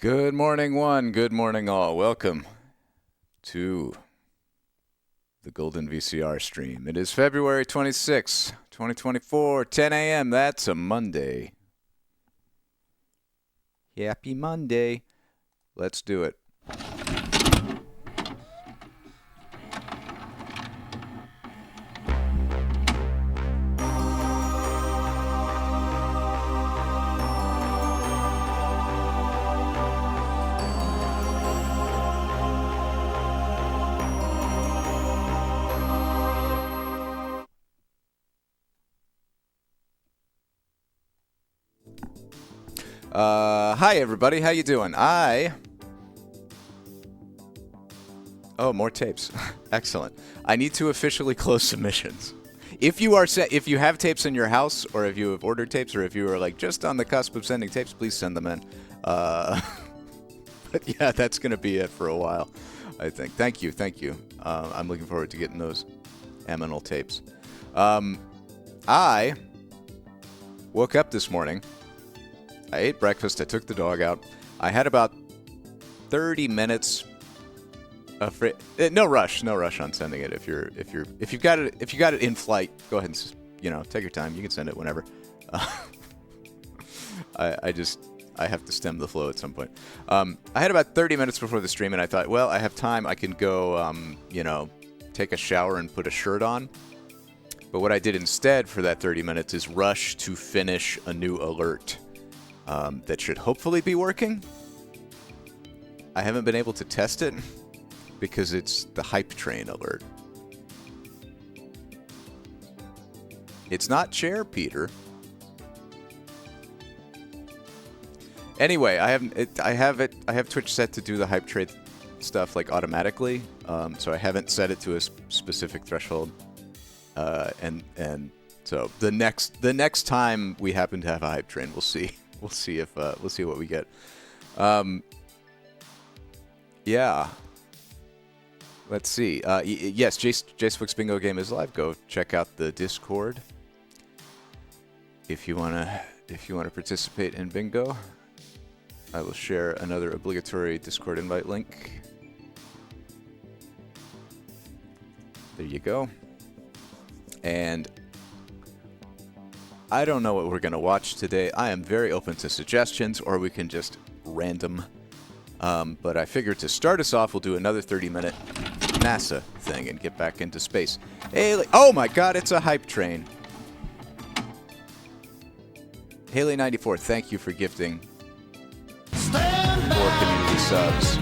Good morning, one. Good morning, all. Welcome to the Golden VCR stream. It is February 26, 2024, 10 a.m. That's a Monday. Happy Monday. Let's do it. Hi everybody, how you doing? Oh, more tapes. Excellent. I need to officially close submissions. If you have tapes in your house, or if you have ordered tapes, or if you are like just on the cusp of sending tapes, please send them in. But yeah, that's gonna be it for a while, I think. Thank you. I'm looking forward to getting those Eminal tapes. I woke up this morning. I ate breakfast. I took the dog out. I had about 30 minutes. No rush on sending it. If you've got it in flight, go ahead and take your time. You can send it whenever. I have to stem the flow at some point. I had about 30 minutes before the stream, and I thought, well, I have time. I can go, take a shower and put a shirt on. But what I did instead for that 30 minutes is rush to finish a new alert. That should hopefully be working. I haven't been able to test it because it's the hype train alert. It's not Chair Peter. Anyway, I have Twitch set to do the hype train stuff like automatically, so I haven't set it to a specific threshold. And so the next time we happen to have a hype train, we'll see. We'll see what we get. Yeah. Let's see. Yes, Jacewick's bingo game is live. Go check out the Discord if you wanna participate in bingo. I will share another obligatory Discord invite link. There you go. And I don't know what we're going to watch today. I am very open to suggestions, or we can just random. But I figured to start us off, we'll do another 30-minute NASA thing and get back into space. Haley, oh my god, it's a hype train. Haley94, thank you for gifting 4 community subs.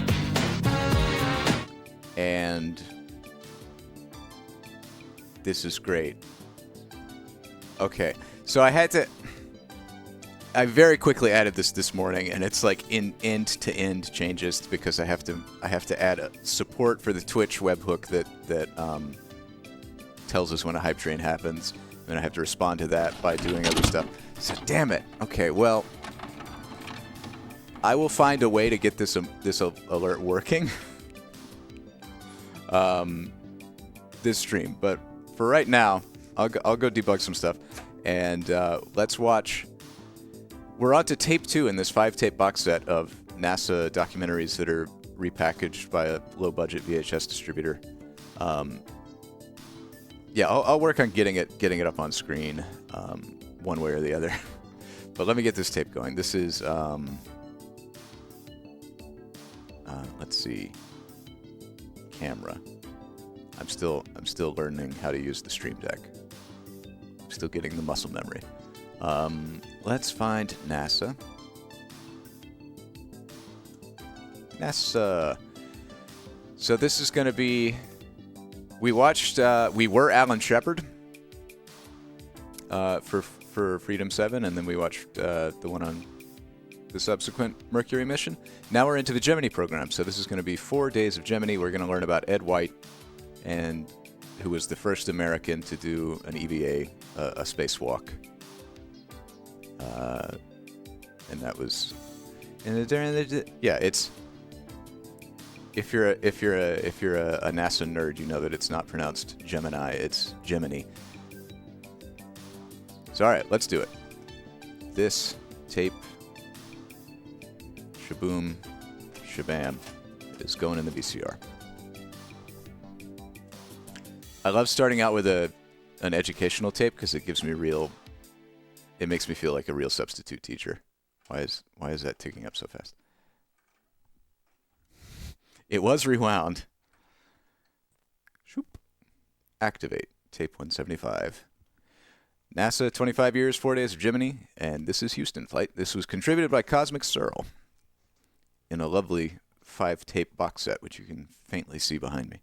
And this is great. Okay. So I very quickly added this morning, and it's like in end-to-end changes because I have to add a support for the Twitch webhook that tells us when a hype train happens, and I have to respond to that by doing other stuff. So damn it. Okay, well, I will find a way to get this alert working. This stream, but for right now, I'll go debug some stuff. And let's watch. We're on to tape 2 in this 5-tape box set of NASA documentaries that are repackaged by a low-budget VHS distributor. Yeah, I'll work on getting it up on screen one way or the other. But let me get this tape going. This is let's see, camera. I'm still learning how to use the Stream Deck. Still getting the muscle memory. Let's find NASA. So this is going to be... We were Alan Shepard for Freedom 7, and then we watched the one on the subsequent Mercury mission. Now we're into the Gemini program, so this is going to be 4 days of Gemini. We're going to learn about Ed White, and who was the first American to do an EVA, a spacewalk. And that was, it's. If you're a NASA nerd, you know that it's not pronounced Gemini, it's Gemini. So all right, let's do it. This tape, shaboom, shabam is going in the VCR. I love starting out with an educational tape because it gives me it makes me feel like a real substitute teacher. Why is that ticking up so fast? It was rewound. Shoop. Activate. Tape 175. NASA, 25 years, 4 days of Gemini, and this is Houston flight. This was contributed by Cosmic Searle in a lovely 5-tape box set, which you can faintly see behind me.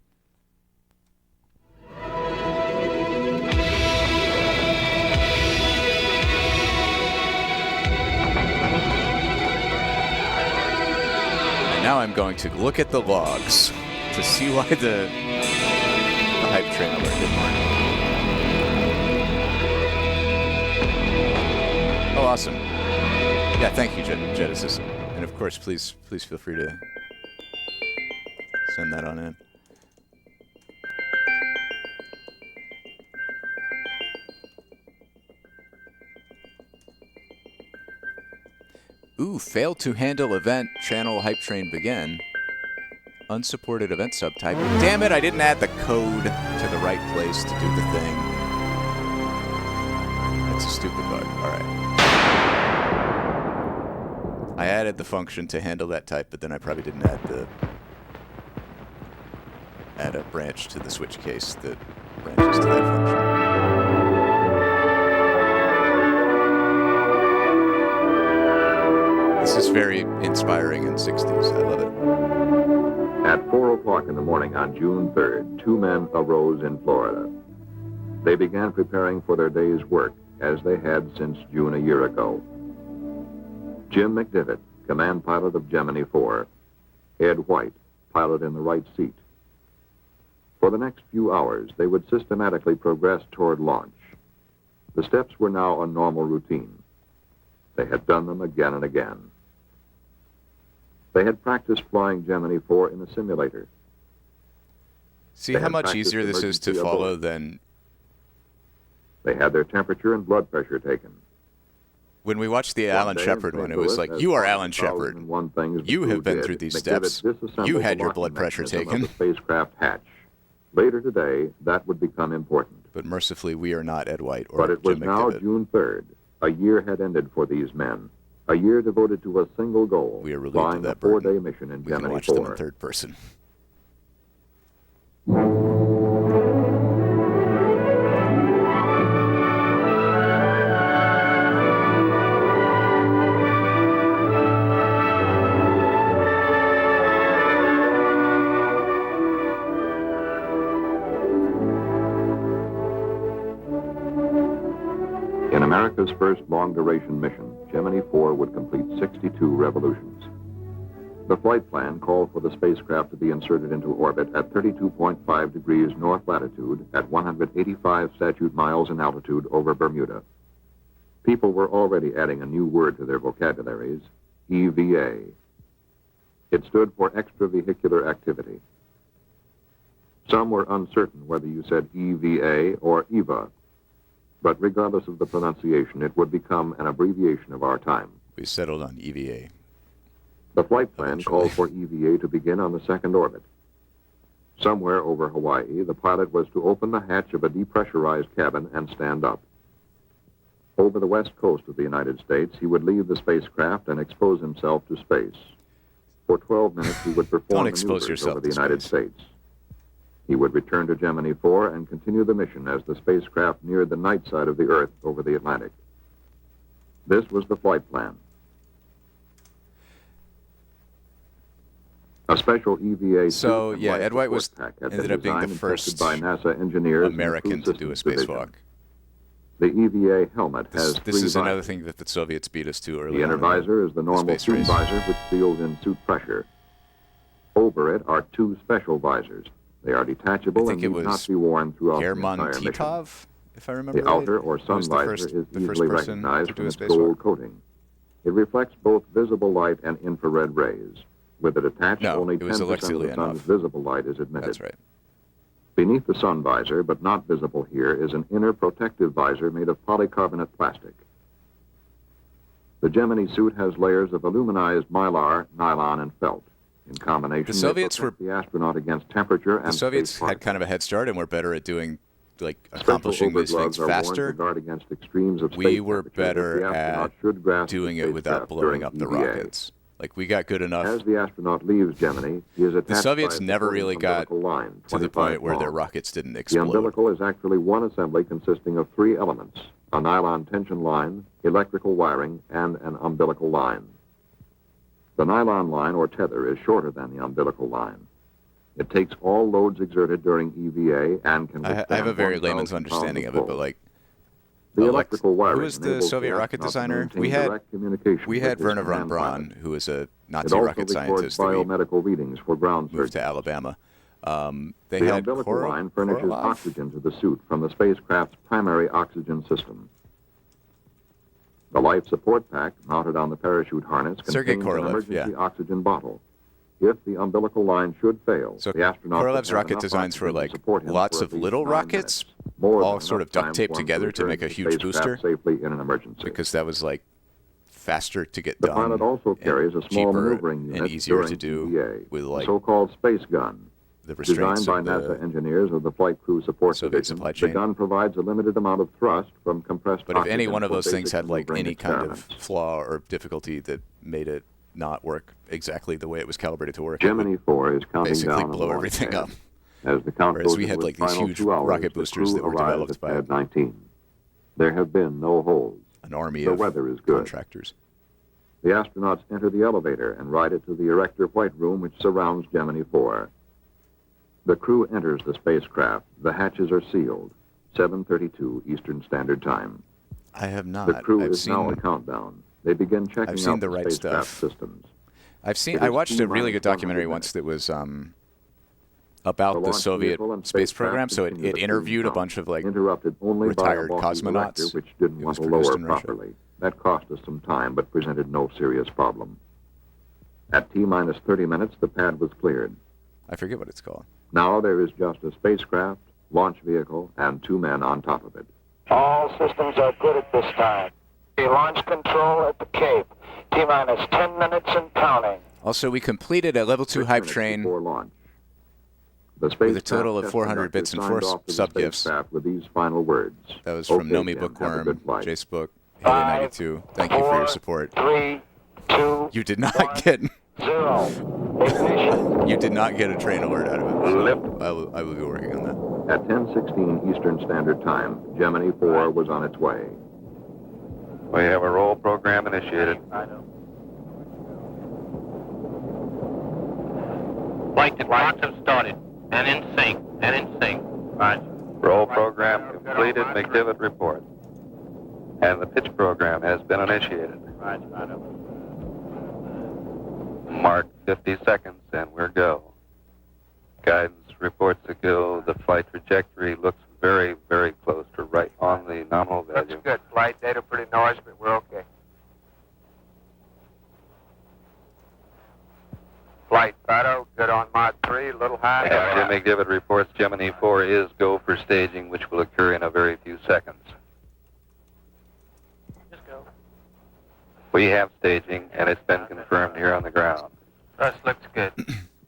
And now I'm going to look at the logs to see why the hype train alert didn't work. Oh, awesome. Yeah, thank you, Genesis. And of course, please feel free to send that on in. Ooh, failed to handle event, channel hype train begin. Unsupported event subtype. Damn it, I didn't add the code to the right place to do the thing. That's a stupid bug. All right. I added the function to handle that type, but then I probably didn't add a branch to the switch case that branches to that function. This is very inspiring in 60s. I love it. At 4 o'clock in the morning on June 3rd, 2 men arose in Florida. They began preparing for their day's work, as they had since June a year ago. Jim McDivitt, command pilot of Gemini 4. Ed White, pilot in the right seat. For the next few hours, they would systematically progress toward launch. The steps were now a normal routine. They had done them again and again. They had practiced flying Gemini 4 in a simulator. See how much easier this is to follow than... They had their temperature and blood pressure taken. When we watched the Alan Shepard one, it was like, you are Alan Shepard. You have been through these steps. You had your blood pressure taken. The spacecraft hatch. Later today, that would become important. But mercifully, we are not Ed White or But it was Jim now McDivitt. June 3rd. A year had ended for these men. A year devoted to a single goal. We are relieved flying of that a burden. 4-day mission in We can Gemini watch 4. them in third person. In America's first long-duration mission, Gemini 4 would complete 62 revolutions. The flight plan called for the spacecraft to be inserted into orbit at 32.5 degrees north latitude at 185 statute miles in altitude over Bermuda. People were already adding a new word to their vocabularies, EVA. It stood for extravehicular activity. Some were uncertain whether you said EVA or EVA, but regardless of the pronunciation, it would become an abbreviation of our time. We settled on EVA. The flight plan called for EVA to begin on the second orbit. Somewhere over Hawaii, the pilot was to open the hatch of a depressurized cabin and stand up. Over the west coast of the United States, he would leave the spacecraft and expose himself to space. For 12 minutes, he would perform maneuvers over the United States. He would return to Gemini 4 and continue the mission as the spacecraft neared the night side of the Earth over the Atlantic. This was the flight plan. A special EVA So, yeah, Ed White ended up being the first by NASA engineers American to do a spacewalk. The EVA helmet has This is three another visors. thing that the Soviets beat us to early The on. inner visor is the normal space suit race. visor, which seals in suit pressure. Over it are 2 special visors. They are detachable and it need was not be worn throughout the German entire mission. Titov, if I remember The right. outer or sun was the visor first- is the first easily person recognized to do from a its spacewalk. gold coating. It reflects both visible light and infrared rays. With it attached, No, only it was 10% of Alexei the sun's Leonov. visible light is admitted. That's right. Beneath the sun visor, but not visible here, is an inner protective visor made of polycarbonate plastic. The Gemini suit has layers of aluminized mylar, nylon, and felt. In combination, The Soviets they protect the astronaut against temperature and The Soviets space had kind of a head start and were better at doing, like, Special accomplishing these things overgloves are worn to faster. guard against extremes of We space were temperature that better the astronaut at should grasp doing the it without spacecraft blowing during up the EVA. rockets. Like, we got good enough. As the astronaut leaves Gemini, he is attached The Soviets by a never supporting really got umbilical line, to the 25 point where their long. rockets didn't The explode. umbilical is actually one assembly consisting of 3 elements: a nylon tension line, electrical wiring, and an umbilical line. The nylon line or tether is shorter than the umbilical line. It takes all loads exerted during EVA and can withstand I have a very 1,000 layman's understanding pounds of it, pull. but, like, The electrical wiring who was the enables Soviet the rocket astronaut to designer? maintain We had direct communication with his Werner von command Braun, pilot. who was a It Nazi also rocket records scientist that we biomedical readings for ground moved to surgeons. Alabama. They The had umbilical line furnishes Korolev? oxygen to the suit from the spacecraft's primary oxygen system. The life support pack mounted on the parachute harness Sergei contains an Korolev, emergency yeah. oxygen bottle. If the umbilical line should fail, So the astronaut would Korolev's have rocket enough designs for, oxygen to like, support him lots for of at least little 9 rockets, minutes, more all than sort enough of duct time taped for him together to return make a the huge spacecraft booster, safely in an emergency. because that was, like, faster to get The done. pilot also and carries a small cheaper maneuvering unit and easier during to do EVA, with, the like, so-called space gun. the restraints Designed by of NASA the. engineers of the Flight Crew Support Soviet Division, supply the chain. gun provides a limited amount of thrust from compressed But if oxygen any one of for those things basic had, like, maneuvering any kind of experiments. flaw or difficulty that made it not work exactly the way it was calibrated to work, it would Gemini 4 is counting basically down on blow the launch everything pad. up. As the count Whereas goes we had, into like, its these final huge 2 hours, rocket the boosters crew that were arrives developed at by pad 19. There have been no holes. an army The of weather is good. contractors. The astronauts enter the elevator and ride it to the Erector White Room, which surrounds Gemini 4. The crew enters the spacecraft. The hatches are sealed. 7:32 Eastern Standard Time. I have not. The crew I've is seen. now at countdown. They begin checking I've seen out the right spacecraft stuff. systems. I've seen. It I is watched a really good T-minus documentary 100 once minutes. that was about the launch Soviet vehicle and space spacecraft program. So continue it the interviewed a count, bunch of, like, interrupted only retired by a faulty cosmonauts. erector, which didn't It want was to produced lower in Russia. properly. That cost us some time, but presented no serious problem. At T-minus 30 minutes, the pad was cleared. I forget what it's called. Now there is just a spacecraft, launch vehicle, and 2 men on top of it. All systems are good at this time. The launch control at the Cape. T-minus 10 minutes and counting. Also, we completed a level 2 6 hype minutes train before launch. The with a spacecraft total of test 400 bits and conductor 4 signed off to the sub-gifts. spacecraft with these final words. That was from "Okay, Nomi Jim, have a Bookworm, good flight." Jace Book, Haley 92. Thank you for your support. 3, 2, You did not 1, get. 0. Ignition. You did not get a train alert out of it. So I will be working on that. At 10:16 Eastern Standard Time, Gemini 4 was on its way. We have a roll program initiated. Flight to clocks have started. And in sync. Right. Roll program completed. McDivitt report. And the pitch program has been initiated. Right. Mark 50 seconds and we're go. Guidance reports to go. The flight trajectory looks very, very close to right on the nominal value. That's good. Flight data pretty noisy, but we're okay. Flight Fido, good on Mach 3, a little high. And Jim McDivitt reports Gemini 4 is go for staging, which will occur in a very few seconds. Just go. We have staging, and it's been confirmed here on the ground. Thrust looks good.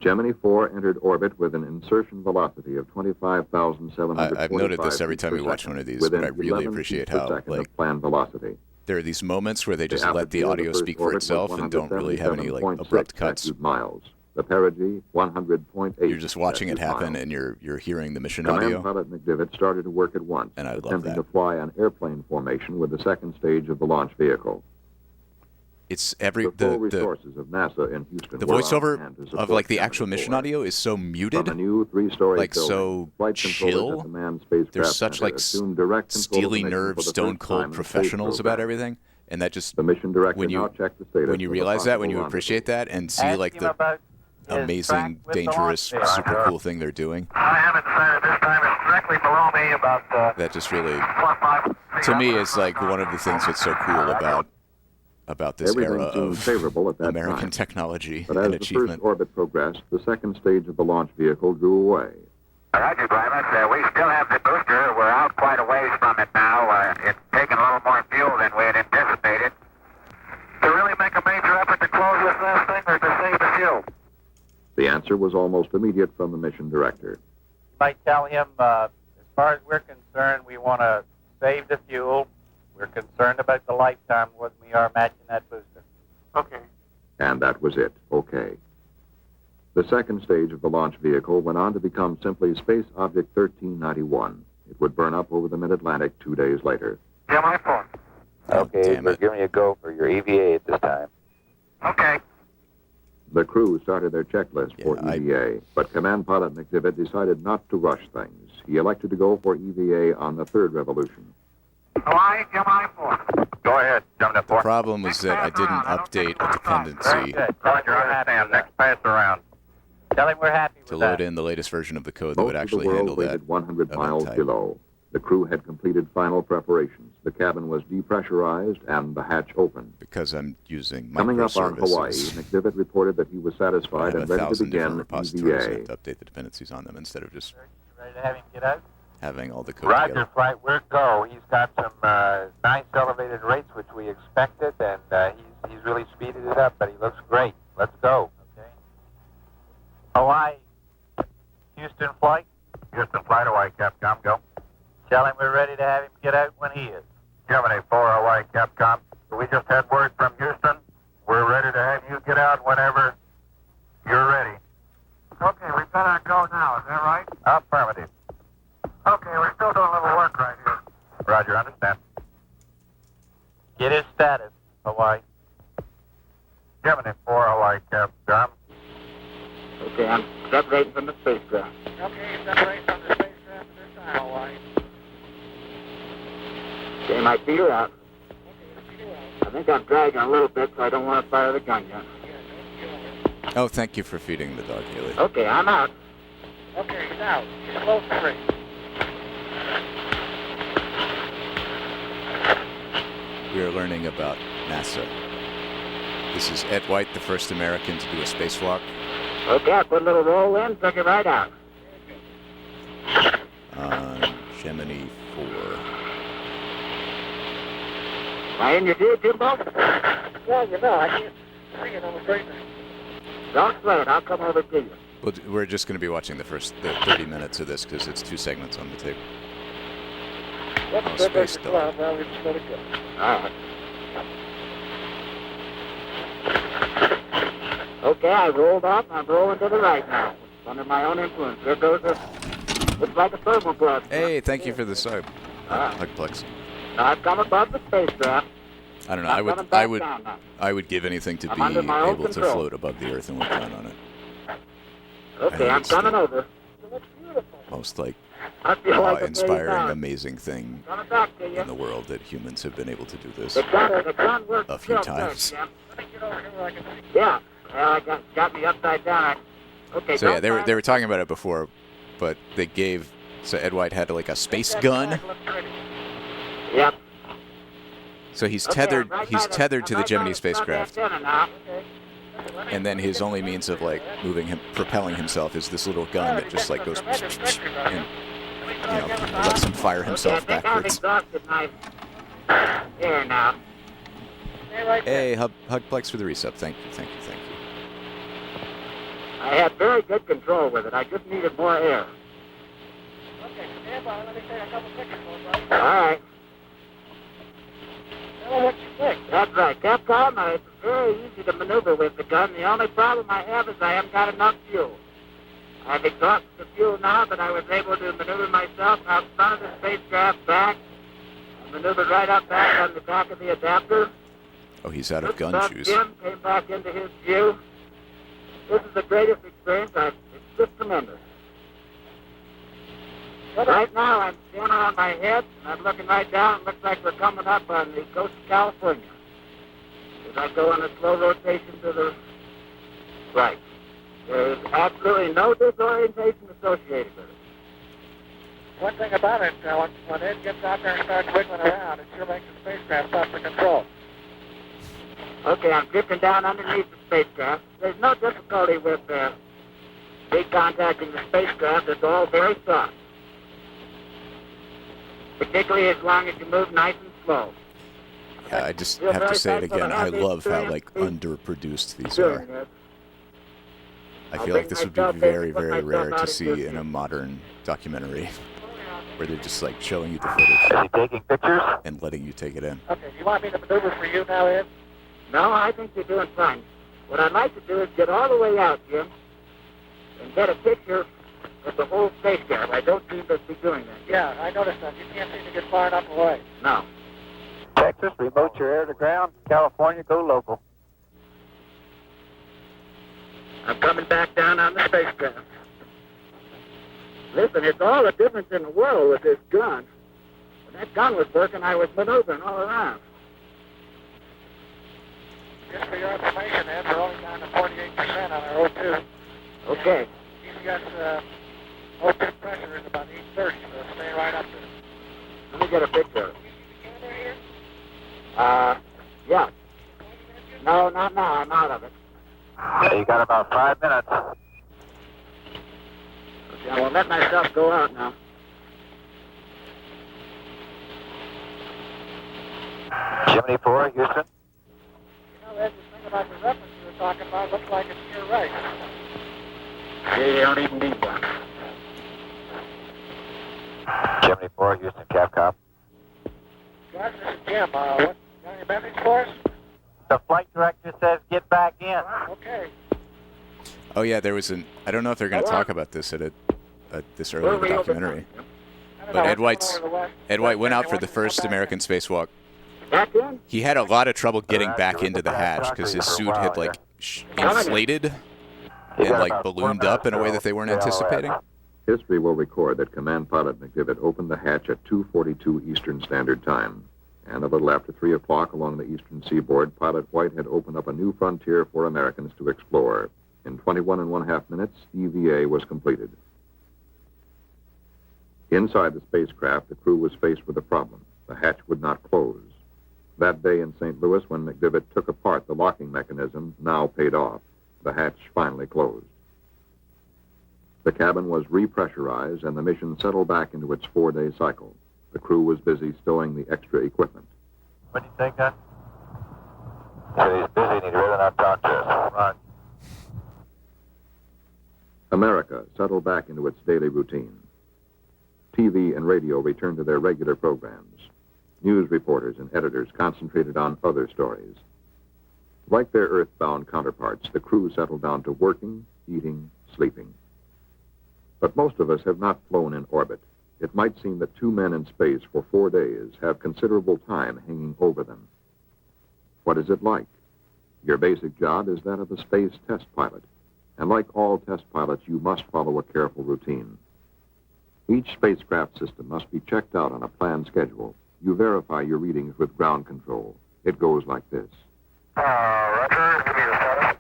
Gemini 4 entered orbit with an insertion velocity of 25,745 I've noted this every time we feet per watch second, one of these, within but I really 11 appreciate feet per how, second like, of planned velocity. there are these moments where they just The let the apogee of audio first speak for orbit was itself and don't really have any, like, 177.6 abrupt cuts. latitude miles. The perigee, 100.8. You're just watching it latitude happen, miles. and you're hearing the mission Command audio. pilot McDivitt started to work at once, And I love attempting that. to fly an airplane formation with the second stage of the launch vehicle. It's every The full the resources of NASA in Houston the were on voiceover hand to of, support like, the Gemini actual mission 4. audio is so muted. From a new 3-story like, building, so flight controllers chill. at the manned spacecraft There's such, center like, assumed direct control of steely the mission nerved, for the stone first time cold in the space professionals about program. everything, and that just The mission director when you now checked the status when you of the realize that, when you possible appreciate that, and see, Ask like, him the about his amazing, track with the dangerous, launch super vehicle. cool thing they're doing, I haven't decided this time. It's directly below me about that just really, 4-5 to me, is like one of the things that's so cool about this Everything era seemed of favorable at that American time. technology But and as the first achievement. orbit progressed, the second stage of the launch vehicle drew away. Roger, Private. We still have the booster. We're out quite a ways from it now. It's taken a little more fuel than we had anticipated. To really make a major effort to close this last thing or to save the fuel? The answer was almost immediate from the mission director. You might tell him, as far as we're concerned, we want to save the fuel. We're concerned about the lifetime when we are matching that booster. Okay. And that was it. Okay. The second stage of the launch vehicle went on to become simply Space Object 1391. It would burn up over the mid-Atlantic 2 days later. Gemini 4. Okay, damn we're it. giving you a go for your EVA at this time. Okay. The crew started their checklist for Yeah, EVA, but Command Pilot McDivitt decided not to rush things. He elected to go for EVA on the third revolution. Hawaii, Gemini 4. Go ahead, Gemini The problem was that I didn't update a Very dependency good. Roger, understand. Next pass around. Tell him we're happy to with load that. in the latest version of the code that Most would of the actually world handle that. waited 100 event miles type. below. The crew had completed final preparations. The cabin was depressurized and the hatch opened. Because I'm using Coming up on Hawaii, microservices. McDivitt reported that he was I satisfied have and ready to 1,000 different begin repositories. I have EVA. to update the dependencies on them instead of just You ready to have him get out? having all the code Roger, together. flight, we're go. He's got some nice elevated rates, which we expected, and he's really speeded it up, but he looks great. Let's go. Okay. Hawaii, Houston flight. Houston flight, Hawaii, Capcom, go. Tell him we're ready to have him get out when he is. Gemini 4, Hawaii, Capcom. We just had word from Houston. We're ready to have you get out whenever you're ready. Okay, we better go now. Is that right? Affirmative. Okay, we're still doing a little work right here. Roger, understand. Get his status, Hawaii. Gemini 4, Hawaii, Capcom. Okay, I'm separating from the spacecraft. Okay, separate from the spacecraft at this time, Hawaii. Okay, my feet are out. I think I'm dragging a little bit, so I don't want to fire the gun yet. Oh, thank you for feeding the dog, Haley. Okay, I'm out. Okay, he's out. He's close to free. We are learning about NASA. This is Ed White, the first American to do a spacewalk. Okay, I put a little roll in, took it right out. On Gemini 4. Am I in your view, Jimbo? Well, you know, I can't see it on the screen. Don't sweat it, I'll come over to you. Well, we're just going to be watching the 30 minutes of this because it's 2 segments on the tape. Oh, space dog. Well, we just let it go. All right. Okay, I rolled off, and I'm rolling to the right now. Under my own influence. There goes looks like a thermal glove. Hey, thank you for the sub. Hugplex. Now I've come above the spacecraft. I don't know. I'm coming back down now. I would give anything to I'm be under my own able to control. float above the Earth and look down on it. Okay, I'm it's coming the- over. Most like I feel like a awe-inspiring, million amazing thing dollars. Coming back to you. in the world that humans have been able to do this. The gun works a few real times. good, Jim. Let me get over here where I can see. Yeah. Well, I got me upside down. Okay. So yeah, don't they fire. were talking about it before, but they gave Ed White had like a space gun. Yep. So he's Okay, tethered. I'm right he's by tethered to the I'm right Gemini by the front spacecraft, antenna now. and then his only means of like propelling himself is this little gun that just like goes and lets him fire himself Okay, I think I've backwards. exhausted my air now. Hey, Hugplex for the resub. Thank you, thank you, thank you. I had very good control with it. I just needed more air. Okay, stand by. Let me take a couple pictures for us, All right. Tell him what you think. That's right. Capcom, it's very easy to maneuver with the gun. The only problem I have is I haven't got enough fuel. I've exhausted the fuel now, but I was able to maneuver myself out front of the spacecraft back. I maneuvered right up back on the back of the adapter. Oh, he's out of Looked gun back, juice. Jim came back into his view. This is the greatest experience. It's just tremendous. Right now, I'm standing on my head, and I'm looking right down. It looks like we're coming up on the coast of California. As I go in a slow rotation to the right. There is absolutely no disorientation associated with it. One thing about it, when Ed gets out there and starts wiggling around, it sure makes the spacecraft stop for control. Okay, I'm drifting down underneath the spacecraft. There's no difficulty with recontacting the spacecraft. It's all very soft. Particularly as long as you move nice and slow. Yeah, I just Feel have to very say it thankful to again. I have the love how experience like we've underproduced these doing are. this. I feel like this would be very, very rare to see in a modern documentary where they're just like showing you the footage. Is he taking pictures? And letting you take it in. Okay, do you want me to maneuver for you now, Ed? No, I think you're doing fine. What I'd like to do is get all the way out, Jim, and get a picture of the whole spacecraft. I don't seem to be doing that. Yeah, I noticed that. You can't seem to get far enough away. No. Texas, remote your air to ground. California, go local. I'm coming back down on the spacecraft. Listen, it's all the difference in the world with this gun. When that gun was working, I was maneuvering all around. Just for your information, Ed, we're only down to 48% on our O2. Okay. He's got O2 pressure is about 830, so stay right up there. Let me get a picture of it. Yeah. No, not now. I'm out of it. You got about 5 minutes. Okay, I won't let myself go out now. Gemini 4, Houston. You know, Ed, the thing about the reference you were talking about looks like it's to your right. They don't even need one. Gemini 4, Houston, Capcom. Guys, this is Jim. What, got any message for us? The flight director says get back in. Okay. Oh yeah, there was I don't know if they're going to talk about this at this early in the documentary. But Ed White went out for the first American spacewalk. Back in? He had a lot of trouble getting back into the hatch because his suit had like inflated and like ballooned up in a way that they weren't anticipating. History will record that Command Pilot McDivitt opened the hatch at 2:42 Eastern Standard Time. And a little after 3 o'clock along the eastern seaboard, Pilot White had opened up a new frontier for Americans to explore. In 21½ minutes, EVA was completed. Inside the spacecraft, the crew was faced with a problem. The hatch would not close. That day in St. Louis, when McDivitt took apart the locking mechanism, now paid off. The hatch finally closed. The cabin was repressurized, and the mission settled back into its 4-day cycle. The crew was busy stowing the extra equipment. What do you think, Gun? He said he's busy and he'd rather not talk to us. Ron. America settled back into its daily routine. TV and radio returned to their regular programs. News reporters and editors concentrated on other stories. Like their earthbound counterparts, the crew settled down to working, eating, sleeping. But most of us have not flown in orbit. It might seem that 2 men in space for 4 days have considerable time hanging over them. What is it like? Your basic job is that of a space test pilot. And like all test pilots, you must follow a careful routine. Each spacecraft system must be checked out on a planned schedule. You verify your readings with ground control. It goes like this. Roger, give me your status.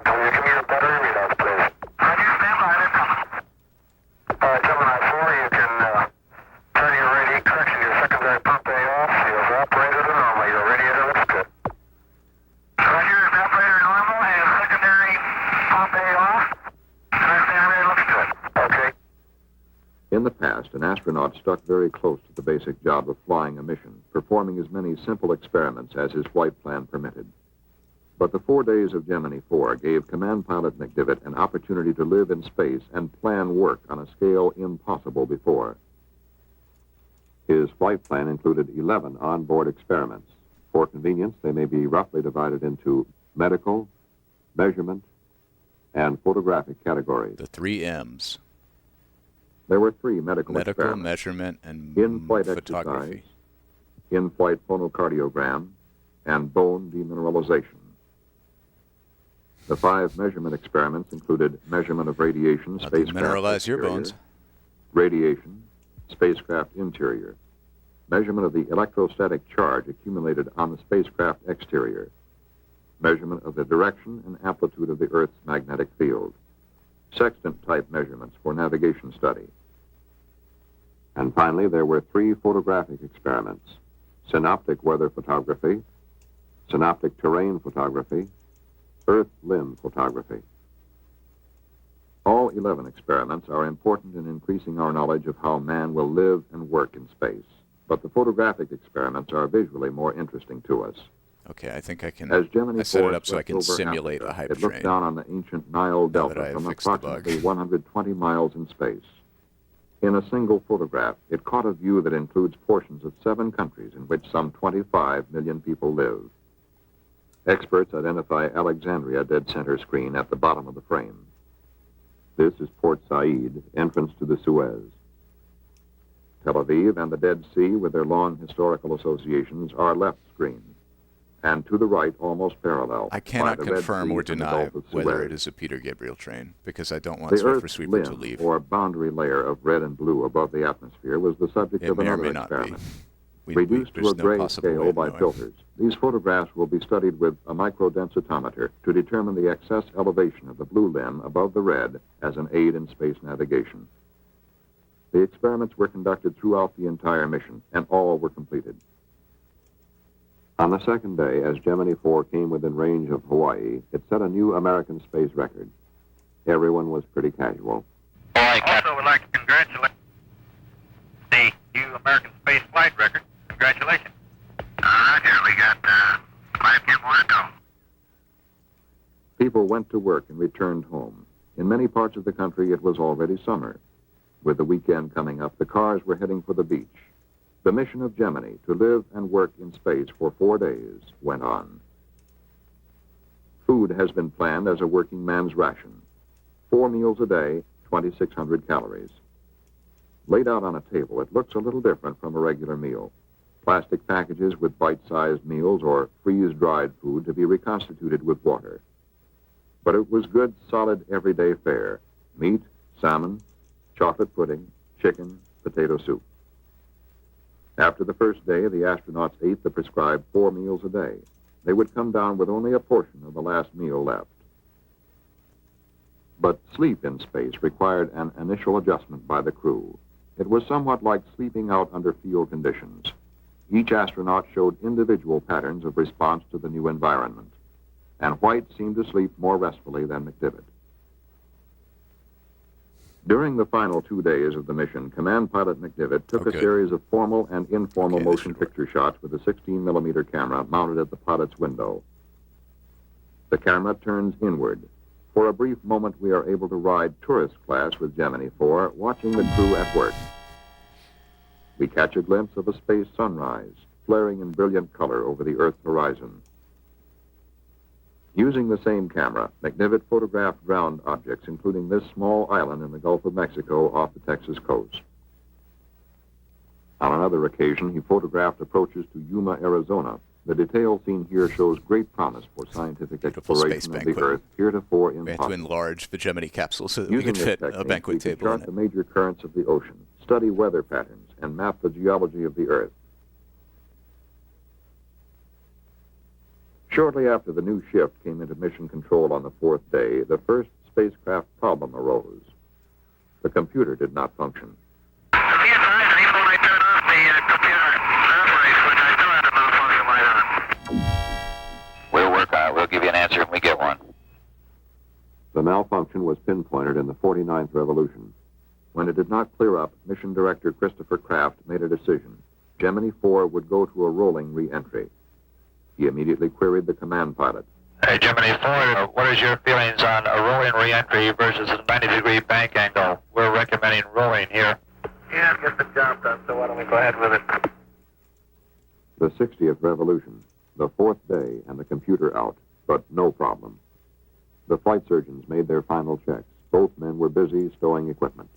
Can you give me your battery readouts, please? Roger, stand by, they're coming. Gemini 4, you can turn your radiator, correction, your secondary pump A off. You've operated it normally. Your radiator looks good. Roger, is operator normal and secondary pump A off? Secondary looks good. Okay. In the past, an astronaut stuck very close to the basic job of flying a mission, performing as many simple experiments as his flight plan permitted. But the 4 days of Gemini 4 gave Command Pilot McDivitt an opportunity to live in space and plan work on a scale impossible before. His flight plan included 11 onboard experiments. For convenience, they may be roughly divided into medical, measurement, and photographic categories. The 3 M's. There were 3 medical experiments. Measurement, and in-flight photography. exercise, in-flight phonocardiogram, and bone demineralization. The 5 measurement experiments included measurement of radiation, spacecraft Mineralize your exterior, bones. radiation, spacecraft interior, measurement of the electrostatic charge accumulated on the spacecraft exterior, measurement of the direction and amplitude of the Earth's magnetic field, sextant-type measurements for navigation study. And finally, there were 3 photographic experiments: synoptic weather photography, synoptic terrain photography, Earth limb photography. All 11 experiments are important in increasing our knowledge of how man will live and work in space. But the photographic experiments are visually more interesting to us. Okay, I think I can. As Gemini I set 4 it up so I swept can over simulate Africa, a hype it looked train. down on the ancient Nile Now that Delta I have from fixed the bug. approximately 120 miles in space. In a single photograph, it caught a view that includes portions of 7 countries in which some 25 million people live. Experts identify Alexandria dead center screen at the bottom of the frame. This is Port Said, entrance to the Suez. Tel Aviv and the Dead Sea, with their long historical associations, are left screen. And to the right, almost parallel, I lie cannot the Red confirm Sea or and the deny Gulf of whether Suez. it is a Peter Gabriel train, because I don't want The Swiffer Earth's Sweeper to limb, leave. or boundary layer of red and blue above the atmosphere, was the subject It of may or another may not be. experiment. Reduced to There's a no gray possible way scale of by knowing. filters, these photographs will be studied with a microdensitometer to determine the excess elevation of the blue limb above the red as an aid in space navigation. The experiments were conducted throughout the entire mission, and all were completed. On the second day, as Gemini 4 came within range of Hawaii, it set a new American space record. Everyone was pretty casual. Also would like to congratulate the new American space flight record. Congratulations. Here we got 5 more to go. People went to work and returned home. In many parts of the country, it was already summer. With the weekend coming up, the cars were heading for the beach. The mission of Gemini, to live and work in space for 4 days, went on. Food has been planned as a working man's ration. 4 meals a day, 2,600 calories. Laid out on a table, it looks a little different from a regular meal. Plastic packages with bite-sized meals or freeze-dried food to be reconstituted with water. But it was good, solid, everyday fare. Meat, salmon, chocolate pudding, chicken, potato soup. After the first day, the astronauts ate the prescribed 4 meals a day. They would come down with only a portion of the last meal left. But sleep in space required an initial adjustment by the crew. It was somewhat like sleeping out under field conditions. Each astronaut showed individual patterns of response to the new environment, and White seemed to sleep more restfully than McDivitt. During the final 2 days of the mission, Command Pilot McDivitt took a series of formal and informal motion picture shots with a 16mm camera mounted at the pilot's window. The camera turns inward. For a brief moment, we are able to ride tourist class with Gemini 4, watching the crew at work. We catch a glimpse of a space sunrise, flaring in brilliant color over the Earth's horizon. Using the same camera, McDivitt photographed ground objects, including this small island in the Gulf of Mexico off the Texas coast. On another occasion, he photographed approaches to Yuma, Arizona. The detail seen here shows great promise for scientific exploration of the Earth, heretofore impossible. We had to enlarge the Gemini capsule so that Using we could fit this a technique, banquet we could table in chart it. the major currents of the ocean, study weather patterns, and map the geology of the Earth. Shortly after the new shift came into mission control on the 4th day, the first spacecraft problem arose. The computer did not function. Be advised that even when I turn off the computer operates, which I still have the malfunction light on. We'll work on it. We'll give you an answer when we get one. The malfunction was pinpointed in the 49th revolution. When it did not clear up, Mission Director Christopher Kraft made a decision. Gemini 4 would go to a rolling re-entry. He immediately queried the command pilot. Hey, Gemini 4, what is your feelings on a rolling re-entry versus a 90-degree bank angle? We're recommending rolling here. Yeah, get the job done, so why don't we go ahead with it? The 60th revolution, the 4th day, and the computer out, but no problem. The flight surgeons made their final checks. Both men were busy stowing equipment.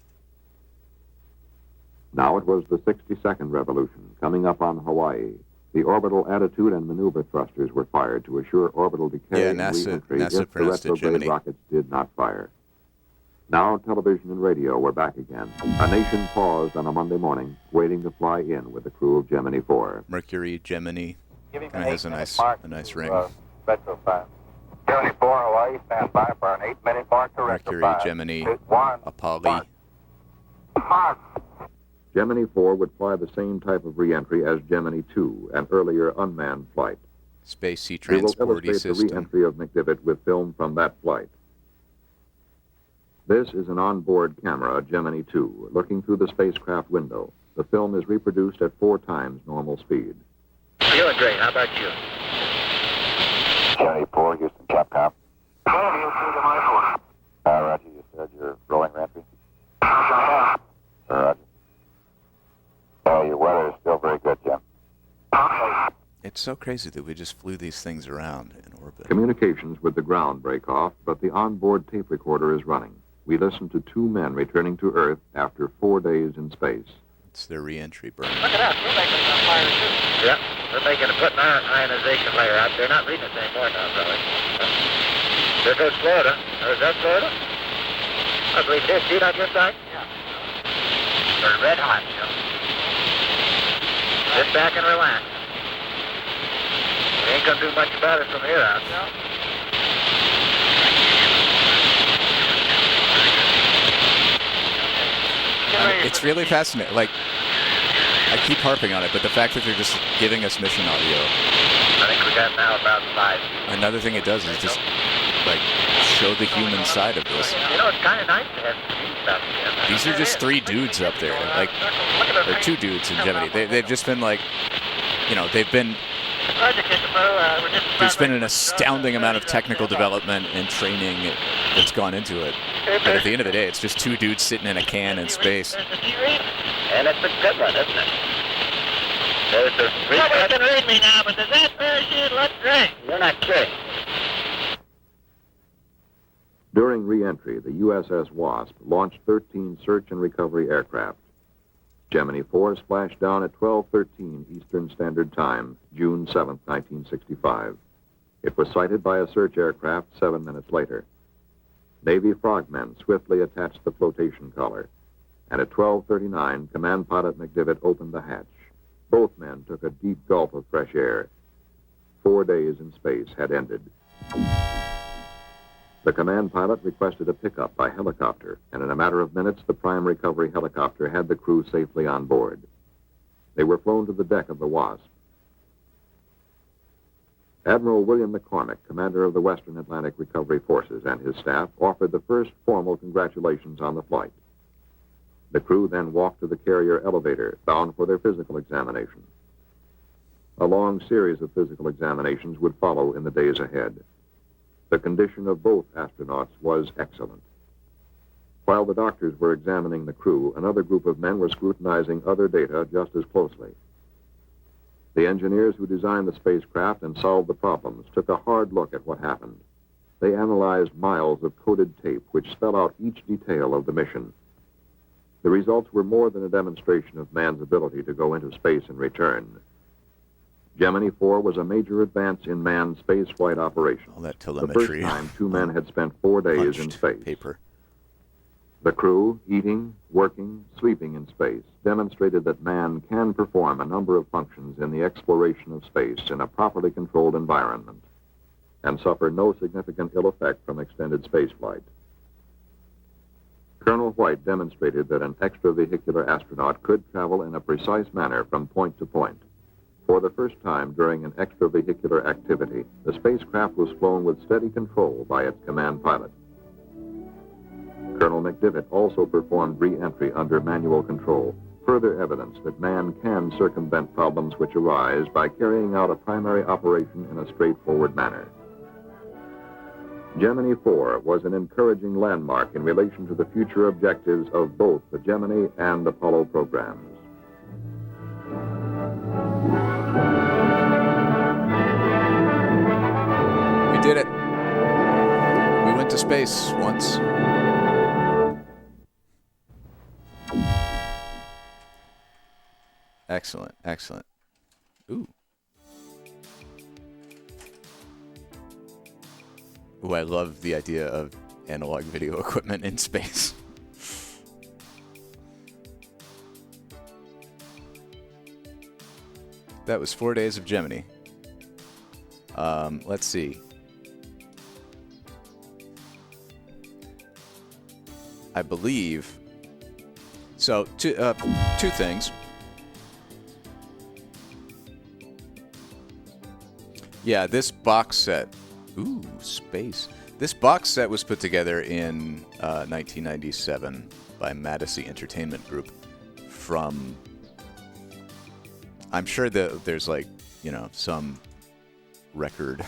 Now it was the 62nd revolution, coming up on Hawaii. The orbital attitude and maneuver thrusters were fired to assure orbital decay and re-entry if the retrograde rockets did not fire. Now television and radio were back again. A nation paused on a Monday morning, waiting to fly in with the crew of Gemini 4. Mercury, Gemini, Give him kind an of has a 8-minute nice, mark a nice to, ring. Retro 5. Gemini 4, Hawaii, stand by for an 8-minute mark to Mercury, Retro 5. Gemini, 1, Apollo. mark. Gemini 4 would fly the same type of re-entry as Gemini 2, an earlier unmanned flight. Space Sea We will Transporty illustrate the System. re-entry of McDivitt with film from that flight. This is an onboard camera, Gemini 2, looking through the spacecraft window. The film is reproduced at 4 times normal speed. Feeling great. How about you? Gemini 4, Houston, Capcom. Roger, you said you're rolling reentry? Roger. Your weather is still very good, Jim. It's so crazy that we just flew these things around in orbit. Communications with the ground break off, but the onboard tape recorder is running. We listen to two men returning to Earth after 4 days in space. It's their re-entry burn. Look at us, we're making it on fire too. Yeah, we're putting our ionization layer out. They're not reading us anymore now, probably. There goes Florida. Or is that Florida? I believe it is. See it on your side? Yeah. They're red hot, Jim. Sit back and relax. We ain't gonna do much about it from here out. No. It's really fascinating. Like, I keep harping on it, but the fact that they're just giving us mission audio. I think we got now about 5. Another thing it does is just, like, show the human side of this. You know, it's kind of nice to have some news about it. These are just 3 dudes up there, like, or 2 dudes in Gemini. They've just been like, you know, they've been. There's been an astounding amount of technical development and training that's gone into it. But at the end of the day, it's just 2 dudes sitting in a can in space. And it's a good one, isn't it? Nobody can read me now, but does that parachute look great? You're not kidding. During re-entry, the USS Wasp launched 13 search and recovery aircraft. Gemini 4 splashed down at 12:13 Eastern Standard Time, June 7, 1965. It was sighted by a search aircraft 7 minutes later. Navy frogmen swiftly attached the flotation collar, and at 12:39, Command Pilot McDivitt opened the hatch. Both men took a deep gulp of fresh air. 4 days in space had ended. The command pilot requested a pickup by helicopter, and in a matter of minutes, the prime recovery helicopter had the crew safely on board. They were flown to the deck of the Wasp. Admiral William McCormick, commander of the Western Atlantic Recovery Forces, and his staff offered the first formal congratulations on the flight. The crew then walked to the carrier elevator, bound for their physical examination. A long series of physical examinations would follow in the days ahead. The condition of both astronauts was excellent. While the doctors were examining the crew, another group of men were scrutinizing other data just as closely. The engineers who designed the spacecraft and solved the problems took a hard look at what happened. They analyzed miles of coded tape which spell out each detail of the mission. The results were more than a demonstration of man's ability to go into space and return. Gemini 4 was a major advance in manned spaceflight operation. All that The telemetry. first time 2 men had spent 4 days in Punched space. paper. The crew, eating, working, sleeping in space, demonstrated that man can perform a number of functions in the exploration of space in a properly controlled environment and suffer no significant ill effect from extended spaceflight. Colonel White demonstrated that an extravehicular astronaut could travel in a precise manner from point to point. For the first time during an extravehicular activity, the spacecraft was flown with steady control by its command pilot. Colonel McDivitt also performed re-entry under manual control, further evidence that man can circumvent problems which arise by carrying out a primary operation in a straightforward manner. Gemini 4 was an encouraging landmark in relation to the future objectives of both the Gemini and Apollo programs. We did it. We went to space once. Excellent, excellent. Ooh. Ooh, I love the idea of analog video equipment in space. That was 4 days of Gemini. Let's see. I believe. So, two things. Yeah, this box set. Ooh, space. This box set was put together in 1997 by Madison Entertainment Group from... I'm sure that there's like, you know, some record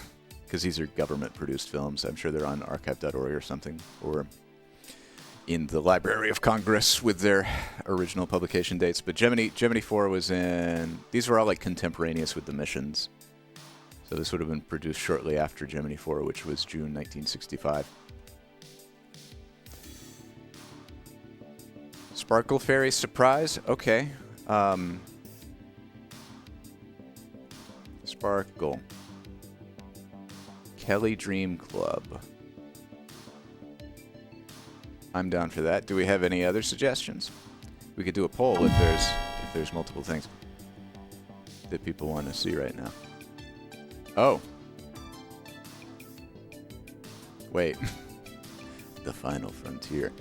because these are government-produced films. I'm sure they're on archive.org or something, or in the Library of Congress with their original publication dates. But Gemini 4 was in... These were all like contemporaneous with the missions. So this would have been produced shortly after Gemini 4, which was June 1965. Sparkle Fairy Surprise? Okay. Sparkle. Kelly Dream Club. I'm down for that. Do we have any other suggestions? We could do a poll if there's multiple things that people want to see right now. Oh. Wait. The Final Frontier.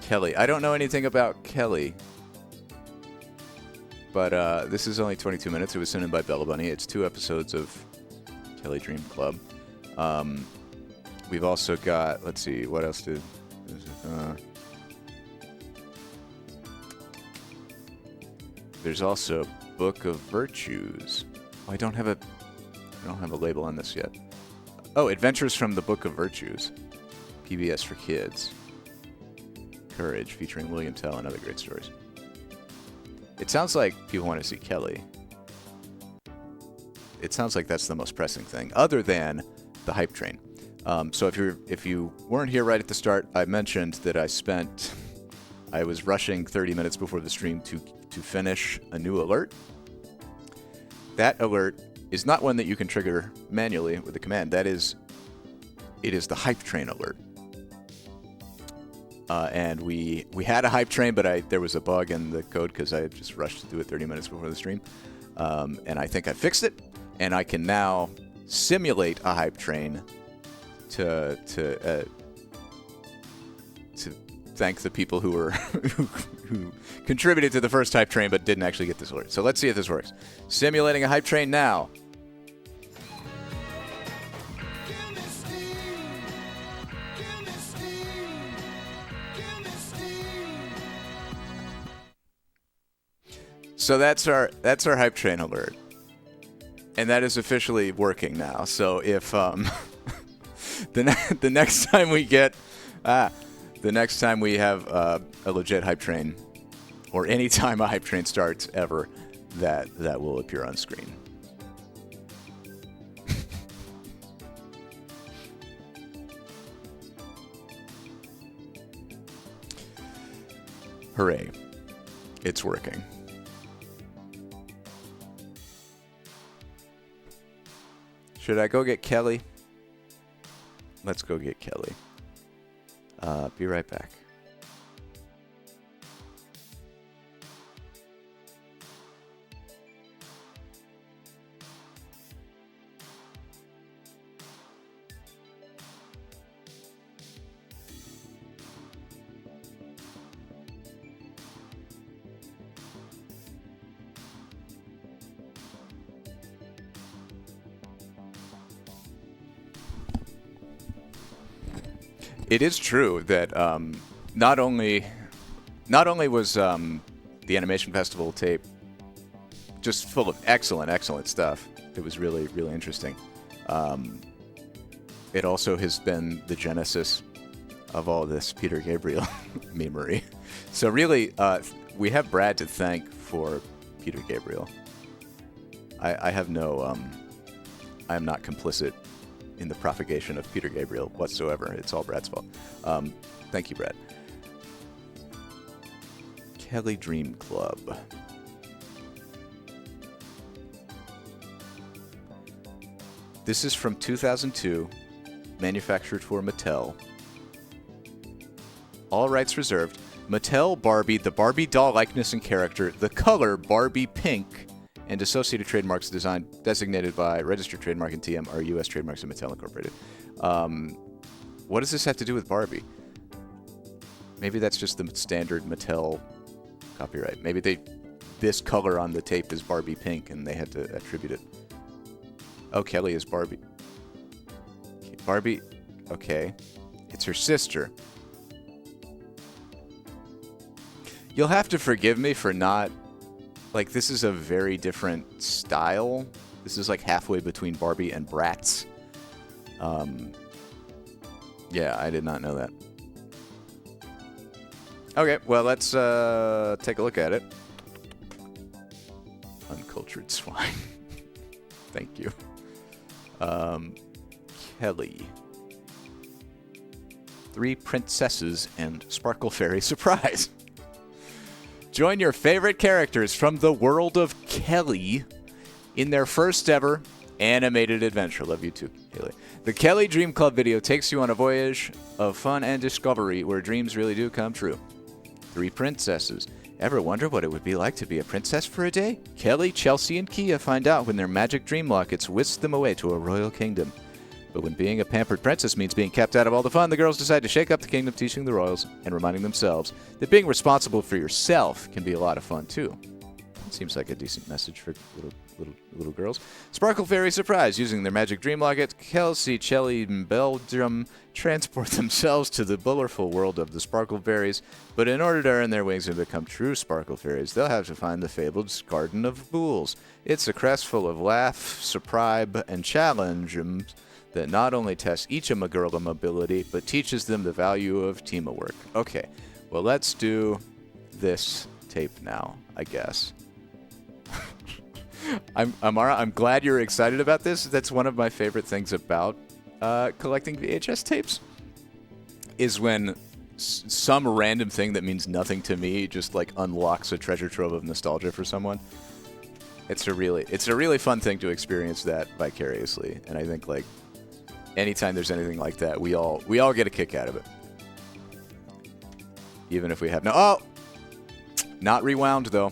Kelly. I don't know anything about Kelly. But this is only 22 minutes. It was sent in by Bella Bunny. It's 2 episodes of Kelly Dream Club. We've also got... Let's see. What else did... there's also Book of Virtues. Oh, I don't have a label on this yet. Oh, Adventures from the Book of Virtues. PBS for Kids. Courage, featuring William Tell and other great stories. It sounds like people want to see Kelly. It sounds like that's the most pressing thing, other than the hype train. So if you weren't here right at the start, I mentioned that I was rushing 30 minutes before the stream to finish a new alert. That alert is not one that you can trigger manually with a command. It is the hype train alert. And we had a hype train, but there was a bug in the code because I had just rushed to do it 30 minutes before the stream. And I think I fixed it, and I can now simulate a hype train to thank the people who were who contributed to the first hype train but didn't actually get this alert. So let's see if this works. Simulating a hype train now. So that's our hype train alert, and that is officially working now. So if the next time we get the next time we have a legit hype train, or any time a hype train starts ever, that will appear on screen. Hooray! It's working. Should I go get Kelly? Let's go get Kelly. Be right back. It is true that not only was the Animation Festival tape just full of excellent stuff. It was really, really interesting. It also has been the genesis of all this Peter Gabriel memery. So really, we have Brad to thank for Peter Gabriel. I have no... I am not complicit in the propagation of Peter Gabriel whatsoever. It's all Brad's fault. Thank you, Brad. Kelly Dream Club. This is from 2002, manufactured for Mattel. All rights reserved. Mattel Barbie, the Barbie doll likeness and character, the color Barbie pink, and associated trademarks designated by registered trademark and TM are U.S. trademarks of Mattel Incorporated. What does this have to do with Barbie? Maybe that's just the standard Mattel copyright. Maybe this color on the tape is Barbie pink, and they had to attribute it. Oh, Kelly is Barbie. Barbie, okay. It's her sister. You'll have to forgive me for not... Like, this is a very different style. This is like halfway between Barbie and Bratz. Yeah, I did not know that. Okay, well, let's take a look at it. Uncultured swine. Thank you. Kelly. 3 princesses and Sparkle Fairy surprise. Join your favorite characters from the world of Kelly in their first ever animated adventure. Love you too, Haley. The Kelly Dream Club video takes you on a voyage of fun and discovery where dreams really do come true. 3 princesses. Ever wonder what it would be like to be a princess for a day? Kelly, Chelsea, and Kia find out when their magic dream lockets whisk them away to a royal kingdom. But when being a pampered princess means being kept out of all the fun, the girls decide to shake up the kingdom, teaching the royals and reminding themselves that being responsible for yourself can be a lot of fun too. Seems like a decent message for little girls. Sparkle Fairy surprise. Using their magic dream locket, Kelsey, Chelly, and Belgium transport themselves to the colorful world of the Sparkle Fairies. But in order to earn their wings and become true Sparkle Fairies, they'll have to find the fabled Garden of Fools. It's a crest full of laugh, surprise, and challenge that not only tests each of a girl's ability, but teaches them the value of teamwork. Okay, well, let's do this tape now, I guess. Amara, I'm glad you're excited about this. That's one of my favorite things about collecting VHS tapes, is when some random thing that means nothing to me just like unlocks a treasure trove of nostalgia for someone. It's a really fun thing to experience that vicariously, and I think like anytime there's anything like that, we all get a kick out of it, even if we have not rewound though.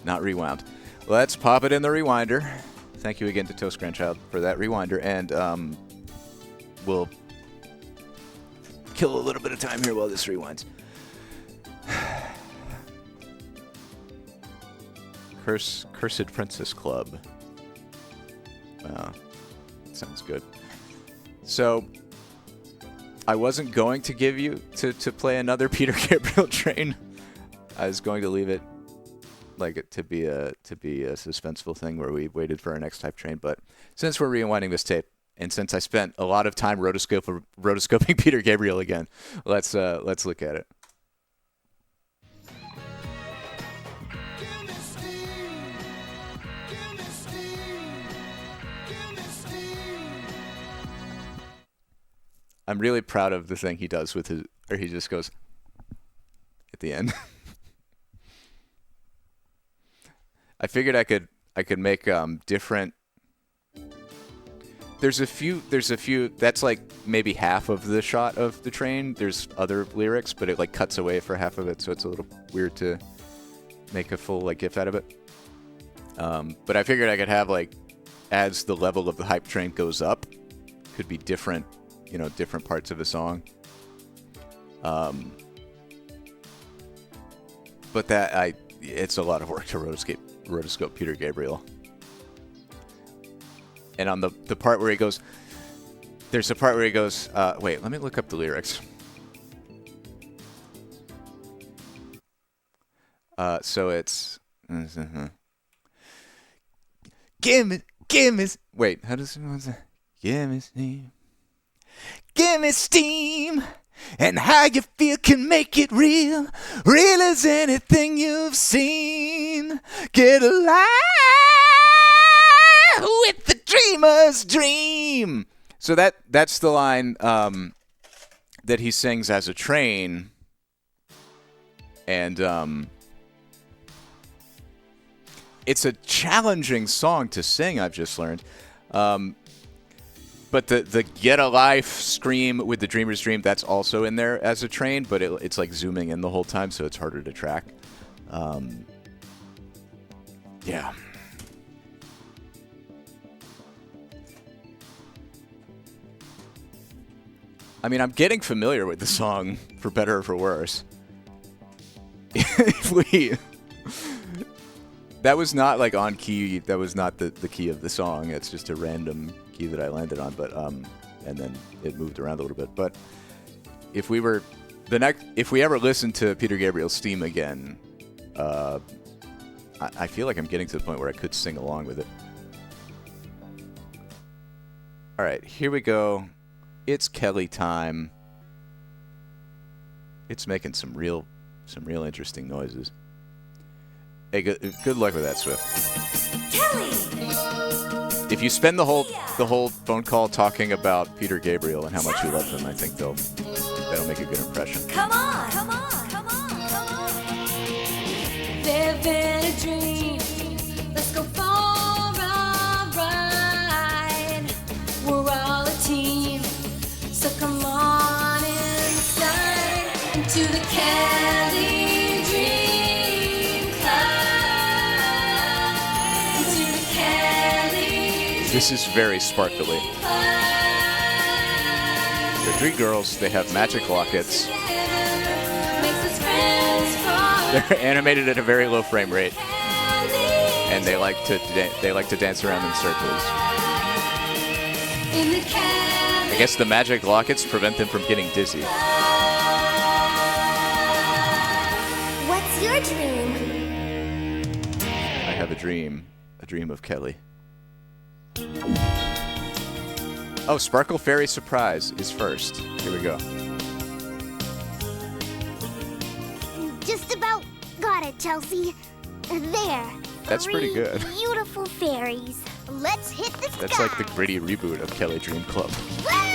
Not rewound. Let's pop it in the rewinder. Thank you again to Toast Grandchild for that rewinder, and we'll kill a little bit of time here while this rewinds. Cursed Princess Club. Wow, sounds good. So, I wasn't going to give you to play another Peter Gabriel train. I was going to leave it like it to be a suspenseful thing where we waited for our next type train, but since we're rewinding this tape, and since I spent a lot of time rotoscoping Peter Gabriel again, let's look at it. I'm really proud of the thing he does with his, or he just goes at the end. I figured I could make different. There's a few. That's like maybe half of the shot of the train. There's other lyrics, but it like cuts away for half of it, so it's a little weird to make a full like GIF out of it. But I figured I could have like, as the level of the hype train goes up, could be different, different parts of a song. But it's a lot of work to rotoscope Peter Gabriel. And on the part where he goes, there's a part where he goes, wait, let me look up the lyrics. So it's, give me, wait, how does it say? Give me steam, and how you feel can make it real as anything you've seen. Get alive with the dreamer's dream. So that's the line that he sings as a train, and it's a challenging song to sing, I've just learned. But the Get a Life scream with the Dreamer's Dream, that's also in there as a train, but it's like zooming in the whole time, so it's harder to track. Yeah. I mean, I'm getting familiar with the song, for better or for worse. That was not like on key. That was not the key of the song. It's just a random key that I landed on, but and then it moved around a little bit. But if we ever listen to Peter Gabriel's Steam again, I feel like I'm getting to the point where I could sing along with it. All right, here we go. It's Kelly time. It's making some real interesting noises. Hey, good luck with that, Swift. Kelly! If you spend the whole phone call talking about Peter Gabriel and how much you love him, I think that'll make a good impression. Come on, come on, come on, come on. Live in a dream. Let's go for a ride. We're all a team, so come on inside into the Kelly Dream Club. Into the Kelly. This is very sparkly. They're 3 girls. They have magic lockets. They're animated at a very low frame rate, and they like to dance around in circles. I guess the magic lockets prevent them from getting dizzy. What's your dream? I have a dream of Kelly. Oh, Sparkle Fairy Surprise is first. Here we go. Just about got it, Chelsea. There. That's pretty good. Beautiful fairies. Let's hit the sky. That's like the gritty reboot of Kelly Dream Club. Woohoo!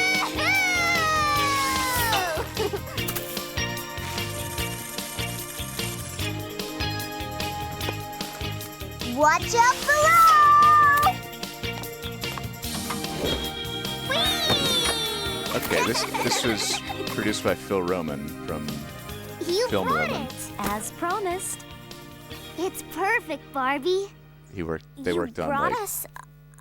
Watch out below! Whee! Okay, this was produced by Phil Roman from You Film brought Roman. it, as promised. It's perfect, Barbie. They worked You on brought like us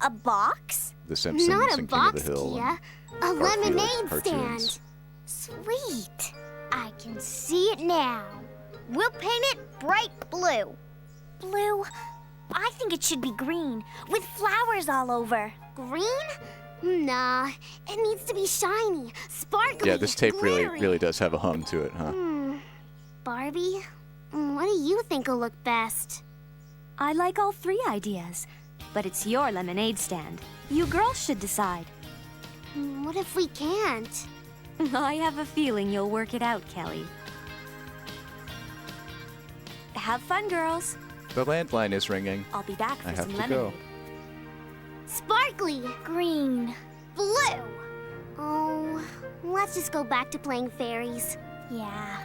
a box? The Simpsons Not a and King box, of the Hill. Kia. A Garfield lemonade cartoons. stand. Sweet. I can see it now. We'll paint it bright blue. Blue? I think it should be green, with flowers all over. Green? Nah, it needs to be shiny, sparkly. Yeah, this tape glittery. really does have a hum to it, huh? Barbie, what do you think will look best? I like all 3 ideas, but it's your lemonade stand. You girls should decide. What if we can't? I have a feeling you'll work it out, Kelly. Have fun, girls. The landline is ringing. I'll be back for I have some to lemonade. go. Sparkly, green, blue. Oh, let's just go back to playing fairies. Yeah.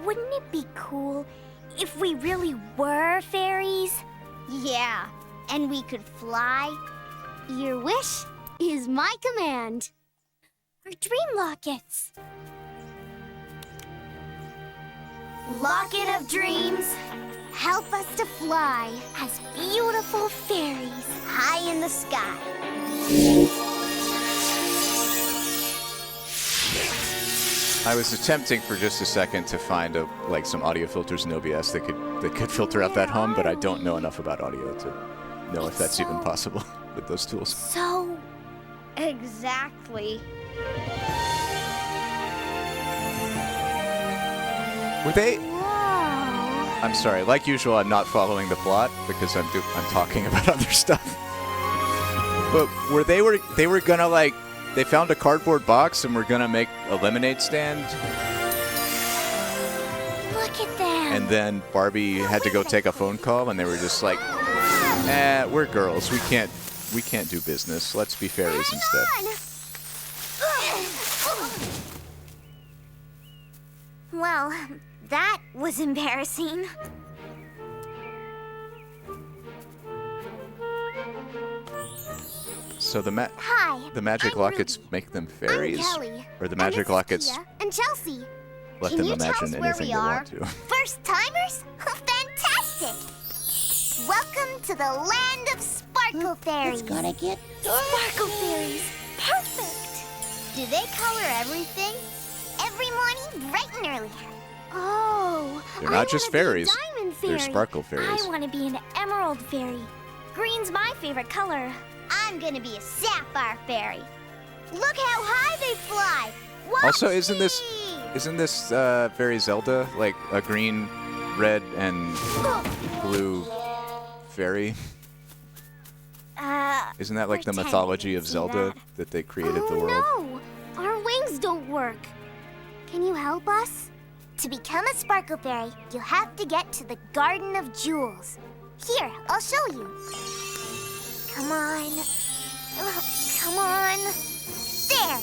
Wouldn't it be cool if we really were fairies? Yeah, and we could fly. Your wish is my command. Our dream lockets. Locket of dreams, help us to fly as beautiful fairies high in the sky. I was attempting for just a second to find some audio filters in OBS that could filter out that hum, but I don't know enough about audio to know if that's even possible with those tools. So, exactly. Were they? Whoa. I'm sorry. Like usual, I'm not following the plot because I'm talking about other stuff. But they were gonna they found a cardboard box and were gonna make a lemonade stand. Look at them. And then Barbie had to go take a phone call, and they were just like, we're girls. We can't do business. Let's be fairies instead. Well, that was embarrassing. So the Hi. magic I'm lockets Ruby. make them I'm fairies, Kelly. or the And magic this is lockets Kia and Chelsea. let Can them you tell us imagine where anything we they are? want to. First timers? Fantastic! Welcome to the land of sparkle fairies. It's gonna get Sparkle fairies. Perfect. Do they color everything? Every morning, bright and early. Oh, They're not just fairies. Diamond They're fairy. sparkle fairies. I want to be an emerald fairy. Green's my favorite color. I'm gonna be a sapphire fairy. Look how high they fly. Watch Also, isn't this me. very Zelda, like a green, red, and blue fairy? Isn't that like the Pretend mythology I of didn't see Zelda, that. that they created Oh, the world? no! Our wings don't work. Can you help us? To become a Sparkle Fairy, you'll have to get to the Garden of Jewels. Here, I'll show you. Come on. Come on. There!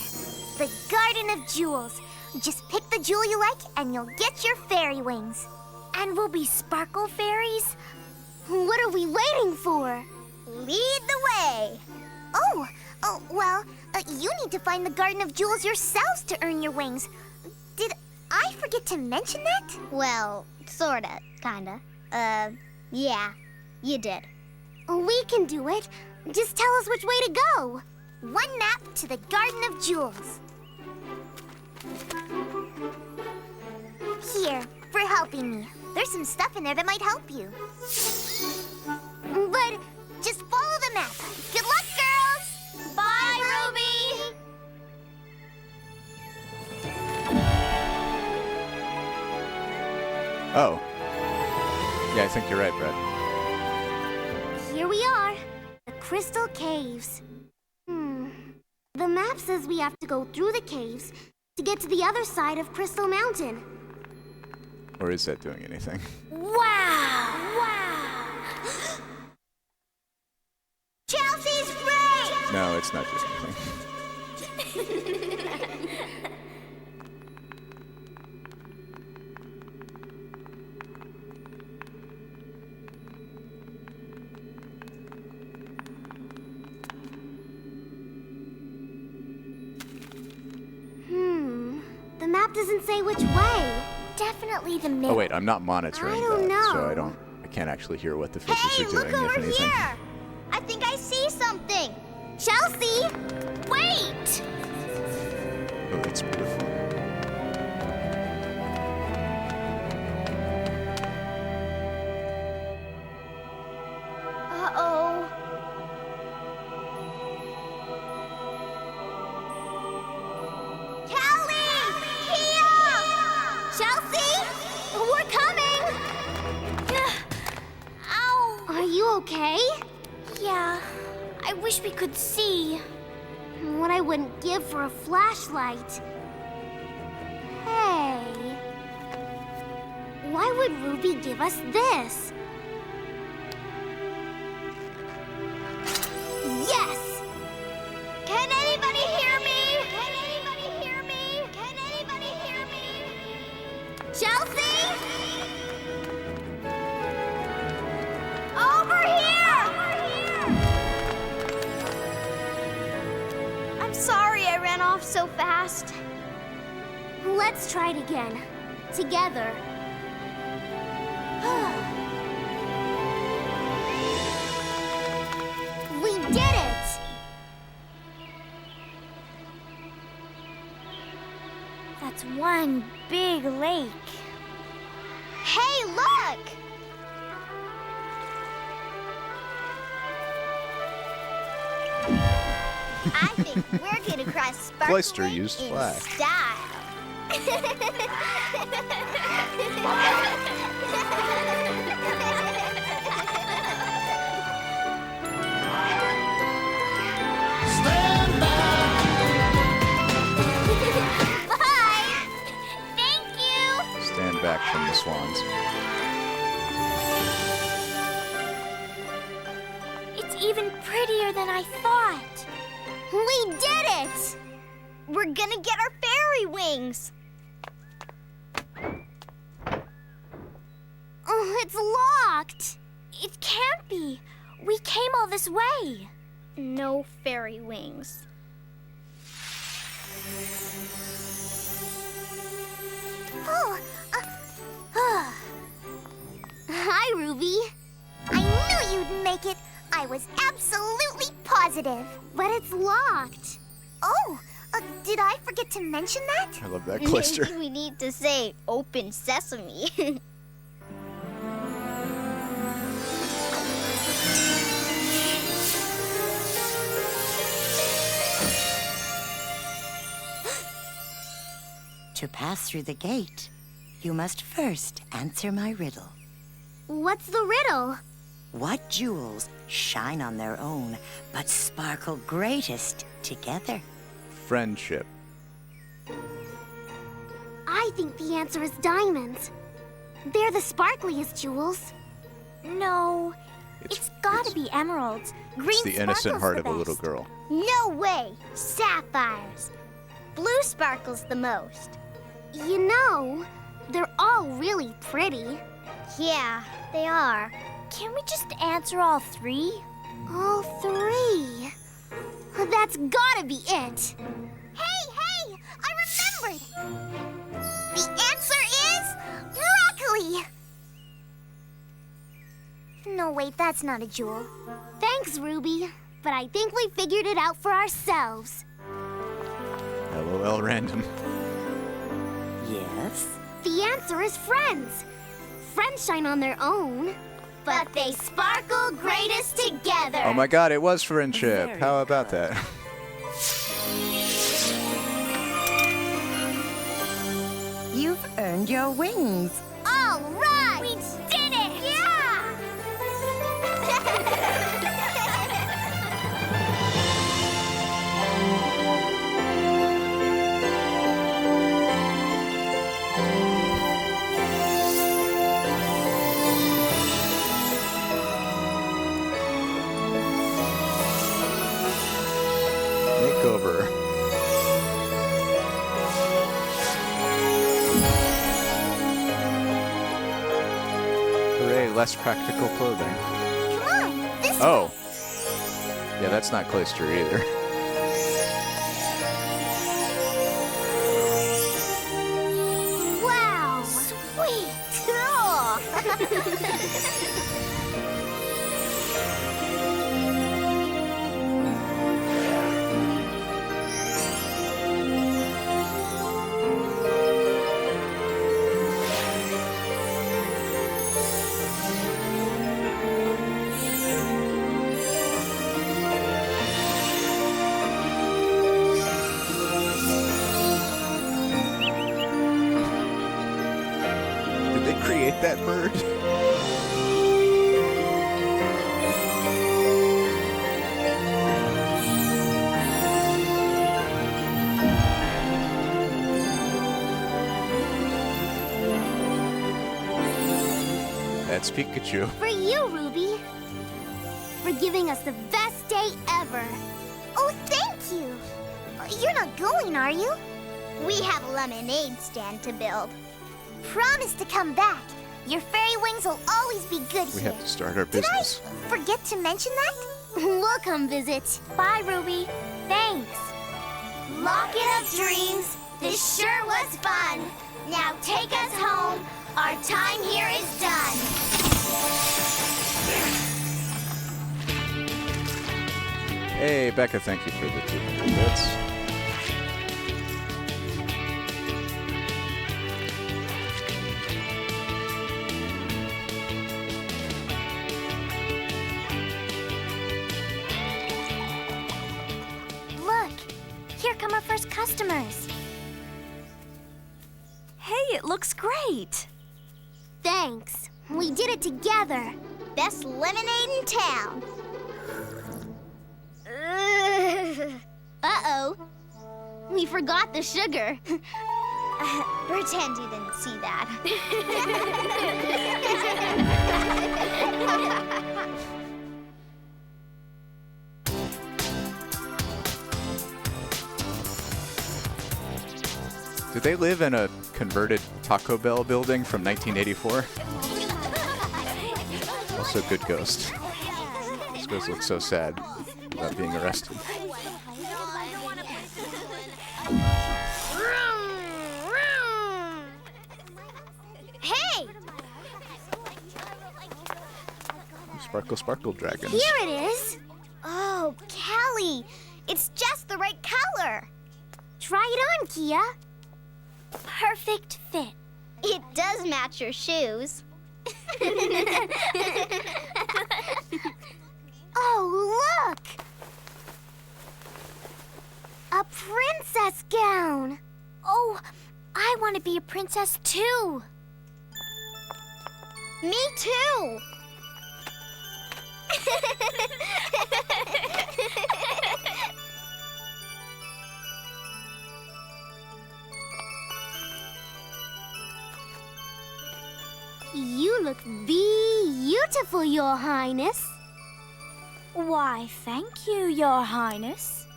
The Garden of Jewels. Just pick the jewel you like and you'll get your fairy wings. And we'll be Sparkle Fairies? What are we waiting for? Lead the way. Well, you need to find the Garden of Jewels yourselves to earn your wings. Did I forget to mention that? Well, sorta, kinda. Yeah, you did. We can do it. Just tell us which way to go. One map to the Garden of Jewels. Here, for helping me. There's some stuff in there that might help you. But just follow the map. Good luck, girls! Bye, Ruby! Oh. Yeah, I think you're right, Brett. Here we are, the Crystal Caves. The map says we have to go through the caves to get to the other side of Crystal Mountain. Or is that doing anything? Wow! Chelsea's great! No, it's not doing anything. The map doesn't say which way. Definitely the middle. Oh wait, I'm not monitoring I don't that, so know. I can't actually hear what the fishes are doing, look over if anything. here! I think I see something. Chelsea, wait! Oh, that's beautiful. Uh-oh. Callie! Kia! Chelsea! We're coming! Ow! Are you okay? Yeah. I wish we could see. What I wouldn't give for a flashlight. Hey. Why would Ruby give us this? Yes! Can anybody hear me? Can anybody hear me? Can anybody hear me? Chelsea? Over here! I'm sorry I ran off so fast. Let's try it again. Together. We did it! That's one big lake. Hey, look! I think we're gonna cross Sparkle Cloister Lake used in flag. style. Bye! Thank you! Stand back from the swans. It's even prettier than I thought. We did it! We're gonna get our fairy wings. Oh, it's locked. It can't be. We came all this way. No fairy wings. Oh, Hi, Ruby. I knew you'd make it. I was absolutely positive. But it's locked. Oh, did I forget to mention that? I love that cloister. We need to say open sesame. To pass through the gate, you must first answer my riddle. What's the riddle? What jewels shine on their own, but sparkle greatest together? Friendship. I think the answer is diamonds. They're the sparkliest jewels. No, it's gotta be emeralds. Green It's the innocent sparkle's heart the of a little best. girl. No way! Sapphires. Blue sparkles the most. You know, they're all really pretty. Yeah, they are. Can we just answer all three? All three. That's gotta be it. Hey! I remembered! The answer is broccoli! No, wait, that's not a jewel. Thanks, Ruby. But I think we figured it out for ourselves. LOL random. Yes? The answer is friends. Friends shine on their own, but they sparkle greatest together. Oh my god, it was friendship. Very How about that? You've earned your wings. All right! We did it! Yeah! Makeover. Hooray, less practical clothing. Come on, this Oh. Yeah, that's not cloister either. Wow! Sweet! Did they create that bird? That's Pikachu. For you, Ruby. For giving us the best day ever. Oh, thank you. You're not going, are you? We have a lemonade stand to build. Promise to come back. Your fairy wings will always be good We here. have to start our Did business. I forget to mention that? We'll come visit. Bye, Ruby. Thanks. Locket of dreams. This sure was fun. Now take us home. Our time here is done. Hey, Becca, thank you for the 200 bits. Look, here come our first customers. Hey, it looks great. Thanks. We did it together. Best lemonade in town. Uh-oh. We forgot the sugar. Pretend you didn't see that. Did they live in a converted Taco Bell building from 1984? Also, good ghost. This ghost looks so sad about being arrested. Hey! Sparkle, sparkle dragons. Here it is. Oh, Callie, it's just the right color. Try it on, Kia. Perfect fit. It does match your shoes. Oh, look! A princess gown. Oh, I want to be a princess too. Me too. You look beautiful, Your Highness. Why, thank you, Your Highness.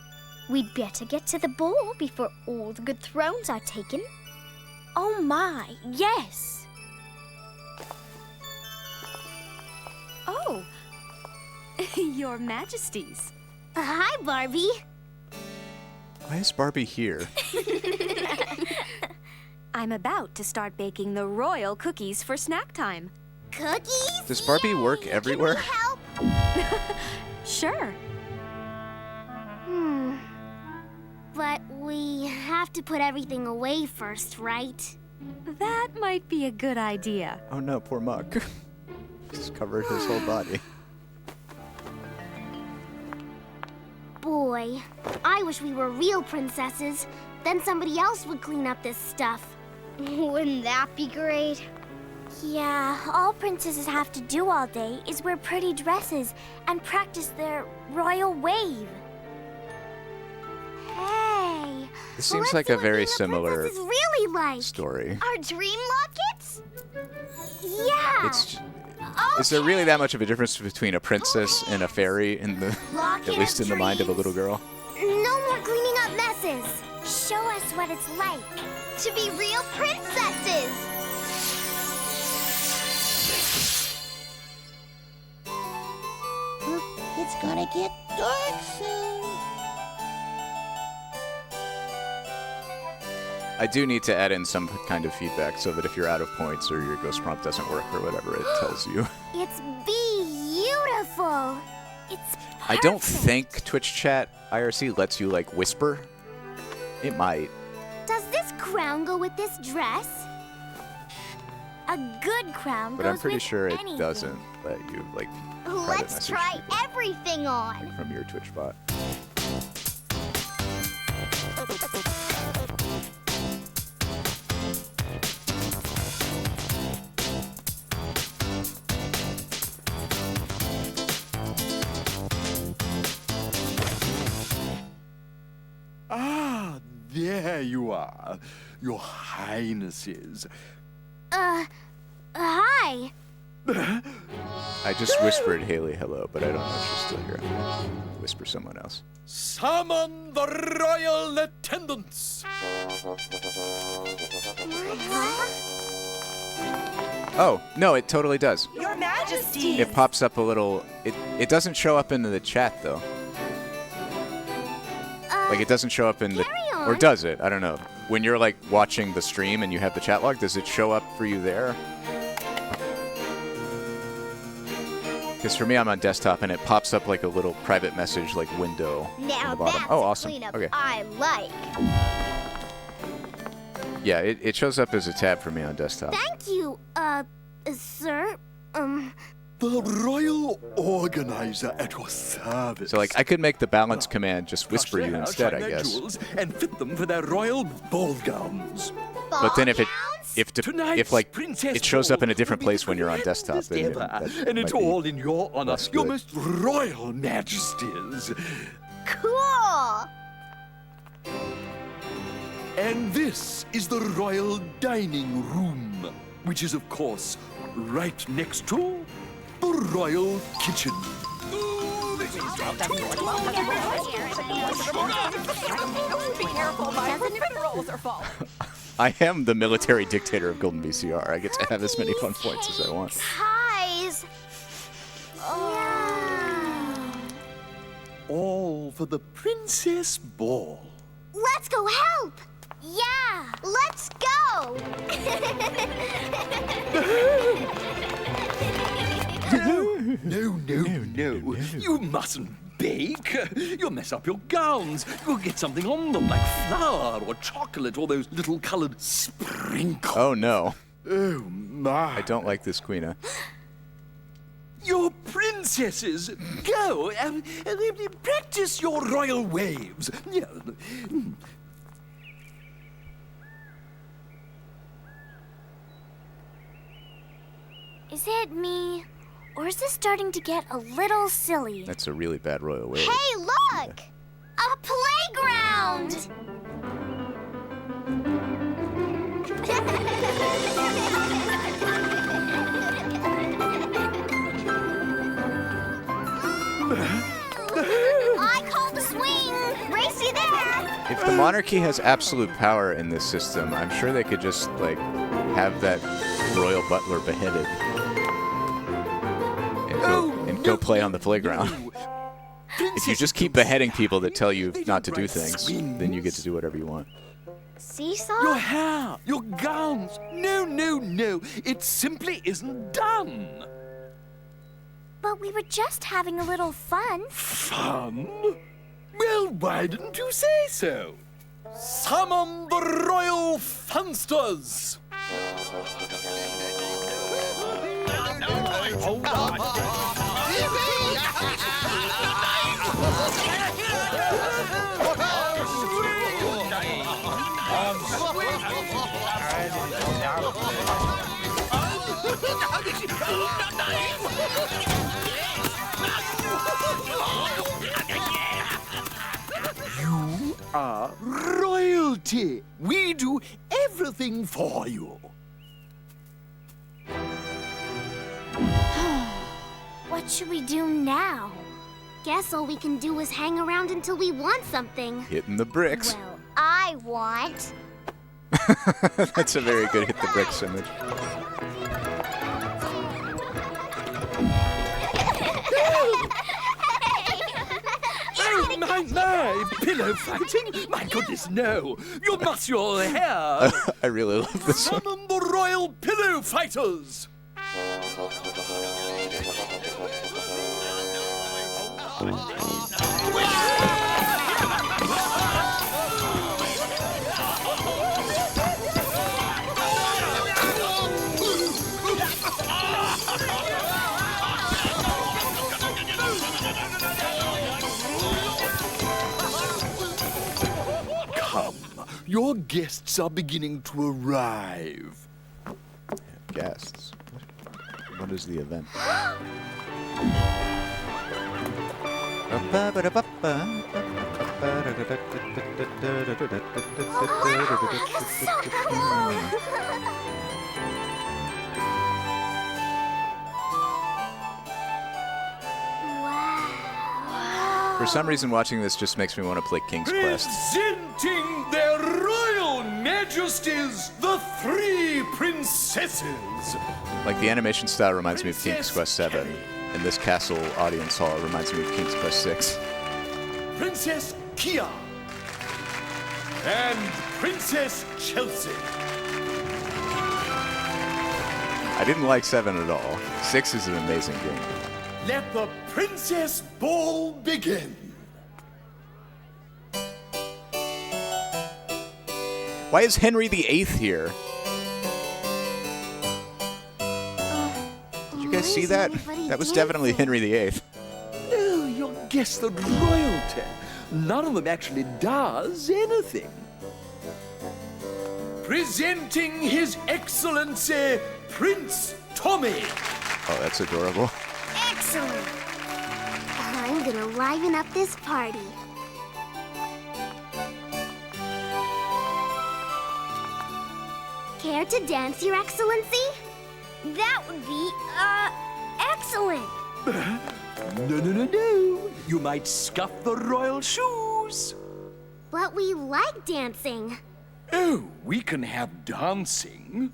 We'd better get to the ball before all the good thrones are taken. Oh my, yes. Oh, Your Majesties. Hi, Barbie. Why is Barbie here? I'm about to start baking the royal cookies for snack time. Cookies? Does Barbie work everywhere? Help? Sure. But we have to put everything away first, right? That might be a good idea. Oh no, poor Muck. He's covered his whole body. Boy, I wish we were real princesses. Then somebody else would clean up this stuff. Wouldn't that be great? Yeah, all princesses have to do all day is wear pretty dresses and practice their royal wave. Hey. This seems like a very similar This is really like story. our dream lockets? Yeah. It's. Is there really that much of a difference between a princess and a fairy in the, Locket at least of in the mind of a little girl? No more cleaning up messes. Show us what it's like. To be real princesses. It's gonna get dark soon. I do need to add in some kind of feedback so that if you're out of points or your ghost prompt doesn't work or whatever, it tells you. It's beautiful. It's I don't perfect. think Twitch chat IRC lets you like whisper. It might. Does this crown go with this dress? A good crown But goes I'm pretty with sure it anything. doesn't let you like private Let's message try people everything on. from your Twitch bot. Ah, there you are, Your Highnesses. Hi. I just whispered Haley hello, but I don't know if she's still here. Whisper someone else. Summon the royal attendants. Oh, no, it totally does. Your Majesty! It pops up a little... It doesn't show up in the chat, though. Like, it doesn't show up in the... carry on. Or does it? I don't know. When you're, like, watching the stream and you have the chat log, does it show up for you there? Because for me, I'm on desktop, and it pops up like a little private message, like, window Now on the bottom. that's Oh, a awesome. cleanup Okay. I like. Yeah, it shows up as a tab for me on desktop. Thank you, sir. The royal organizer at your service. So, like, I could make the balance command just Brush whisper their you hair, instead, shine I their guess. jewels, and fit them for their royal ball gowns. But then if it... Tonight's If like Princess it shows up in a Ball different will be place when you're on desktop, grandest then ever, that and it's might be all in your honor, less your good. most royal majesties. Cool. And this is the royal dining room, which is, of course, right next to the royal kitchen. I am the military dictator of Golden VCR. I get to have as many fun points as I want. Ties. Yeah. All for the Princess Ball. Let's go help. Yeah. Let's go. No. You mustn't bake. You'll mess up your gowns. You'll get something on them, like flour or chocolate or those little colored sprinkles. Oh no, Oh, my. I don't like this Queena. Your princesses, go practice your royal waves. Yeah. Is it me, Or is this starting to get a little silly? That's a really bad royal wave. Hey, look! A playground! I called the swing! Race you there! If the monarchy has absolute power in this system, I'm sure they could just, like, have that royal butler beheaded. And go play on the playground. If you just keep beheading people that tell you not to do things, then you get to do whatever you want. Seesaw? Your hair, your gowns. No, no, no. It simply isn't done. But we were just having a little fun. Fun? Well, why didn't you say so? Summon the royal funsters! Hold on. You are royalty. We do everything for you. What should we do now? Guess all we can do is hang around until we want something. Hitting the bricks. Well, I want... That's a very good hit the bricks image. Oh, my, pillow fighting? My goodness, no. You muss your hair. I really love this one. Summon the royal pillow fighters. Come, your guests are beginning to arrive. Guests. What is the event? For some reason, watching this just makes me want to play King's Quest. Presenting their royal majesties, the three princesses. Like, the animation style reminds me of King's Quest 7, and this castle audience hall reminds me of King's Quest 6. Princess Kia and Princess Chelsea. I didn't like 7 at all. 6 is an amazing game. Let the princess ball begin. Why is Henry VIII here? Did you guys see that? That was definitely Henry VIII. No, your guests are royalty. None of them actually does anything. Presenting His Excellency, Prince Tommy. Oh, that's adorable. Excellent. I'm gonna liven up this party. Care to dance, Your Excellency? That would be, excellent. No. You might scuff the royal shoes. But we like dancing. Oh, we can have dancing.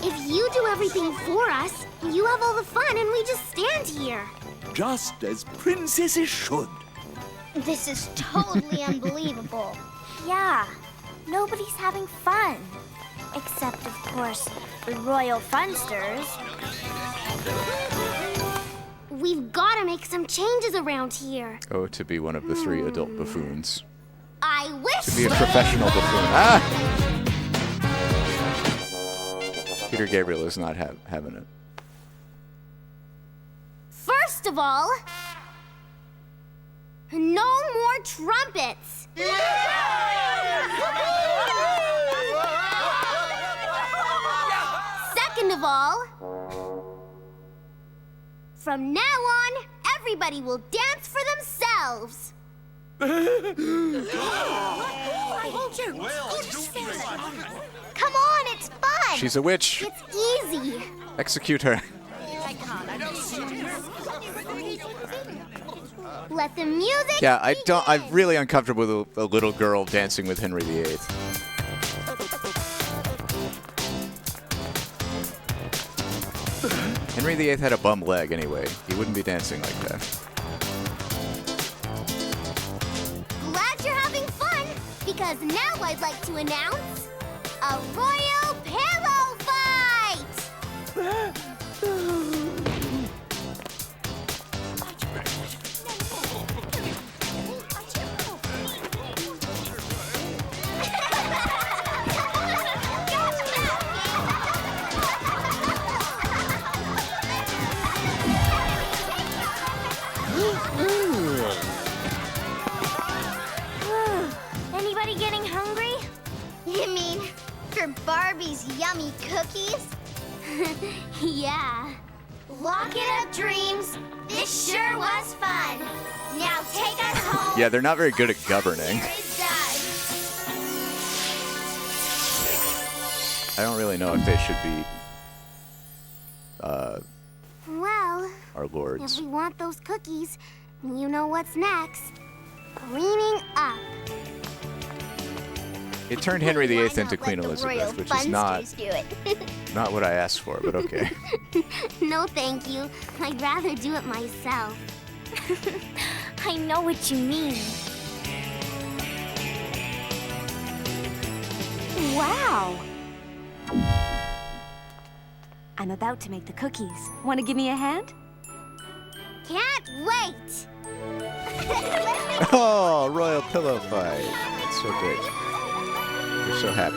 If you do everything for us, you have all the fun and we just stand here. Just as princesses should. This is totally unbelievable. Yeah, nobody's having fun. Except, of course, the royal funsters. We've got to make some changes around here. Oh, to be one of the 3 adult buffoons. I wish... To be a professional buffoon. Ah! Peter Gabriel is not having it. First of all... No more trumpets! Second of all, from now on, everybody will dance for themselves. Come on, it's fun. She's a witch. It's easy. Execute her. Let the music Yeah, begin. I'm really uncomfortable with a little girl dancing with Henry VIII. Henry VIII had a bum leg anyway. He wouldn't be dancing like that. Glad you're having fun, because now I'd like to announce a royal pillow fight! Anybody getting hungry? You mean for Barbie's yummy cookies? Yeah. Lock it up, dreams. This sure was fun. Now take us home. Yeah, they're not very good at governing. I don't really know if they should be Well, our lords. if we want those cookies, you know what's next. Cleaning up. It turned Henry VIII Why not into let Queen the Elizabeth, royal which is not funsters do it? not what I asked for, but okay. No, thank you. I'd rather do it myself. I know what you mean. Wow! I'm about to make the cookies. Want to give me a hand? Can't wait! Oh, royal pillow fight. That's so great. We're so happy.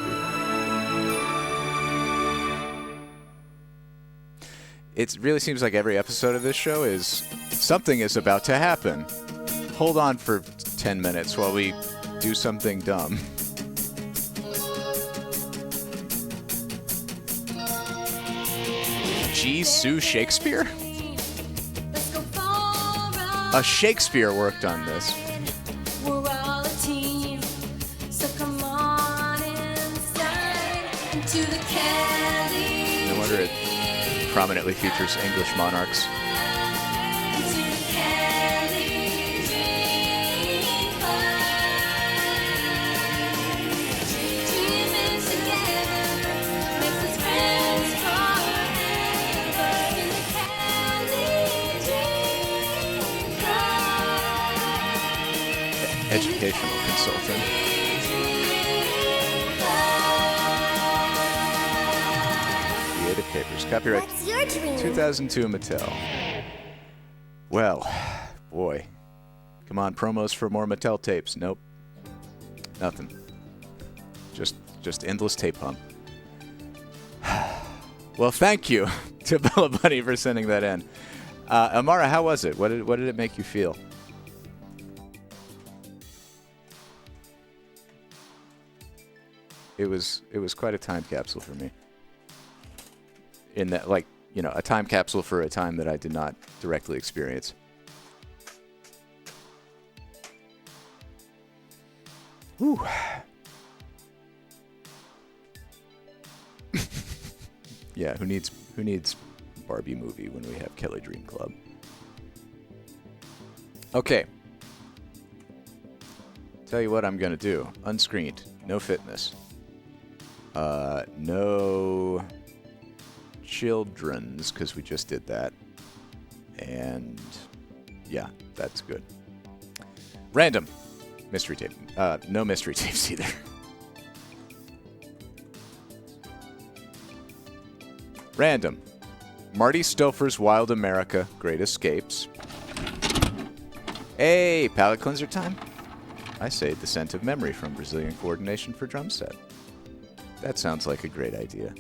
It really seems like every episode of this show is something is about to happen. Hold on for 10 minutes while we do something dumb. G. Sue Shakespeare? A Shakespeare worked on this. We're all a team, so come on inside into the candy. No wonder it prominently features English monarchs. Into the candy dream dreaming together makes us friends forever. In the candy dream Educational consultant. Creative Papers. Copyright What's your dream? 2002 Mattel. Well, boy. Come on, promos for more Mattel tapes. Nope. Nothing. Just endless tape pump. Well, thank you to Bella Bunny for sending that in. Amara, how was it? What did it make you feel? It was quite a time capsule for me. In that, like, you know, a time capsule for a time that I did not directly experience. Whew. Yeah, who needs Barbie movie when we have Kelly Dream Club? Okay. Tell you what I'm gonna do. Unscreened. No fitness. No children's, because we just did that. And yeah, that's good. Random. Mystery tape. No mystery tapes either. Random. Marty Stouffer's Wild America Great Escapes. Hey, palate cleanser time. I say Descent of Memory from Brazilian Coordination for Drum Set. That sounds like a great idea.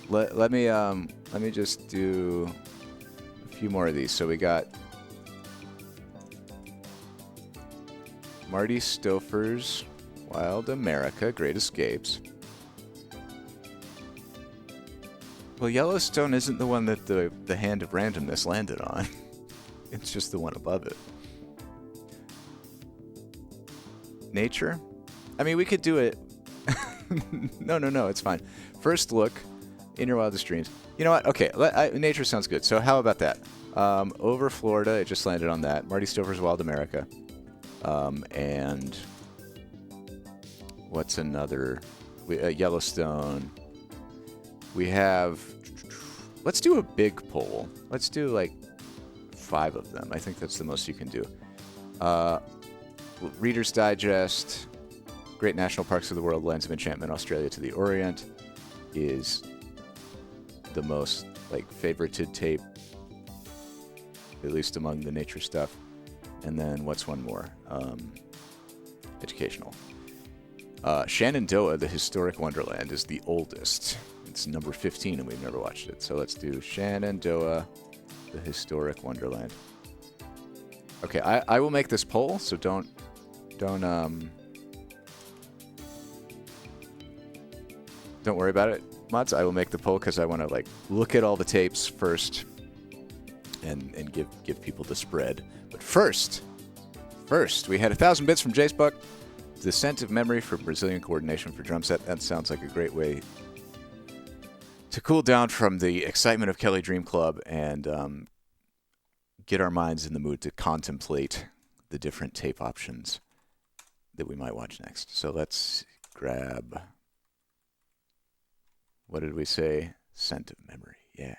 Let me just do few more of these. So we got Marty Stouffer's Wild America, Great Escapes. Well, Yellowstone isn't the one that the Hand of Randomness landed on. It's just the one above it. Nature? I mean, we could do it. No, it's fine. First look, In Your Wildest Dreams. You know what? Okay, nature sounds good. So how about that? Over Florida, it just landed on that. Marty Stouffer's Wild America. And what's another? Yellowstone. We have... Let's do a big poll. Let's do, like, 5 of them. I think that's the most you can do. Reader's Digest, Great National Parks of the World, Lands of Enchantment, Australia to the Orient is the most, like, favorited tape, at least among the nature stuff. And then what's one more? Educational. Shenandoah, the Historic Wonderland, is the oldest. It's number 15, and we've never watched it. So let's do Shenandoah, the Historic Wonderland. Okay, I will make this poll, so don't worry about it, mods. I will make the poll because I want to, like, look at all the tapes first and give people the spread. But first, we had 1,000 bits from Jace Buck. Descent of Memory for Brazilian coordination for drum set. That sounds like a great way to cool down from the excitement of Kelly Dream Club and get our minds in the mood to contemplate the different tape options that we might watch next. So let's grab, what did we say? Scent of Memory, yeah.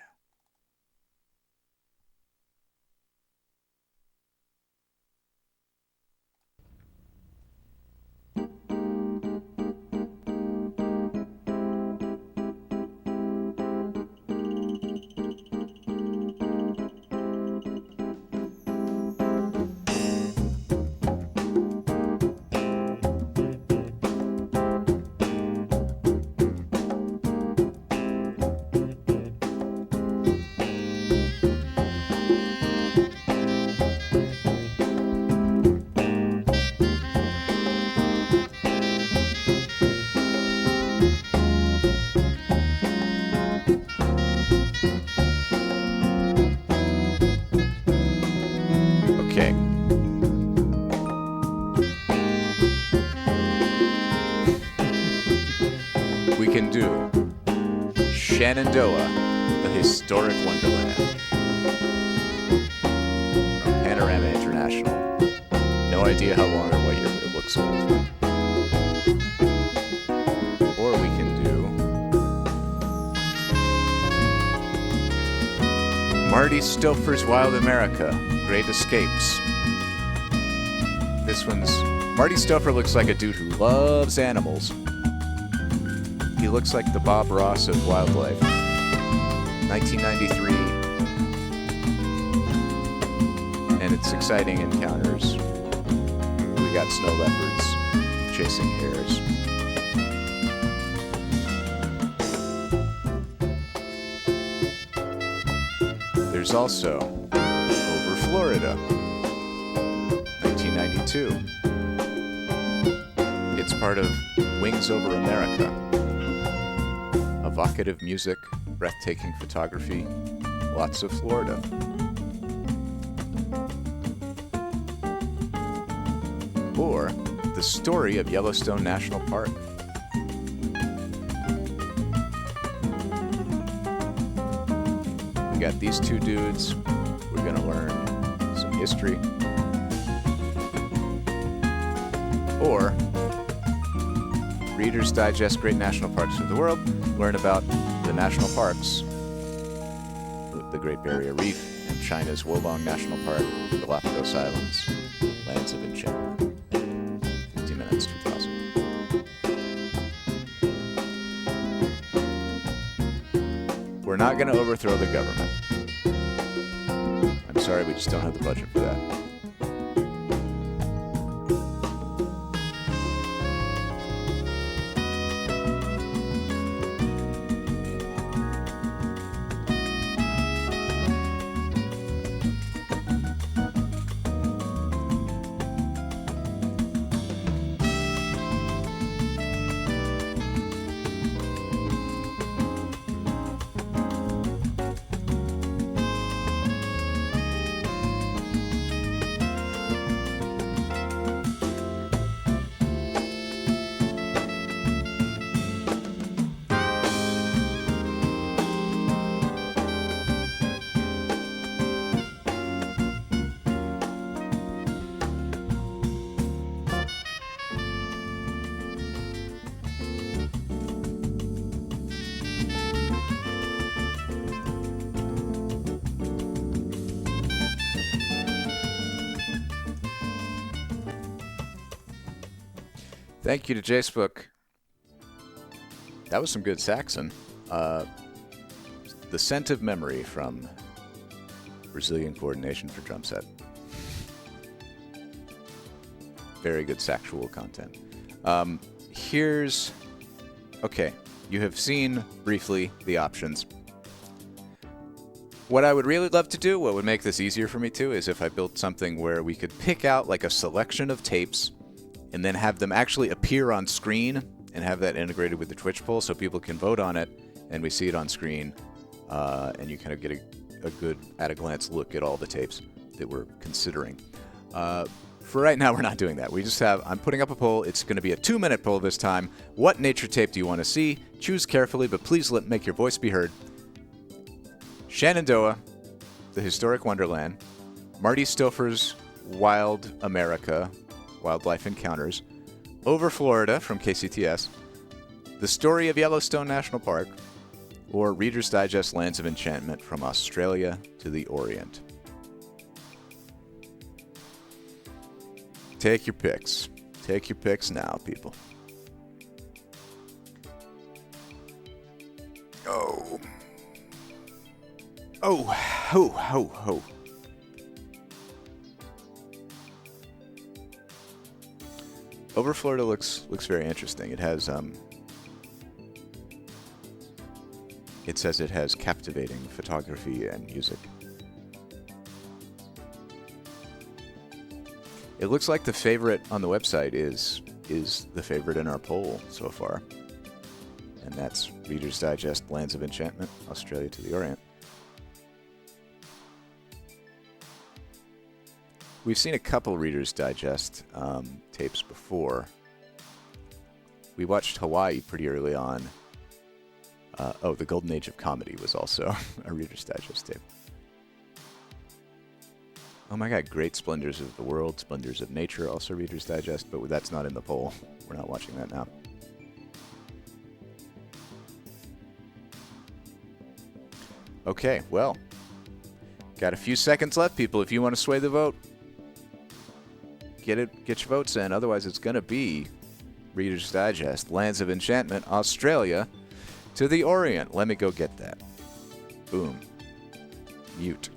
Shenandoah, the Historic Wonderland. From Panorama International. No idea how long or what year, but it looks old. Or we can do Marty Stouffer's Wild America, Great Escapes. This one's... Marty Stouffer looks like a dude who loves animals. He looks like the Bob Ross of wildlife. 1993. And it's exciting encounters. We got snow leopards chasing hares. There's also Over Florida. 1992. It's part of Wings Over America. Evocative music, breathtaking photography, lots of Florida. Or The Story of Yellowstone National Park. We got these two dudes. We're gonna learn some history. Or Reader's Digest Great National Parks of the World. Learn about the national parks, the Great Barrier Reef, and China's Wolong National Park, Galapagos Islands, Lands of Enchantment. 50 minutes, 2000. We're not going to overthrow the government. I'm sorry, we just don't have the budget for that. Thank you to Jacebook. That was some good Saxon. The Scent of Memory from Brazilian Coordination for Drum Set. Very good sexual content. Okay, you have seen briefly the options. What I would really love to do, what would make this easier for me too, is if I built something where we could pick out like a selection of tapes and then have them actually appear on screen and have that integrated with the Twitch poll so people can vote on it and we see it on screen and you kind of get a good at-a-glance look at all the tapes that we're considering. For right now, we're not doing that. I'm putting up a poll. It's going to be a 2-minute poll this time. What nature tape do you want to see? Choose carefully, but please make your voice be heard. Shenandoah, The Historic Wonderland, Marty Stouffer's Wild America, Wildlife Encounters, Over Florida from KCTS, The Story of Yellowstone National Park, or Reader's Digest Lands of Enchantment from Australia to the Orient. Take your picks. Take your picks now, people. Oh. Oh, ho, ho, ho. Over Florida looks very interesting. It has it says it has captivating photography and music. It looks like the favorite on the website is the favorite in our poll so far. And that's Reader's Digest Lands of Enchantment, Australia to the Orient. We've seen a couple Reader's Digest tapes before. We watched Hawaii pretty early on. The Golden Age of Comedy was also a Reader's Digest tape. Oh my god, Great Splendors of the World, Splendors of Nature, also Reader's Digest, but that's not in the poll. We're not watching that now. Okay, well, got a few seconds left, people. If you want to sway the vote, get your votes in. Otherwise, it's going to be Reader's Digest, Lands of Enchantment, Australia to the Orient. Let me go get that. Boom. Mute.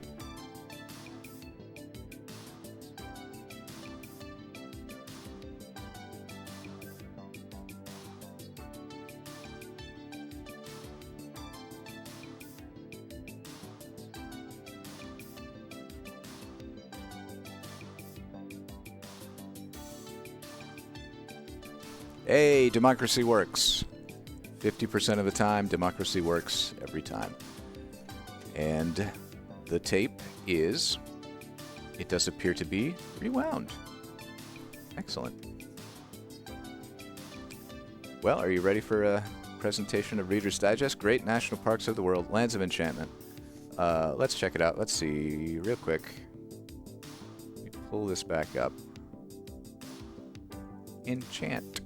Hey, democracy works. 50% of the time, democracy works every time. And the tape it does appear to be rewound. Excellent. Well, are you ready for a presentation of Reader's Digest? Great National Parks of the World, Lands of Enchantment. Let's check it out. Let's see real quick. Let me pull this back up. Enchant.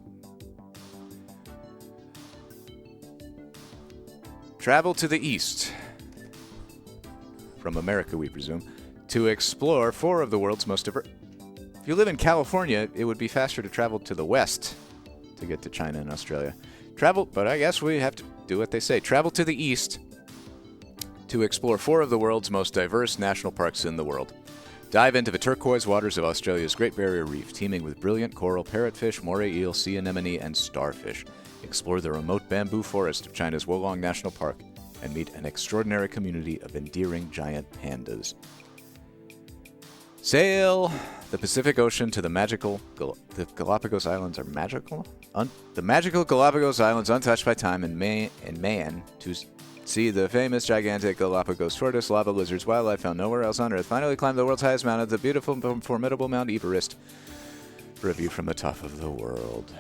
Travel to the east, from America we presume, to explore 4 of the world's most diverse... If you live in California, it would be faster to travel to the west to get to China and Australia. But I guess we have to do what they say. Travel to the east to explore 4 of the world's most diverse national parks in the world. Dive into the turquoise waters of Australia's Great Barrier Reef, teeming with brilliant coral, parrotfish, moray eel, sea anemone, and starfish. Explore the remote bamboo forest of China's Wolong National Park and meet an extraordinary community of endearing giant pandas. Sail the Pacific Ocean to the magical Galapagos Islands are magical? The magical Galapagos Islands untouched by time and man to see the famous gigantic Galapagos tortoise, lava lizards, wildlife found nowhere else on Earth. Finally climb the world's highest mountain, the beautiful and formidable Mount Everest, for a view from the top of the world.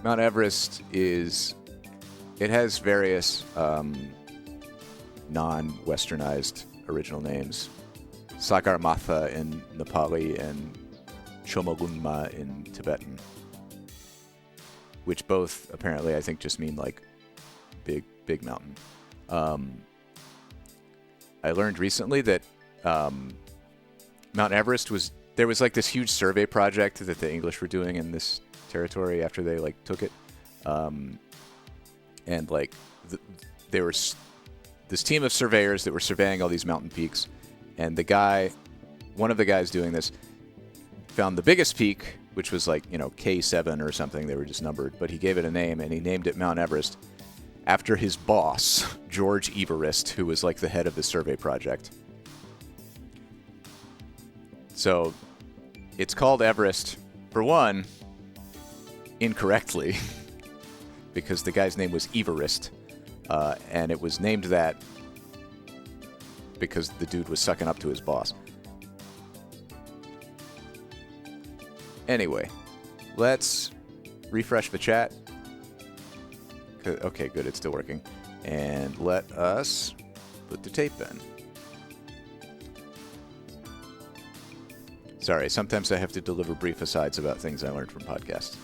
Mount Everest it has various non-westernized original names. Sagarmatha in Nepali and Chomolungma in Tibetan, which both apparently I think just mean like big mountain. I learned recently that Mount Everest there was like this huge survey project that the English were doing in this territory after they like took it, and like there was this team of surveyors that were surveying all these mountain peaks, and one of the guys doing this found the biggest peak, which was like, K7 or something. They were just numbered, but he gave it a name, and he named it Mount Everest after his boss, George Everest, who was like the head of the survey project. So it's called Everest, for one, incorrectly, because the guy's name was Everest, and it was named that because the dude was sucking up to his boss. Anyway, let's refresh the chat. Okay, good, it's still working. And let us put the tape in. Sorry, sometimes I have to deliver brief asides about things I learned from podcasts.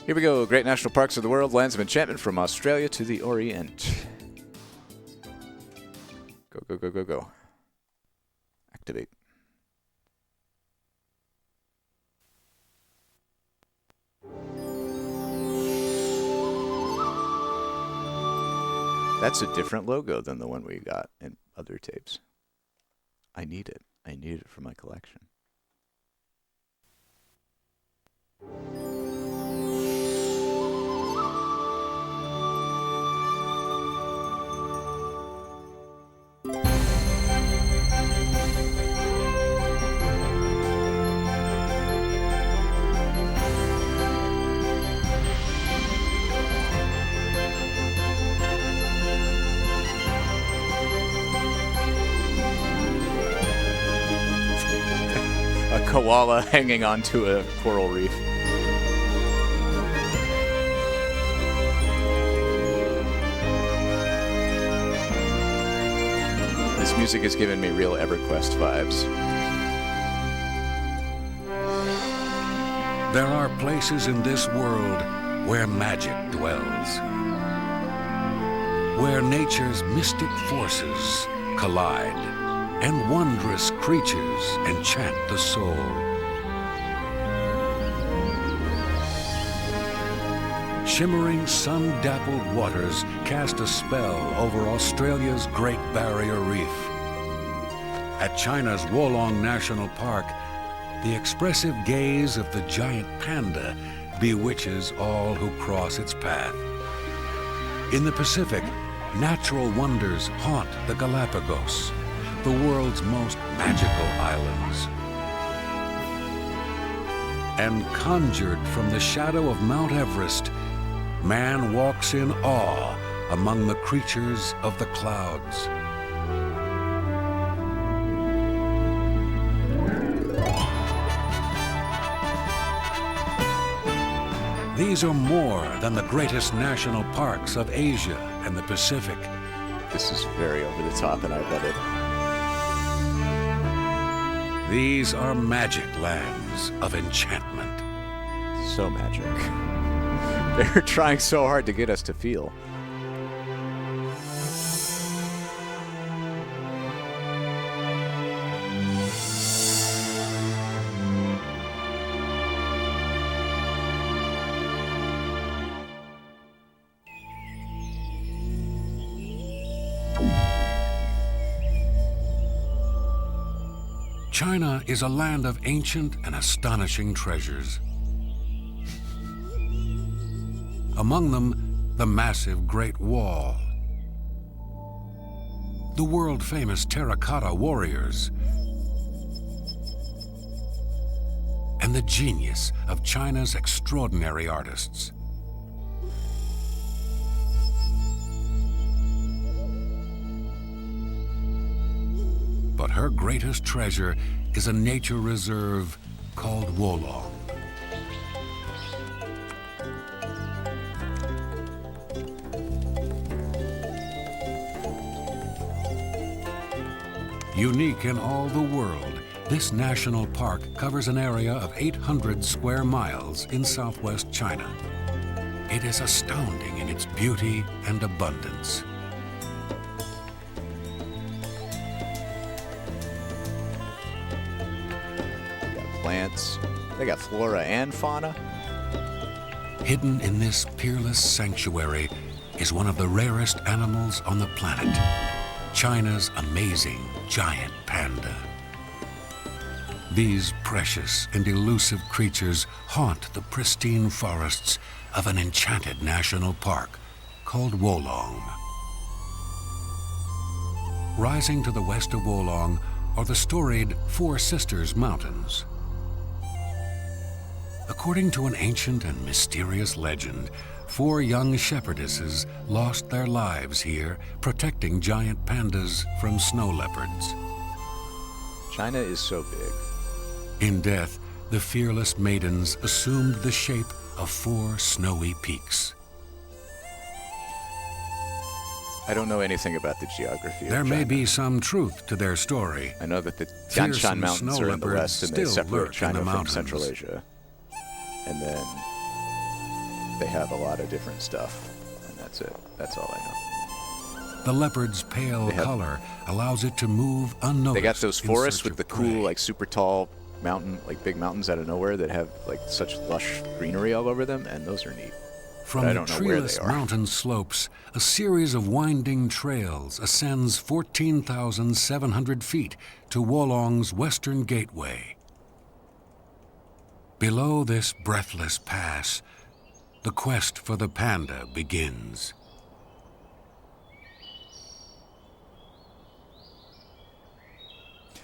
Here we go. Great national parks of the world, lands of enchantment from Australia to the Orient. Go, go, go, go, go. Activate. That's a different logo than the one we got in other tapes. I need it. I need it for my collection. A koala hanging onto a coral reef. This music has given me real EverQuest vibes. There are places in this world where magic dwells, where nature's mystic forces collide, and wondrous creatures enchant the soul. Shimmering, sun-dappled waters cast a spell over Australia's Great Barrier Reef. At China's Wolong National Park, the expressive gaze of the giant panda bewitches all who cross its path. In the Pacific, natural wonders haunt the Galapagos, the world's most magical islands. And conjured from the shadow of Mount Everest, man walks in awe among the creatures of the clouds. These are more than the greatest national parks of Asia and the Pacific. This is very over the top, and I love it. These are magic lands of enchantment. So magic. They're trying so hard to get us to feel. China is a land of ancient and astonishing treasures. Among them, the massive Great Wall, the world-famous terracotta warriors, and the genius of China's extraordinary artists. But her greatest treasure is a nature reserve called Wolong. Unique in all the world, this national park covers an area of 800 square miles in southwest China. It is astounding in its beauty and abundance. plants. They got flora and fauna. Hidden in this peerless sanctuary is one of the rarest animals on the planet, China's amazing giant panda. These precious and elusive creatures haunt the pristine forests of an enchanted national park called Wolong. Rising to the west of Wolong are the storied Four Sisters Mountains. According to an ancient and mysterious legend, 4 young shepherdesses lost their lives here protecting giant pandas from snow leopards. China is so big. In death, the fearless maidens assumed the shape of 4 snowy peaks. I don't know anything about the geography of There may China. be some truth to their story. I know that the Tian Shan Fearsome Mountains snow are in the leopards west and they still separate lurk in China the from mountains. Central Asia. And then they have a lot of different stuff. And that's it. That's all I know. The leopard's pale color allows it to move unnoticed. They got those in forests search with the of prey. cool, like super tall mountain, like big mountains out of nowhere that have like such lush greenery all over them, and those are neat. From But I the don't know where they treeless are. mountain slopes, a series of winding trails ascends 14,700 feet to Wolong's western gateway. Below this breathless pass, the quest for the panda begins.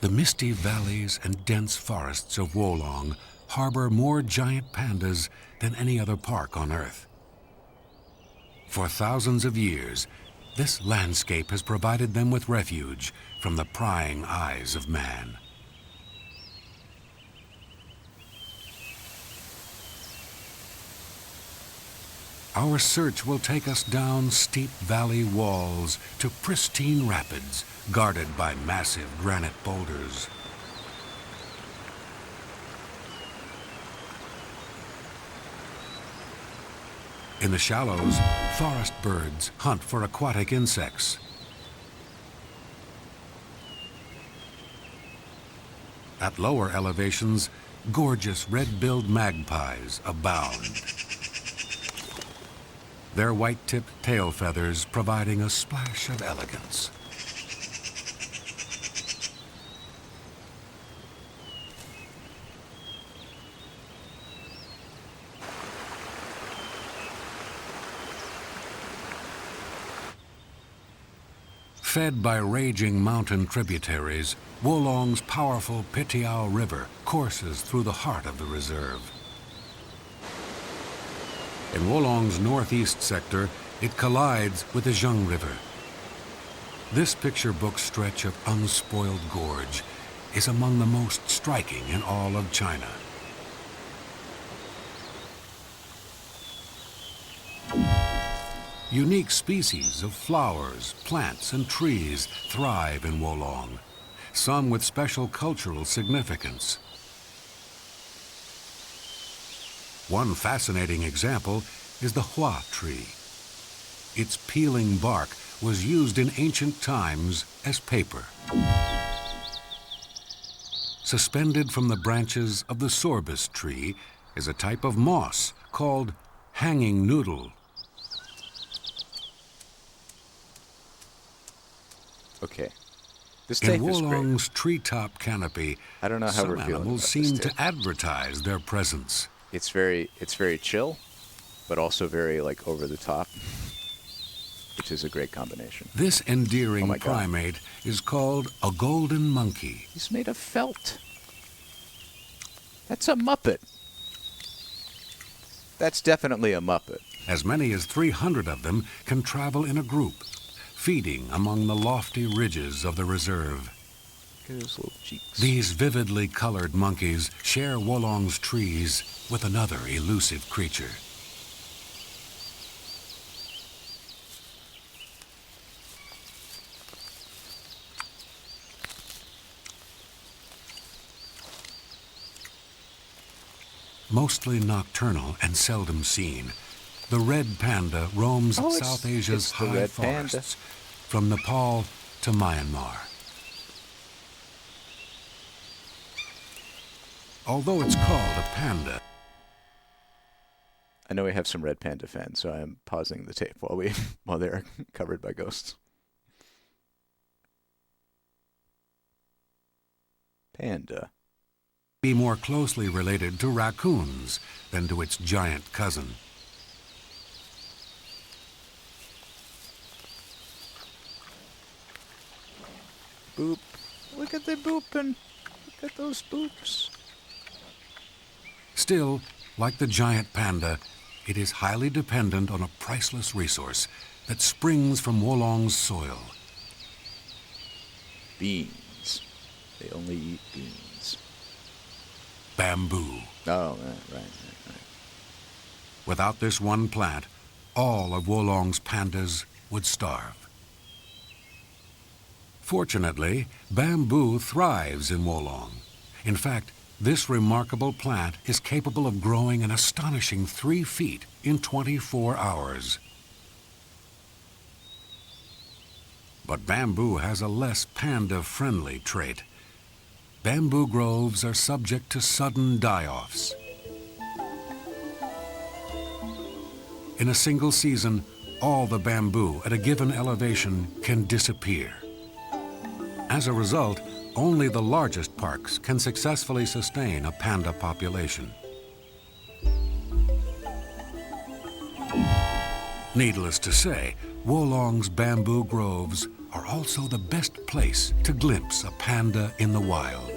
The misty valleys and dense forests of Wolong harbor more giant pandas than any other park on Earth. For thousands of years, this landscape has provided them with refuge from the prying eyes of man. Our search will take us down steep valley walls to pristine rapids guarded by massive granite boulders. In the shallows, forest birds hunt for aquatic insects. At lower elevations, gorgeous red-billed magpies abound. Their white-tipped tail feathers providing a splash of elegance. Fed by raging mountain tributaries, Wolong's powerful Pitiao River courses through the heart of the reserve. In Wolong's northeast sector, it collides with the Zheng River. This picture book stretch of unspoiled gorge is among the most striking in all of China. Unique species of flowers, plants, and trees thrive in Wolong, some with special cultural significance. One fascinating example is the hua tree. Its peeling bark was used in ancient times as paper. Suspended from the branches of the sorbus tree is a type of moss called hanging noodle. Okay. This In tape is great. Wolong's treetop canopy, I don't know how we're some feeling animals about seem this to tape. advertise their presence. It's very chill, but also very like over the top, which is a great combination. This endearing Oh my God. primate is called a golden monkey. He's made of felt. That's a Muppet. That's definitely a Muppet. As many as 300 of them can travel in a group, feeding among the lofty ridges of the reserve. Look at his little cheeks. These vividly colored monkeys share Wolong's trees with another elusive creature. Mostly nocturnal and seldom seen, the red panda roams Oh, South Asia's it's the high red panda. forests, from Nepal to Myanmar. although it's called a panda. I know we have some red panda fans, so I am pausing the tape while they're covered by ghosts. Panda. Be more closely related to raccoons than to its giant cousin. Boop. Look at the booping. Look at those boops. Still, like the giant panda, it is highly dependent on a priceless resource that springs from Wolong's soil. Beans. They only eat beans. Bamboo. Oh, right. Without this one plant, all of Wolong's pandas would starve. Fortunately, bamboo thrives in Wolong. In fact, this remarkable plant is capable of growing an astonishing 3 feet in 24 hours. But bamboo has a less panda-friendly trait. Bamboo groves are subject to sudden die-offs. In a single season, all the bamboo at a given elevation can disappear. As a result, only the largest parks can successfully sustain a panda population. Needless to say, Wolong's bamboo groves are also the best place to glimpse a panda in the wild.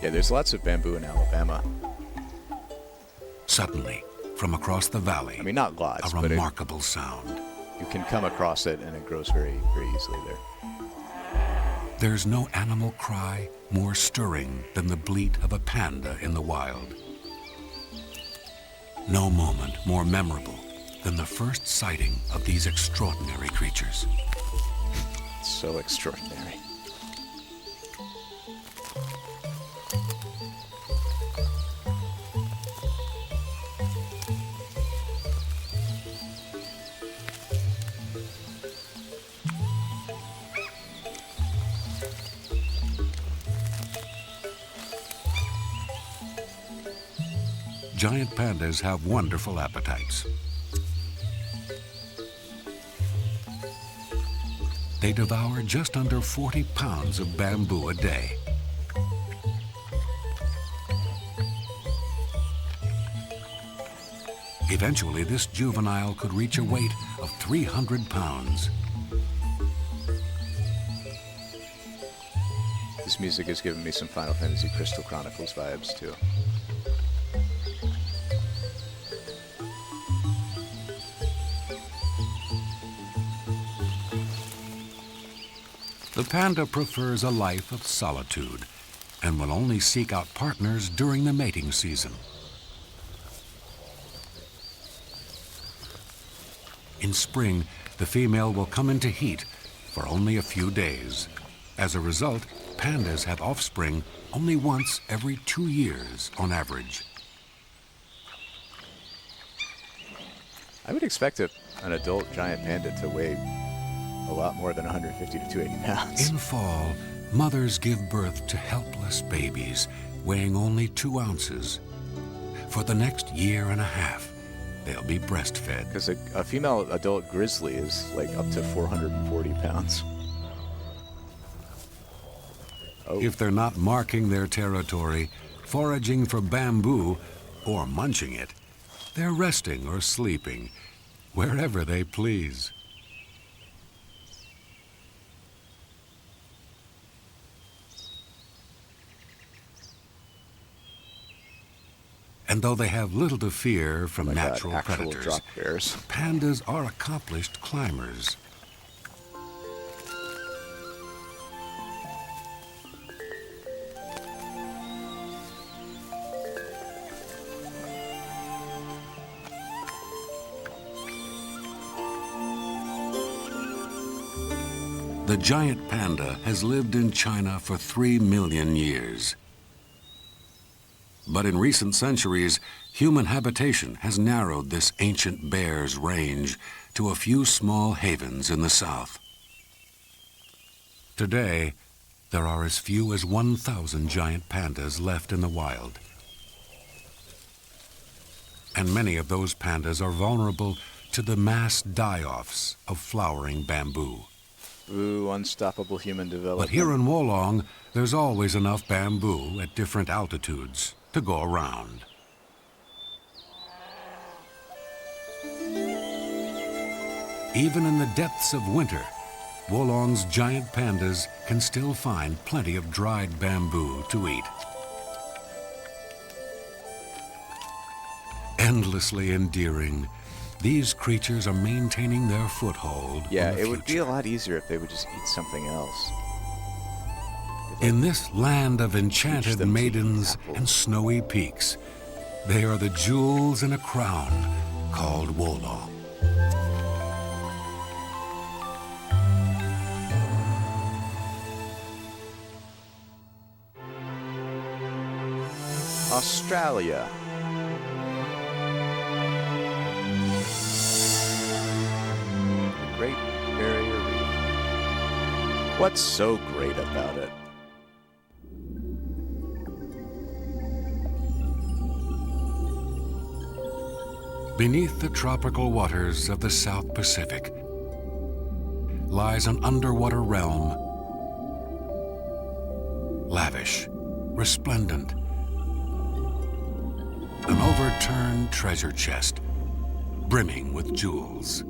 Yeah, there's lots of bamboo in Alabama. Suddenly, from across the valley, I mean, not lots, a remarkable sound. You can come across it, and it grows very, very easily there. There's no animal cry more stirring than the bleat of a panda in the wild. No moment more memorable than the first sighting of these extraordinary creatures. It's so extraordinary. Giant pandas have wonderful appetites. They devour just under 40 pounds of bamboo a day. Eventually, this juvenile could reach a weight of 300 pounds. This music has given me some Final Fantasy Crystal Chronicles vibes, too. The panda prefers a life of solitude and will only seek out partners during the mating season. In spring, the female will come into heat for only a few days. As a result, pandas have offspring only once every 2 years on average. I would expect an adult giant panda to weigh a lot more than 150 to 280 pounds. In fall, mothers give birth to helpless babies weighing only 2 ounces. For the next year and a half, they'll be breastfed. Because a female adult grizzly is like up to 440 pounds. Oh. If they're not marking their territory, foraging for bamboo, or munching it, they're resting or sleeping, wherever they please. And though they have little to fear from natural predators, drop bears. Pandas are accomplished climbers. The giant panda has lived in China for 3 million years. But in recent centuries, human habitation has narrowed this ancient bear's range to a few small havens in the south. Today, there are as few as 1,000 giant pandas left in the wild. And many of those pandas are vulnerable to the mass die-offs of flowering bamboo. Ooh, unstoppable human development. But here in Wolong, there's always enough bamboo at different altitudes to go around. Even in the depths of winter, Wolong's giant pandas can still find plenty of dried bamboo to eat. Endlessly endearing, these creatures are maintaining their foothold. Yeah, in the it would be a future. lot easier if they would just eat something else. In this land of enchanted them to eat maidens apples. and snowy peaks, they are the jewels in a crown called Wolong. Australia. The Great Barrier Reef. What's so great about it? Beneath the tropical waters of the South Pacific lies an underwater realm, lavish, resplendent, an overturned treasure chest brimming with jewels.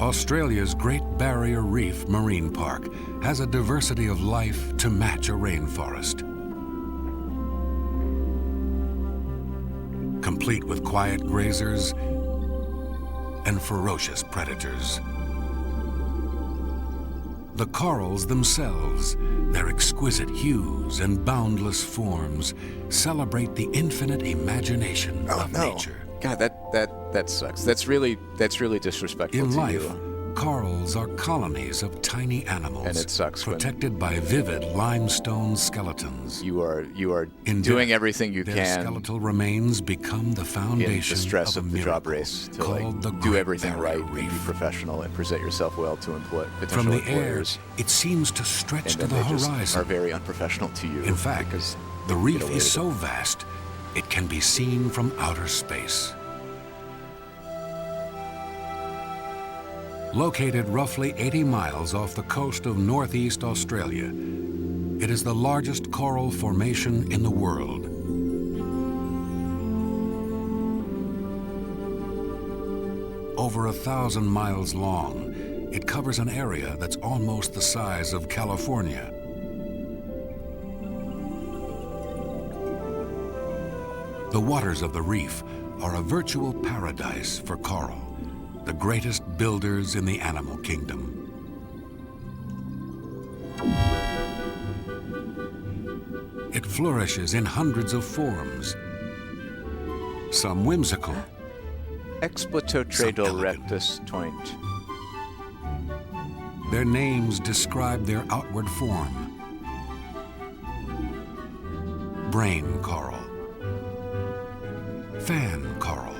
Australia's Great Barrier Reef Marine Park has a diversity of life to match a rainforest. Complete with quiet grazers and ferocious predators. The corals themselves, their exquisite hues and boundless forms, celebrate the infinite imagination of nature. God, that sucks. That's really disrespectful In to life, you. corals are colonies of tiny animals, And it sucks when- protected by vivid limestone skeletons. You are In doing death, everything you their can skeletal remains become the in foundation the stress of a of the job miracle race to called the do Great everything Barrier right and be Reef. professional and present yourself well to potential From the air, employers. it seems to stretch And to then the they just horizon. are very unprofessional to you. In fact, because the you reef get away is with so vast, it can be seen from outer space. Located roughly 80 miles off the coast of northeast Australia, it is the largest coral formation in the world. Over 1,000 miles long, it covers an area that's almost the size of California. The waters of the reef are a virtual paradise for coral, the greatest builders in the animal kingdom. It flourishes in hundreds of forms, some whimsical, Exploitotradal Some elegant. rectus toint. Their names describe their outward form. Brain coral, fan coral,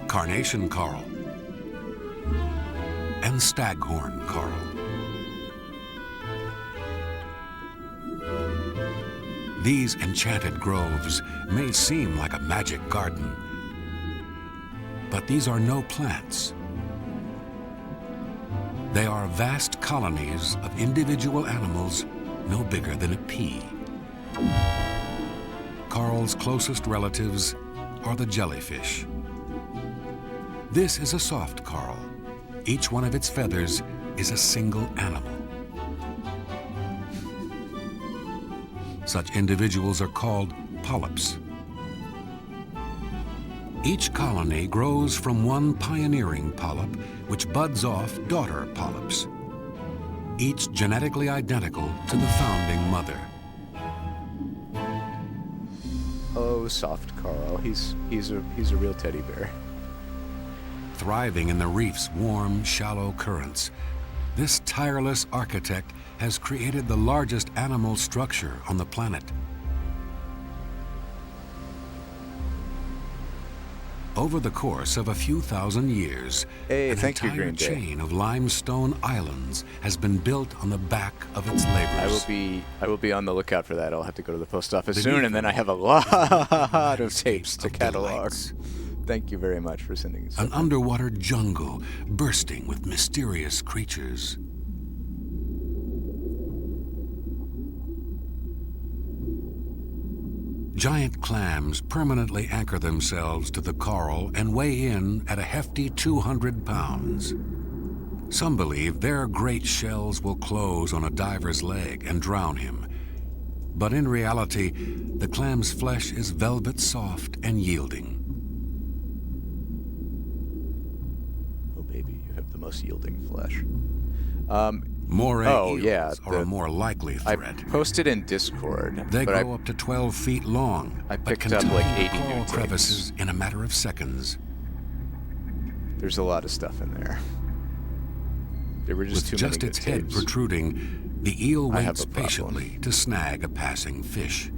carnation coral, and staghorn coral. These enchanted groves may seem like a magic garden, but these are no plants. They are vast colonies of individual animals no bigger than a pea. Coral's closest relatives are the jellyfish. This is a soft coral. Each one of its feathers is a single animal. Such individuals are called polyps. Each colony grows from one pioneering polyp, which buds off daughter polyps, each genetically identical to the founding mother. Oh, soft Carl. He's a real teddy bear. Thriving in the reef's warm, shallow currents, this tireless architect has created the largest animal structure on the planet. Over the course of a few thousand years, Hey, an thank you, entire Green Day. chain of limestone islands has been built on the back of its laborers. I will be on the lookout for that. I'll have to go to the post office Beneath soon, and then them, I have a lot of landscape tapes to of catalog. delights. Thank you very much for sending this. An underwater jungle bursting with mysterious creatures. Giant clams permanently anchor themselves to the coral and weigh in at a hefty 200 pounds. Some believe their great shells will close on a diver's leg and drown him. But in reality, the clam's flesh is velvet soft and yielding. Oh, baby, you have the most yielding flesh. Moray eels yeah, are a more likely threat. I posted in Discord. They but grow up to 12 feet long, I but picked can up tunnel like the 80 new coral tapes. crevices in a matter of seconds. There's a lot of stuff in there. There were just With too just many its good head tapes. protruding, the eel I have waits a problem. patiently to snag a passing fish.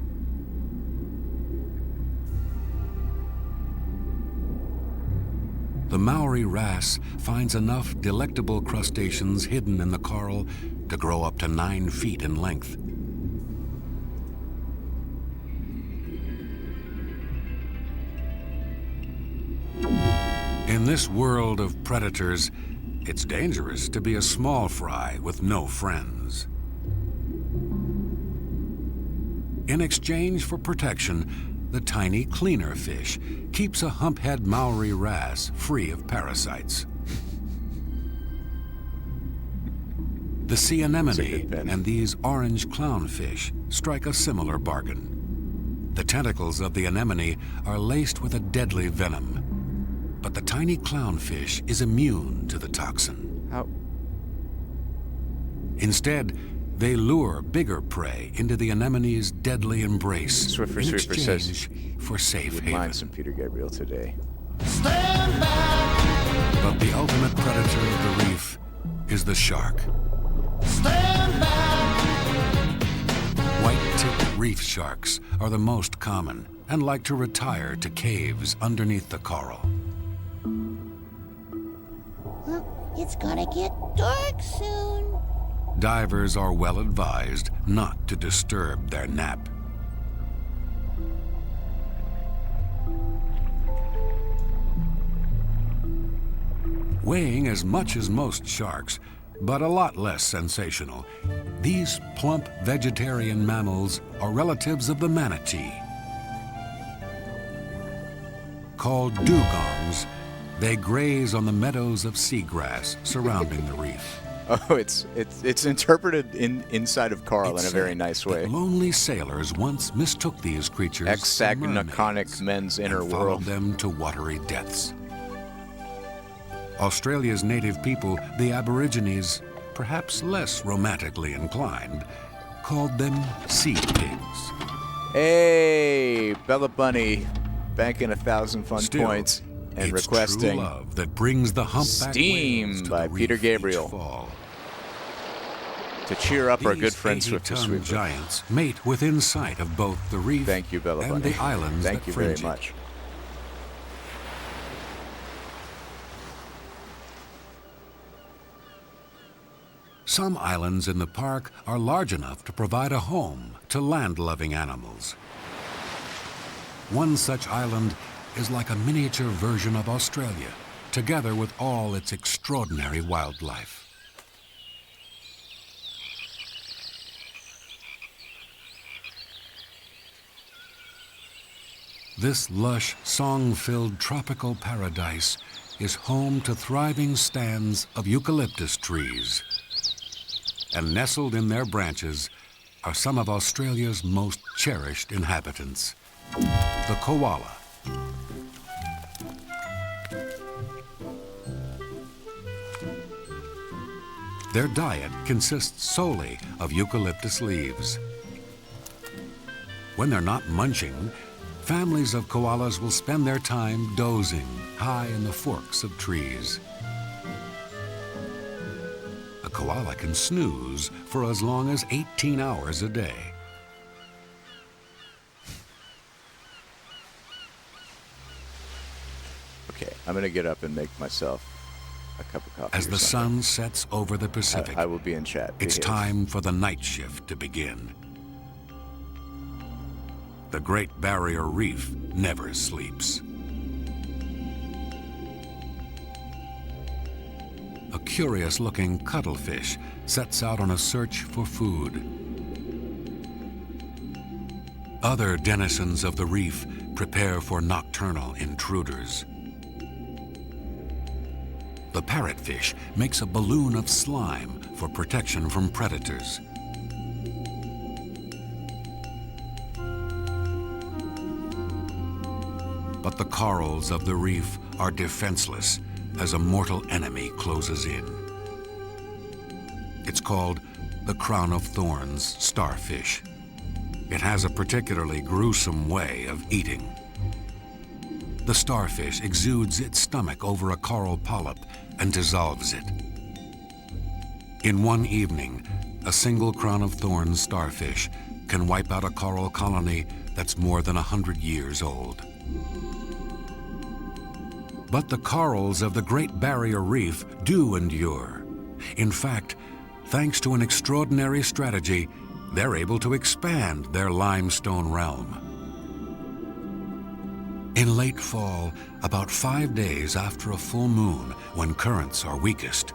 The Maori wrasse finds enough delectable crustaceans hidden in the coral to grow up to 9 feet in length. In this world of predators, it's dangerous to be a small fry with no friends. In exchange for protection, the tiny cleaner fish keeps a humphead Maori wrasse free of parasites. The sea anemone and these orange clownfish strike a similar bargain. The tentacles of the anemone are laced with a deadly venom, but the tiny clownfish is immune to the toxin. How? Instead, they lure bigger prey into the anemone's deadly embrace Swiffer in Sweeper says exchange for safe would haven. mind some Peter Gabriel today. But the ultimate predator of the reef is the shark. White-tipped reef sharks are the most common and like to retire to caves underneath the coral. Well, it's gonna get dark soon. Divers are well advised not to disturb their nap. Weighing as much as most sharks, but a lot less sensational, these plump vegetarian mammals are relatives of the manatee. Called dugongs, they graze on the meadows of seagrass surrounding the reef. Oh, it's interpreted inside of coral in a very nice way. Lonely sailors once mistook these creatures for Hexagonoconic men's inner and followed world. them to watery depths. Australia's native people, the Aborigines, perhaps less romantically inclined, called them sea pigs. Hey, Bella Bunny, banking 1,000 fun Still, points and it's requesting true love that brings the humpback Steam whales to by the Peter reef Gabriel each fall. to cheer up our good These friend Swiffer 80-ton Sweeper. giants mate within sight of both the reef Thank you, Bella and Bunny. the islands Thank that you very fringe it. much. Some islands in the park are large enough to provide a home to land-loving animals. One such island is like a miniature version of Australia, together with all its extraordinary wildlife. This lush, song-filled tropical paradise is home to thriving stands of eucalyptus trees. And nestled in their branches are some of Australia's most cherished inhabitants, the koala. Their diet consists solely of eucalyptus leaves. When they're not munching, families of koalas will spend their time dozing high in the forks of trees. A koala can snooze for as long as 18 hours a day. I'm going to get up and make myself a cup of coffee. As the sun sets over the Pacific, I will be in chat. It's time for the night shift to begin. The Great Barrier Reef never sleeps. A curious-looking cuttlefish sets out on a search for food. Other denizens of the reef prepare for nocturnal intruders. The parrotfish makes a balloon of slime for protection from predators. But the corals of the reef are defenseless as a mortal enemy closes in. It's called the crown of thorns starfish. It has a particularly gruesome way of eating. The starfish exudes its stomach over a coral polyp and dissolves it. In one evening, a single crown of thorns starfish can wipe out a coral colony that's more than 100 years old. But the corals of the Great Barrier Reef do endure. In fact, thanks to an extraordinary strategy, they're able to expand their limestone realm. In late fall, about 5 days after a full moon, when currents are weakest,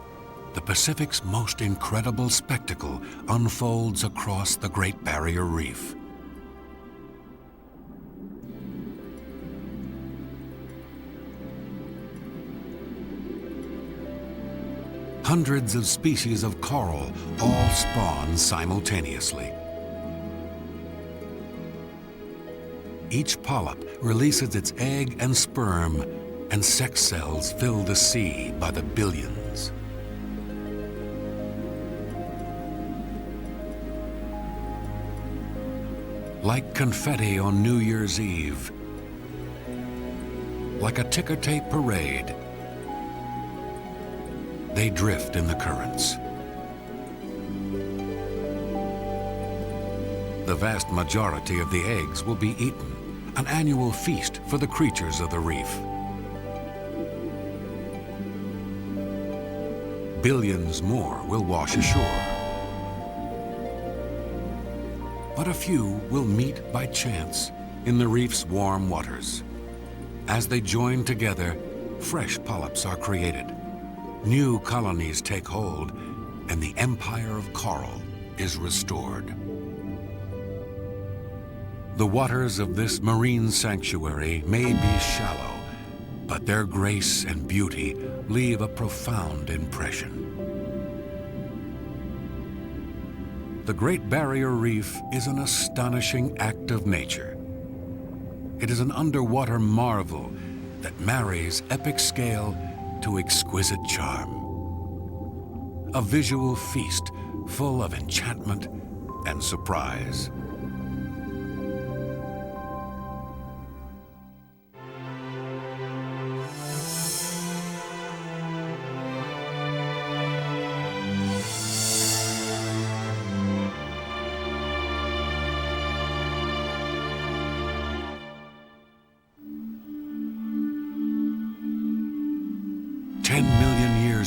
the Pacific's most incredible spectacle unfolds across the Great Barrier Reef. Hundreds of species of coral all spawn simultaneously. Each polyp releases its egg and sperm, and sex cells fill the sea by the billions. Like confetti on New Year's Eve, like a ticker tape parade, they drift in the currents. The vast majority of the eggs will be eaten, an annual feast for the creatures of the reef. Billions more will wash ashore. But a few will meet by chance in the reef's warm waters. As they join together, fresh polyps are created. New colonies take hold, and the empire of coral is restored. The waters of this marine sanctuary may be shallow, but their grace and beauty leave a profound impression. The Great Barrier Reef is an astonishing act of nature. It is an underwater marvel that marries epic scale to exquisite charm. A visual feast full of enchantment and surprise.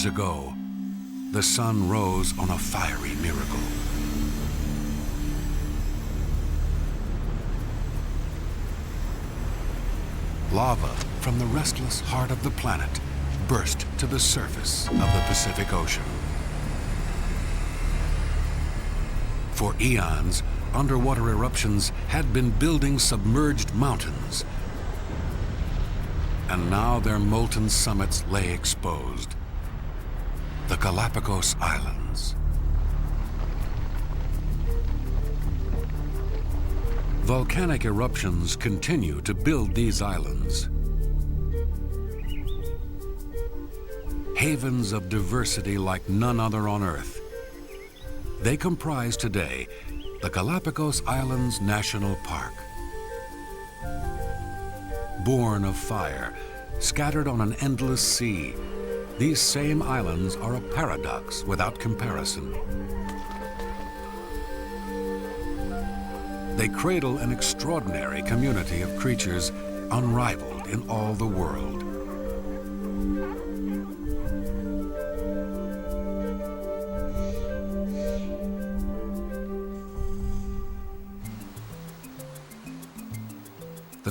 Ago, the sun rose on a fiery miracle. Lava from the restless heart of the planet burst to the surface of the Pacific Ocean. For eons, underwater eruptions had been building submerged mountains, and now their molten summits lay exposed. The Galapagos Islands. Volcanic eruptions continue to build these islands. Havens of diversity like none other on Earth. They comprise today the Galapagos Islands National Park. Born of fire, scattered on an endless sea, these same islands are a paradox without comparison. They cradle an extraordinary community of creatures unrivaled in all the world.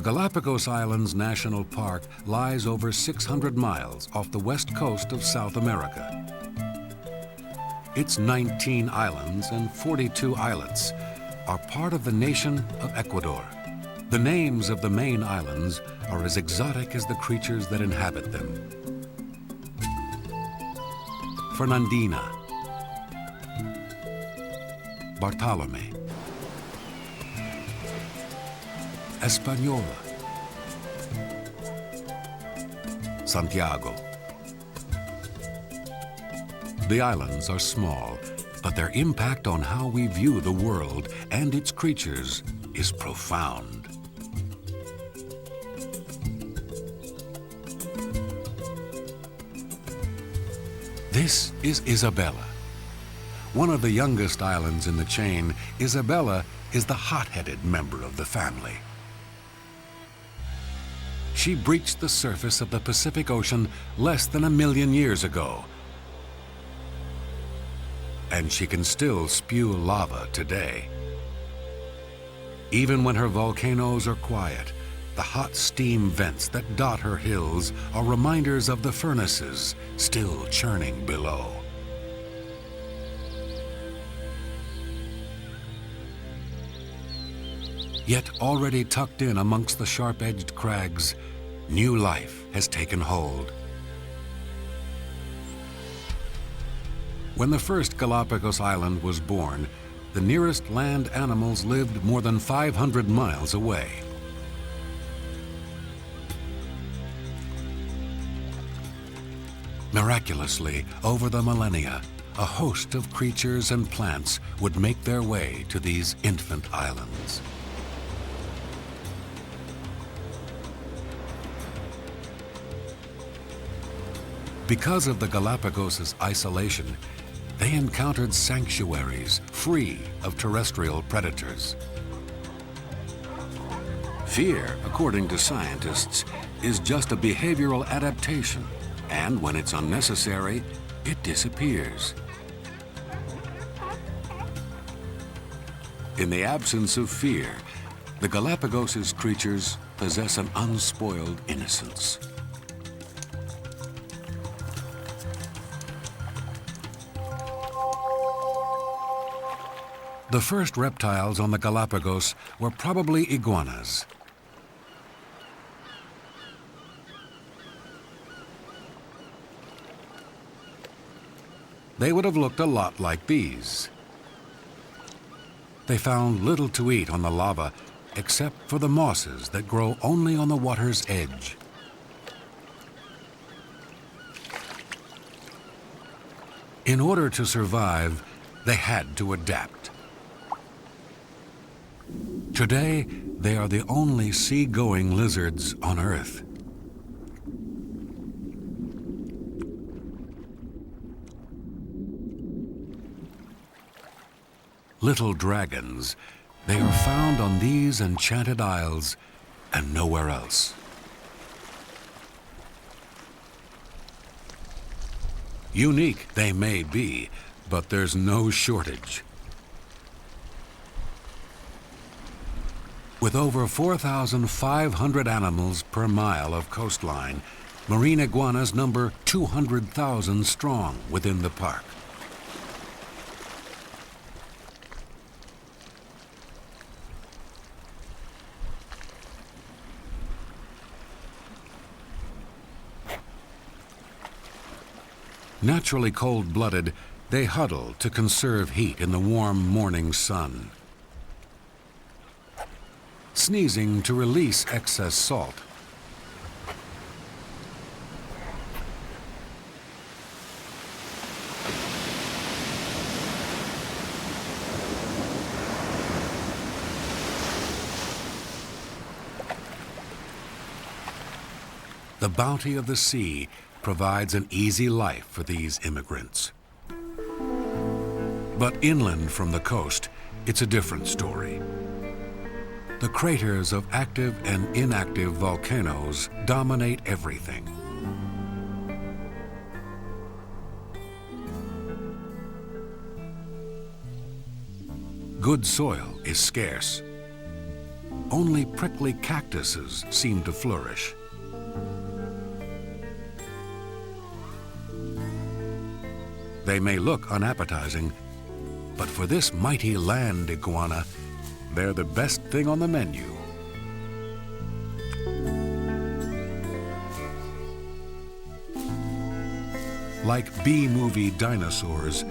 The Galapagos Islands National Park lies over 600 miles off the west coast of South America. Its 19 islands and 42 islets are part of the nation of Ecuador. The names of the main islands are as exotic as the creatures that inhabit them. Fernandina, Bartolome, Española, Santiago. The islands are small, but their impact on how we view the world and its creatures is profound. This is Isabella. One of the youngest islands in the chain, Isabella is the hot-headed member of the family. She breached the surface of the Pacific Ocean less than 1 million years ago. And she can still spew lava today. Even when her volcanoes are quiet, the hot steam vents that dot her hills are reminders of the furnaces still churning below. Yet already tucked in amongst the sharp-edged crags, new life has taken hold. When the first Galapagos Island was born, the nearest land animals lived more than 500 miles away. Miraculously, over the millennia, a host of creatures and plants would make their way to these infant islands. Because of the Galapagos' isolation, they encountered sanctuaries free of terrestrial predators. Fear, according to scientists, is just a behavioral adaptation, and when it's unnecessary, it disappears. In the absence of fear, the Galapagos' creatures possess an unspoiled innocence. The first reptiles on the Galapagos were probably iguanas. They would have looked a lot like these. They found little to eat on the lava, except for the mosses that grow only on the water's edge. In order to survive, they had to adapt. Today, they are the only sea-going lizards on Earth. Little dragons, they are found on these enchanted isles and nowhere else. Unique they may be, but there's no shortage. With over 4,500 animals per mile of coastline, marine iguanas number 200,000 strong within the park. Naturally cold-blooded, they huddle to conserve heat in the warm morning sun. Sneezing to release excess salt. The bounty of the sea provides an easy life for these immigrants. But inland from the coast, it's a different story. The craters of active and inactive volcanoes dominate everything. Good soil is scarce. only prickly cactuses seem to flourish. They may look unappetizing, but for this mighty land iguana, they're the best thing on the menu. Like B-movie dinosaurs,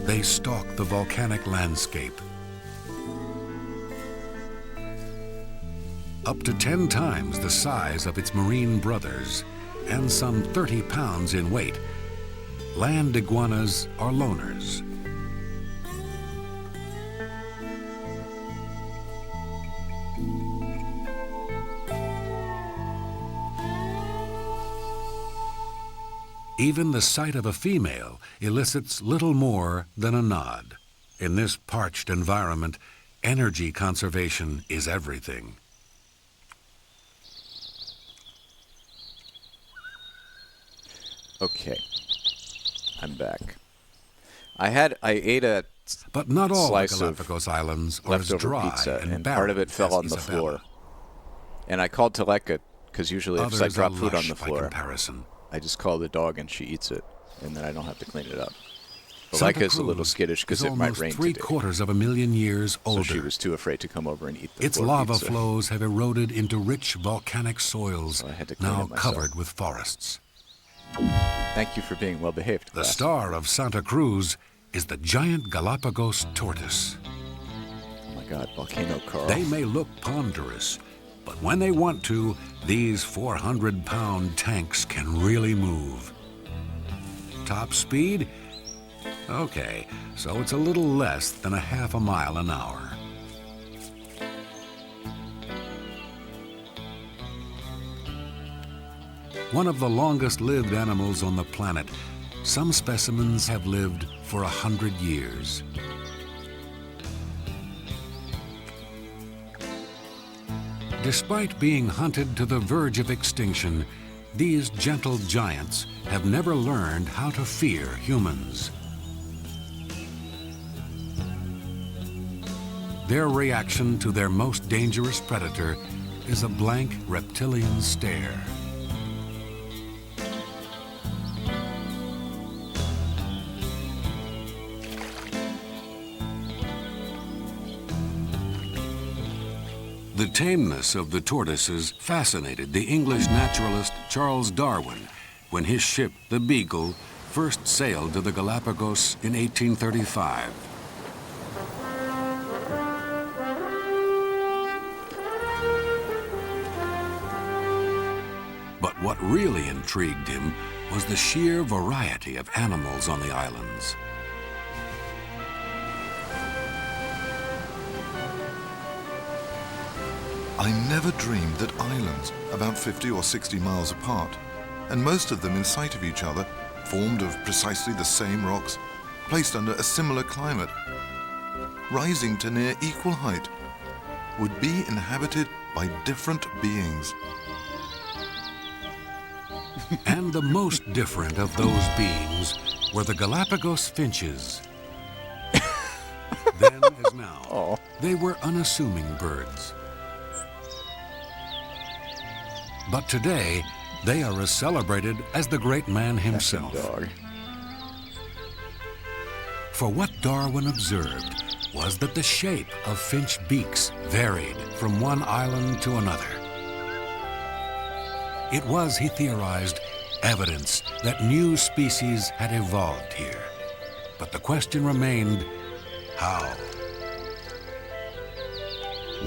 they stalk the volcanic landscape. Up to 10 times the size of its marine brothers, and some 30 pounds in weight, land iguanas are loners. Even the sight of a female elicits little more than a nod. In this parched environment, energy conservation is everything. Okay, I'm back. I ate a but not all the slice Galapagos of Islands are as leftover dry pizza, and barren part of it fell as on the Isabella. floor. And I called Teleka, because usually if I Others drop are food on lush the by floor, comparison. I just call the dog and she eats it, and then I don't have to clean it up. Santa Teleka is a little Cruz skittish because is it might almost rain 3/4 of a million years older. So she was too afraid to come over and eat the Its floor lava pizza. flows have eroded into rich volcanic soils, So I had to clean now it myself. covered with forests. Thank you for being well behaved. The class. star of Santa Cruz is the giant Galapagos tortoise. Oh my God, Volcano Carl. They may look ponderous, but when they want to, these 400-pound tanks can really move. Top speed? Okay, so it's a little less than a half a mile an hour. One of the longest-lived animals on the planet, some specimens have lived for 100 years. Despite being hunted to the verge of extinction, these gentle giants have never learned how to fear humans. Their reaction to their most dangerous predator is a blank reptilian stare. The tameness of the tortoises fascinated the English naturalist Charles Darwin when his ship, the Beagle, first sailed to the Galapagos in 1835. But what really intrigued him was the sheer variety of animals on the islands. I never dreamed that islands, about 50 or 60 miles apart, and most of them in sight of each other, formed of precisely the same rocks, placed under a similar climate, rising to near equal height, would be inhabited by different beings. And the most different of those beings were the Galapagos finches. Then as now, they were unassuming birds. But today, they are as celebrated as the great man himself. For what Darwin observed was that the shape of finch beaks varied from one island to another. It was, he theorized, evidence that new species had evolved here. But the question remained, how?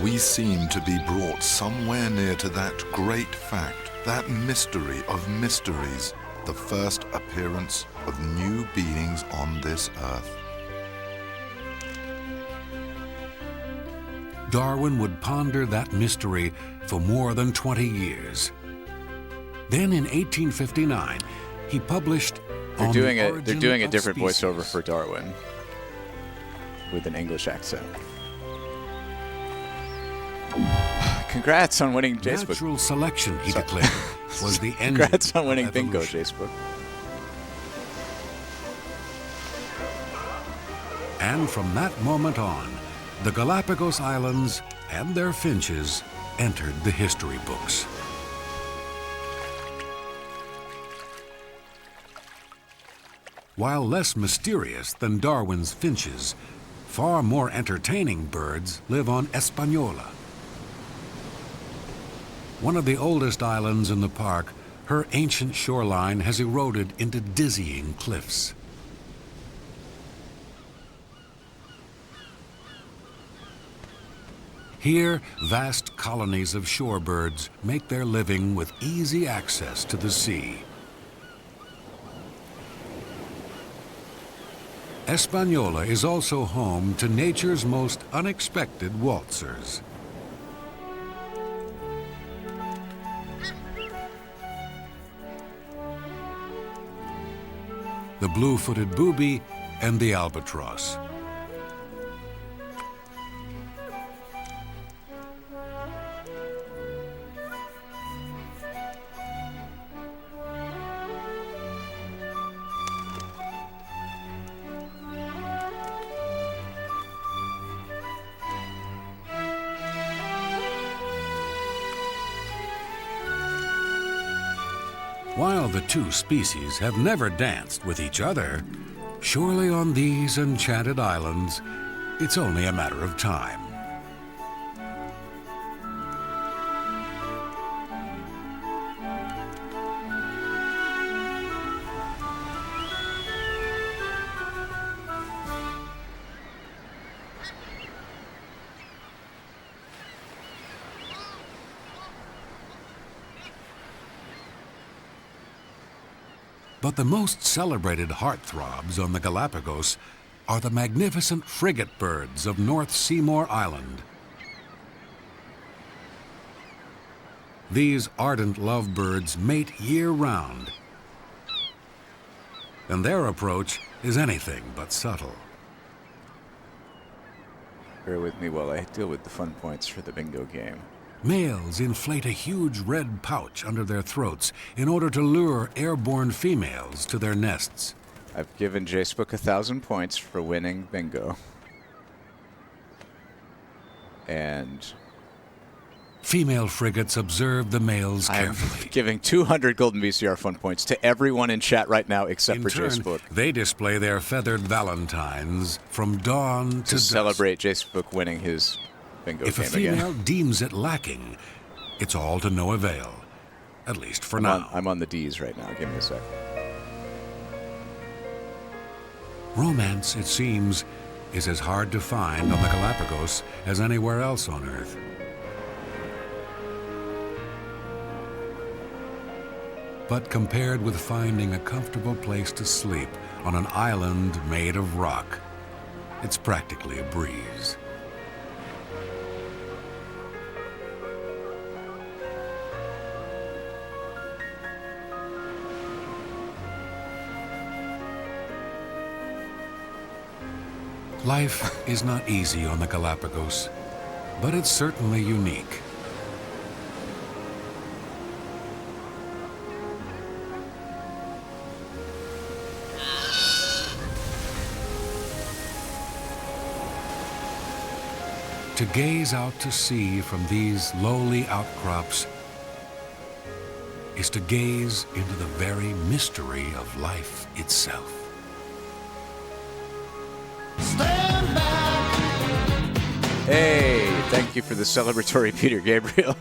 We seem to be brought somewhere near to that great fact, that mystery of mysteries, the first appearance of new beings on this earth. Darwin would ponder that mystery for more than 20 years. Then in 1859, he published They're On doing the a Origin different of voiceover Species. for Darwin with an English accent. Congrats on winning J-Spook. Natural selection, he declared, was the engine Congrats on of winning Bingo, evolution. J-Spook. And from that moment on, the Galapagos Islands and their finches entered the history books. While less mysterious than Darwin's finches, far more entertaining birds live on Hispaniola. One of the oldest islands in the park, her ancient shoreline has eroded into dizzying cliffs. Here, vast colonies of shorebirds make their living with easy access to the sea. Hispaniola is also home to nature's most unexpected waltzers. The blue-footed booby and the albatross. While the two species have never danced with each other, surely on these enchanted islands, it's only a matter of time. But the most celebrated heartthrobs on the Galapagos are the magnificent frigate birds of North Seymour Island. These ardent lovebirds mate year-round, and their approach is anything but subtle. Bear with me while I deal with the fun points for the bingo game. Males inflate a huge red pouch under their throats in order to lure airborne females to their nests. I've given Jacebook 1,000 points for winning bingo. And female frigates observe the males carefully. I'm giving 200 golden VCR fun points to everyone in chat right now except for Jacebook. They display their feathered valentines from dawn to dusk. Celebrate Jacebook winning his bingo if game a female again. deems it lacking, it's all to no avail. At least for now. I'm on the D's right now. Give me a sec. Romance, it seems, is as hard to find on the Galapagos as anywhere else on Earth. But compared with finding a comfortable place to sleep on an island made of rock, it's practically a breeze. Life is not easy on the Galapagos, but it's certainly unique. To gaze out to sea from these lowly outcrops is to gaze into the very mystery of life itself. Hey, thank you for the celebratory Peter Gabriel.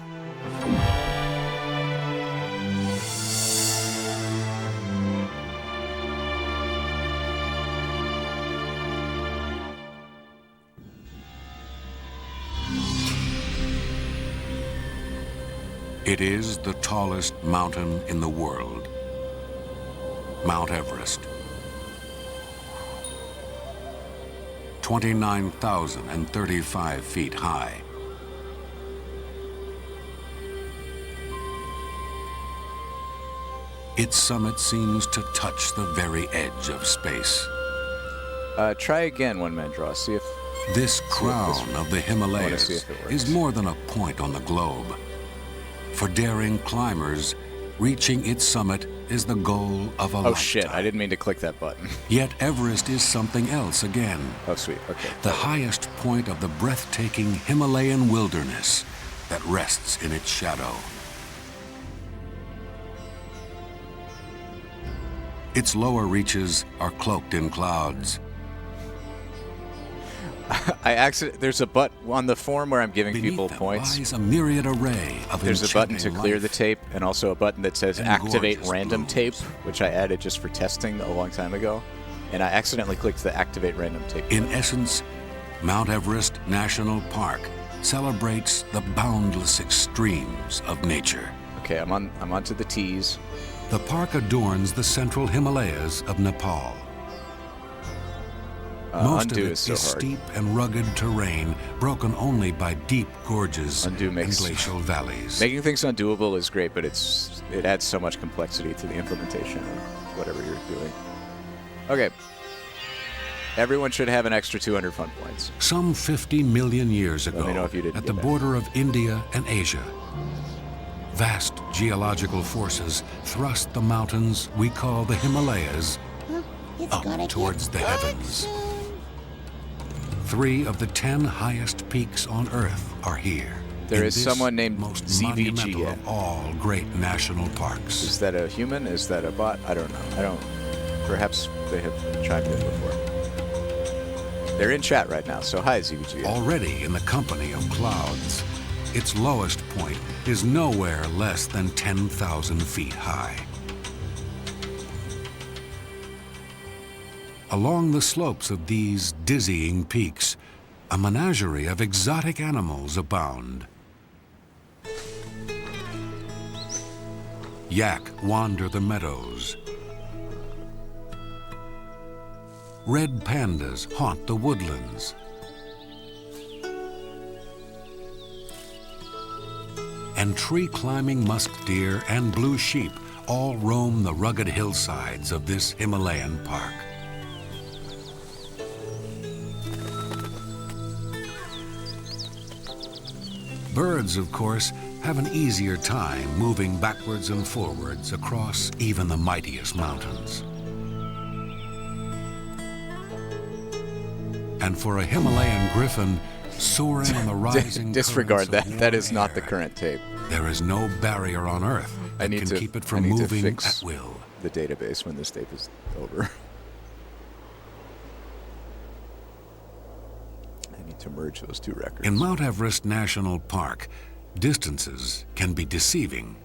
It is the tallest mountain in the world, Mount Everest. 29,035 feet high. Its summit seems to touch the very edge of space. Try again, One Man Draw. See if this crown of the Himalayas is more than a point on the globe. For daring climbers, reaching its summit is the goal of a lifetime. Oh shit, I didn't mean to click that button. Yet Everest is something else again. Oh sweet, okay. The highest point of the breathtaking Himalayan wilderness, that rests in its shadow. Its lower reaches are cloaked in clouds. There's a button on the form where I'm giving Beneath people them points. lies a myriad array of There's a button to enchanting clear the life. tape, and also a button that says and activate gorgeous random blooms. tape, which I added just for testing a long time ago. And I accidentally clicked the activate random tape. In essence, Mount Everest National Park celebrates the boundless extremes of nature. Okay, I'm onto the T's. The park adorns the central Himalayas of Nepal. Most of undo it is so hard. steep and rugged terrain, broken only by deep gorges and glacial valleys. Making things undoable is great, but it adds so much complexity to the implementation of whatever you're doing. Okay. Everyone should have an extra 200 fun points. Some 50 million years ago, Let me know if you didn't at the get that. border of India and Asia, vast geological forces thrust the mountains we call the Himalayas up towards the heavens. 3 of the 10 highest peaks on Earth are here. There in is this someone named most ZVG. monumental of all great national parks. Is that a human? Is that a bot? I don't know. Perhaps they have chimed in before. They're in chat right now, so hi, ZVG. Already in the company of clouds, its lowest point is nowhere less than 10,000 feet high. Along the slopes of these dizzying peaks, a menagerie of exotic animals abound. Yak wander the meadows. Red pandas haunt the woodlands. And tree-climbing musk deer and blue sheep all roam the rugged hillsides of this Himalayan park. Birds, of course, have an easier time moving backwards and forwards across even the mightiest mountains. And for a Himalayan griffin, soaring on the rising Disregard currents that. of That warm is not air, the current tape. there is no barrier on Earth that can keep it from moving fix at will. the database when this tape is over. I need to merge those two records. In Mount Everest National Park, distances can be deceiving.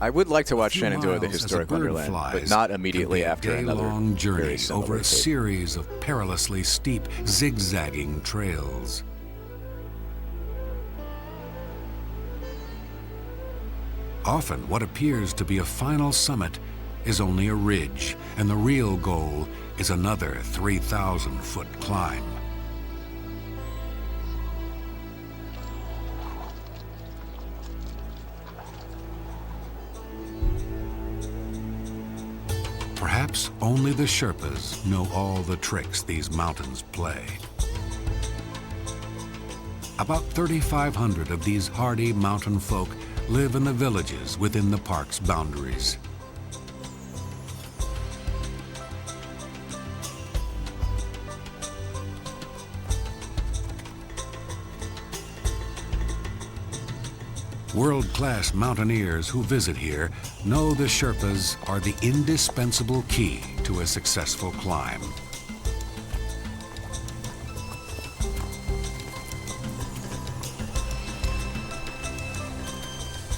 I would like to watch few Shenandoah, the miles as a Historic bird Wonderland, flies but not can immediately be a after another day-long journey very similar over a tape. series of perilously steep, zigzagging trails. Often, what appears to be a final summit is only a ridge, and the real goal is another 3,000-foot climb. Perhaps only the Sherpas know all the tricks these mountains play. About 3,500 of these hardy mountain folk live in the villages within the park's boundaries. World-class mountaineers who visit here know the Sherpas are the indispensable key to a successful climb.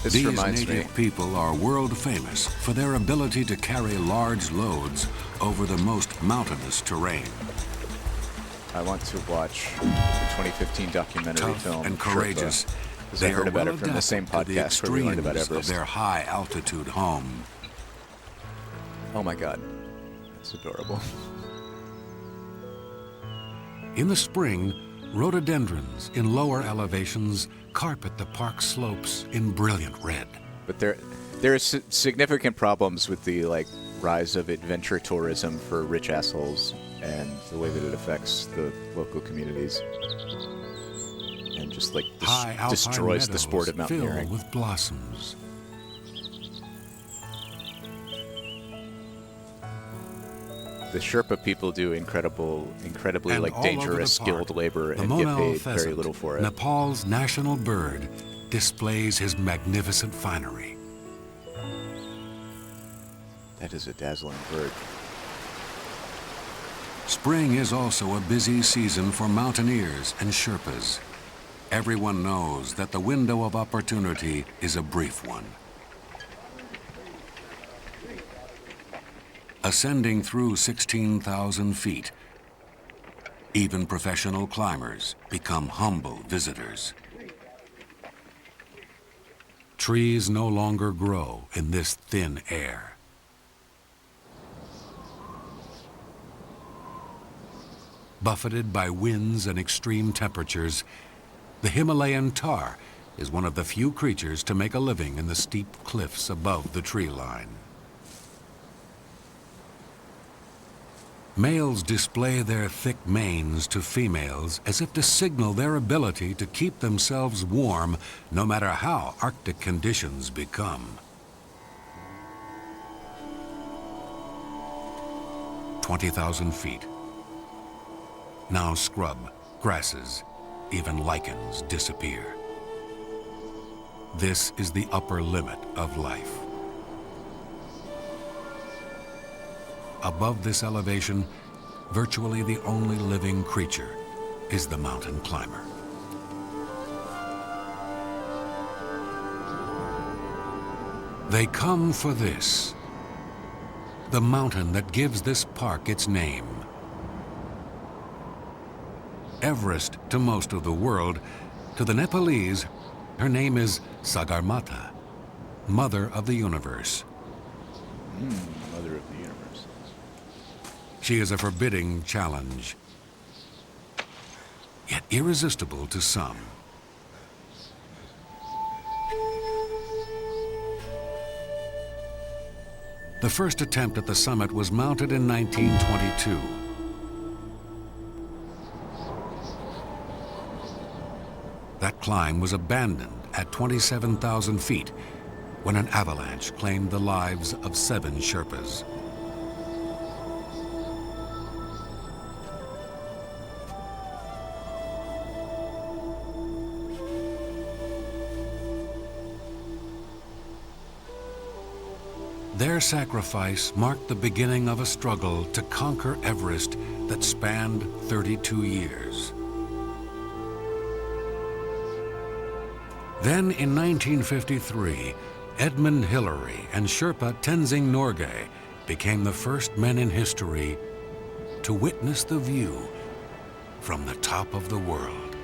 These native people are world famous for their ability to carry large loads over the most mountainous terrain. I want to watch the 2015 documentary Tough film and courageous, because I heard about it from the same podcast where we learned about of Everest. their high altitude home. Oh my God, that's adorable. In the spring, rhododendrons in lower elevations carpet the park slopes in brilliant red. But there are significant problems with the rise of adventure tourism for rich assholes and the way that it affects the local communities and just High alpine destroys the sport of meadows fill mountaineering. with blossoms. Sherpa people do incredibly And like all over dangerous, the park, skilled labor the and get monal paid very pheasant, little for it. Nepal's national bird, displays his magnificent finery. That is a dazzling bird. Spring is also a busy season for mountaineers and Sherpas. Everyone knows that the window of opportunity is a brief one. Ascending through 16,000 feet, even professional climbers become humble visitors. Trees no longer grow in this thin air. Buffeted by winds and extreme temperatures, the Himalayan tar is one of the few creatures to make a living in the steep cliffs above the tree line. Males display their thick manes to females as if to signal their ability to keep themselves warm no matter how Arctic conditions become. 20,000 feet. Now scrub, grasses, even lichens disappear. This is the upper limit of life. Above this elevation, virtually the only living creature is the mountain climber. They come for this, the mountain that gives this park its name. Everest to most of the world, to the Nepalese, her name is Sagarmatha, Mother of the Universe. Mother of the Universe. She is a forbidding challenge, yet irresistible to some. The first attempt at the summit was mounted in 1922. That climb was abandoned at 27,000 feet when an avalanche claimed the lives of 7 Sherpas. Their sacrifice marked the beginning of a struggle to conquer Everest that spanned 32 years. Then in 1953, Edmund Hillary and Sherpa Tenzing Norgay became the first men in history to witness the view from the top of the world.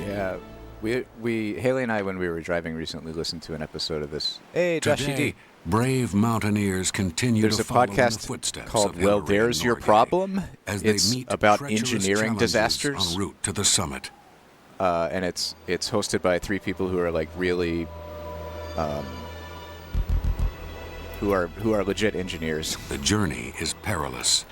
Yeah, Haley and I, when we were driving recently, listened to an episode of this. Hey, Joshy Today, D. brave mountaineers continue There's to a follow in the podcast footsteps called of Well, Hillary and There's Your Norgay Problem. as they It's meet about treacherous engineering challenges disasters. en route to the summit. And it's hosted by 3 people who are like really, who are legit engineers. The journey is perilous.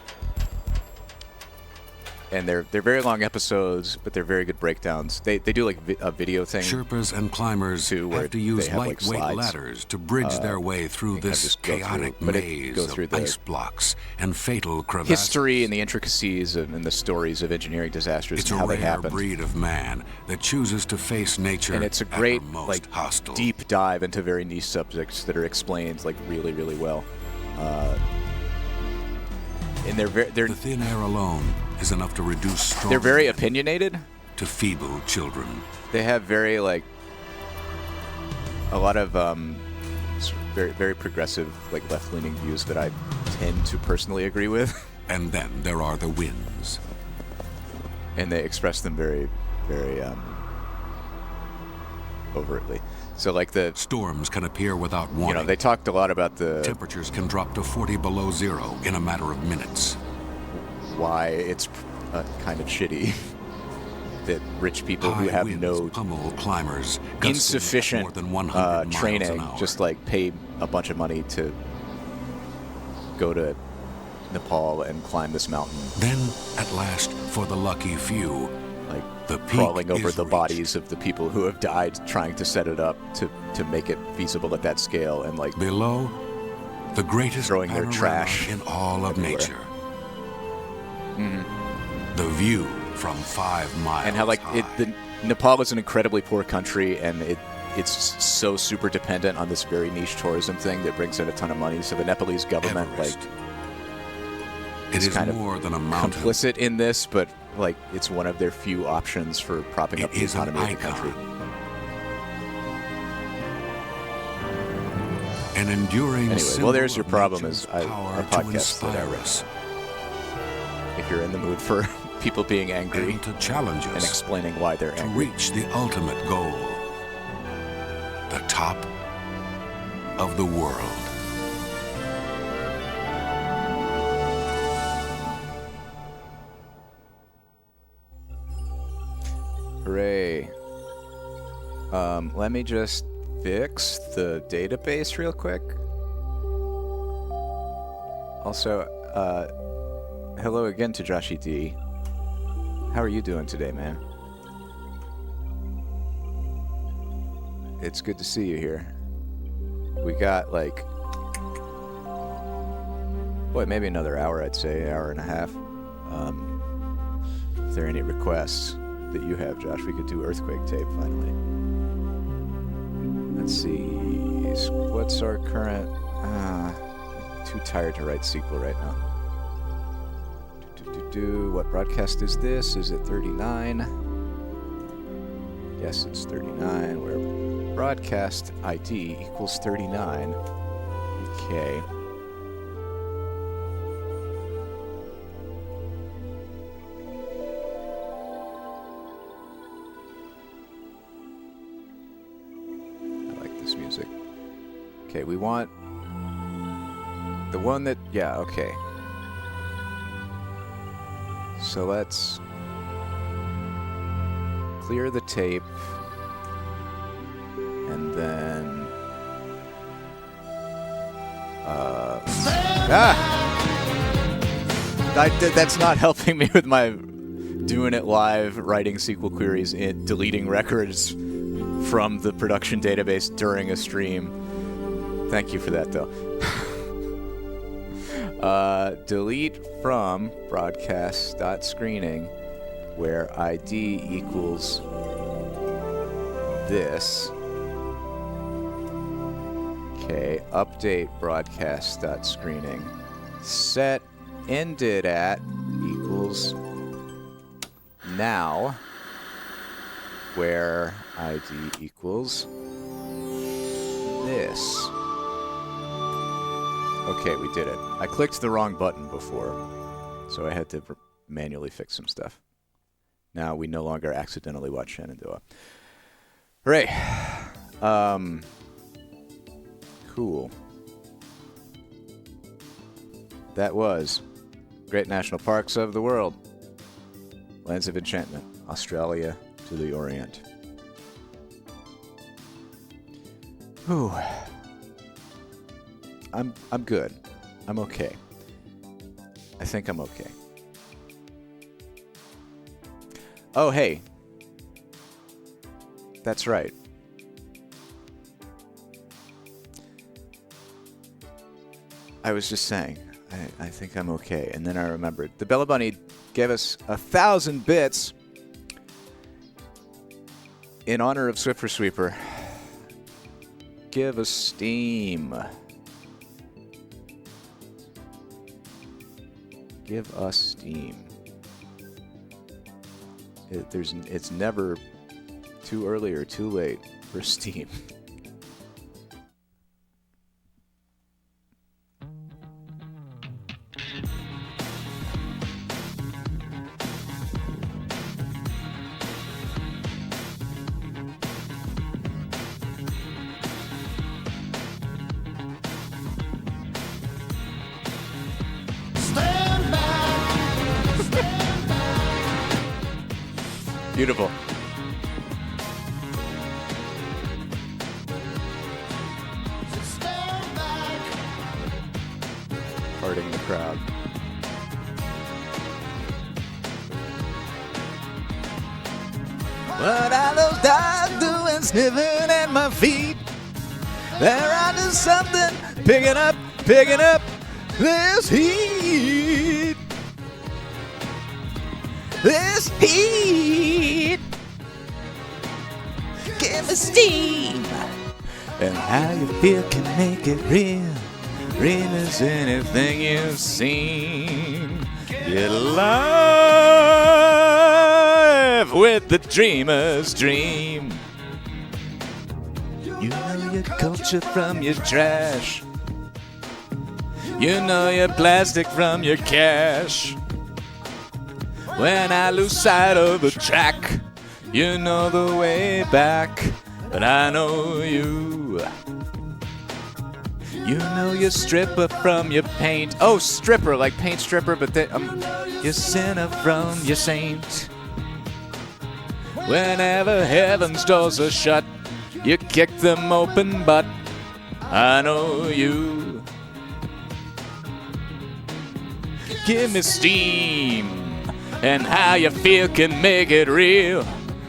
And they're very long episodes, but they're very good breakdowns. They do like a video thing. Sherpas and climbers too, where have to use they have, like, lightweight slides. ladders to bridge their way through this just go through- chaotic but it maze goes through of the ice blocks and fatal crevasses. history and the intricacies and the stories of engineering disasters It's and a how they rare happened. breed of man that chooses to face nature And it's a at great her most like hostile. deep dive into very niche subjects that are explained like really, really well. And they're The thin air alone is enough to reduce strong they're very men opinionated. to feeble children. They have very like a lot of very, very progressive, like left-leaning views that I tend to personally agree with. And then there are the winds. And they express them very, very overtly. So like the storms can appear without warning. You know, they talked a lot about the temperatures can drop to 40 below zero in a matter of minutes. Why it's kind of shitty that rich people High who have winds no pummel climbers insufficient more than 100 miles an training, hour. just like pay a bunch of money to go to Nepal and climb this mountain. Then, at last, for the lucky few, like The peak crawling over is the reached. bodies of the people who have died trying to set it up to make it feasible at that scale, and like Below, the greatest throwing their panorama trash in all of everywhere. nature. The view from 5 miles and how like high. Nepal is an incredibly poor country, and it's so super dependent on this very niche tourism thing that brings in a ton of money. So the Nepalese government Everest. like It is kind of more than a mountain. complicit in this, but like it's one of their few options for propping up It the is an economy of the icon. country. An enduring Anyway, symbol well, there's your of problem: nature's is power a to podcast that I inspire wrote. us If you're in the mood for people being angry and to challenge and us explaining why they're to angry. reach the ultimate goal, the top of the world. Hooray. Let me just fix the database real quick. Also, hello again to Joshy D. How are you doing today, man? It's good to see you here. We got like, boy, maybe another hour, I'd say, hour and a half. If there are any requests that you have, Josh, we could do Earthquake tape finally. Let's see. What's our current... too tired to write SQL right now. What broadcast is this? Is it 39? Yes, it's 39. Where broadcast ID equals 39. Okay. Music. Okay, we want the one that, yeah, okay. So let's clear the tape and then that's not helping me with my doing it live, writing SQL queries, deleting records from the production database during a stream. Thank you for that, though. Delete from broadcast.screening, where ID equals this. Okay, update broadcast.screening. Set ended at equals now, where ID equals this. Okay, we did it. I clicked the wrong button before, so I had to manually fix some stuff. Now we no longer accidentally watch Shenandoah. Hooray! Cool. That was Great National Parks of the World. Lands of Enchantment, Australia to the Orient. Whew. I'm good. I'm okay. I think I'm okay. Oh, hey. That's right. I was just saying, I think I'm okay. And then I remembered. The Bella Bunny gave us 1,000 bits in honor of Swiffer Sweeper. Give us steam. Give us steam. It's never too early or too late for steam. Beautiful. Parting the crowd. What are those dogs doing sniffing at my feet? They're onto something, picking up this heat. This heat. Give me steam. And how you feel can make it real. Real as anything you've seen. Get alive with the dreamer's dream. You know your culture from your trash. You know your plastic from your cash. When I lose sight of the track, you know the way back, but I know you. You know your stripper from your paint. Oh, stripper, like paint stripper, but your sinner from your saint. Whenever heaven's doors are shut, you kick them open, but I know you. Give me steam, and how you feel can make it real.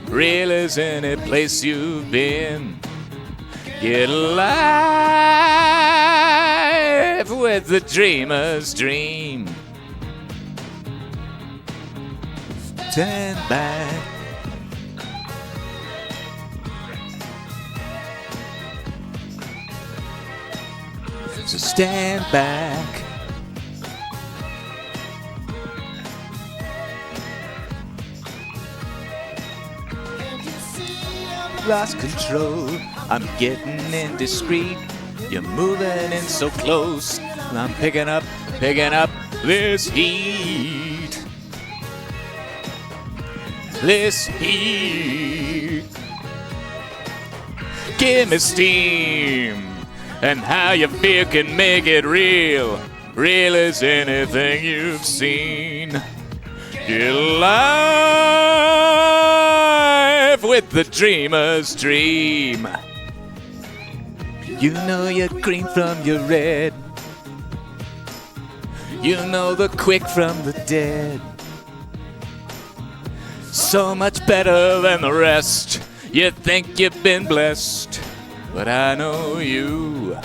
Real as any place you've been. Get alive with the dreamer's dream. Stand back. So stand back. Lost control, I'm getting indiscreet. You're moving in so close, I'm picking up this heat. This heat. Give me steam, and how you feel can make it real. Real as anything you've seen. Get alive with the dreamer's dream. You know you're green from your red. You know the quick from the dead. So much better than the rest. You think you've been blessed, but I know you.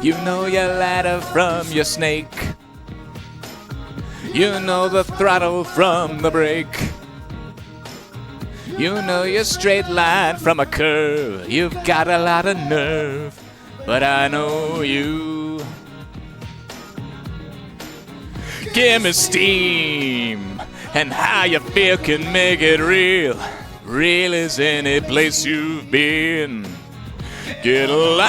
You know your ladder from your snake. You know the throttle from the brake. You know your straight line from a curve. You've got a lot of nerve, but I know you. Give me steam, and how you feel can make it real. Real as any place you've been. Get alive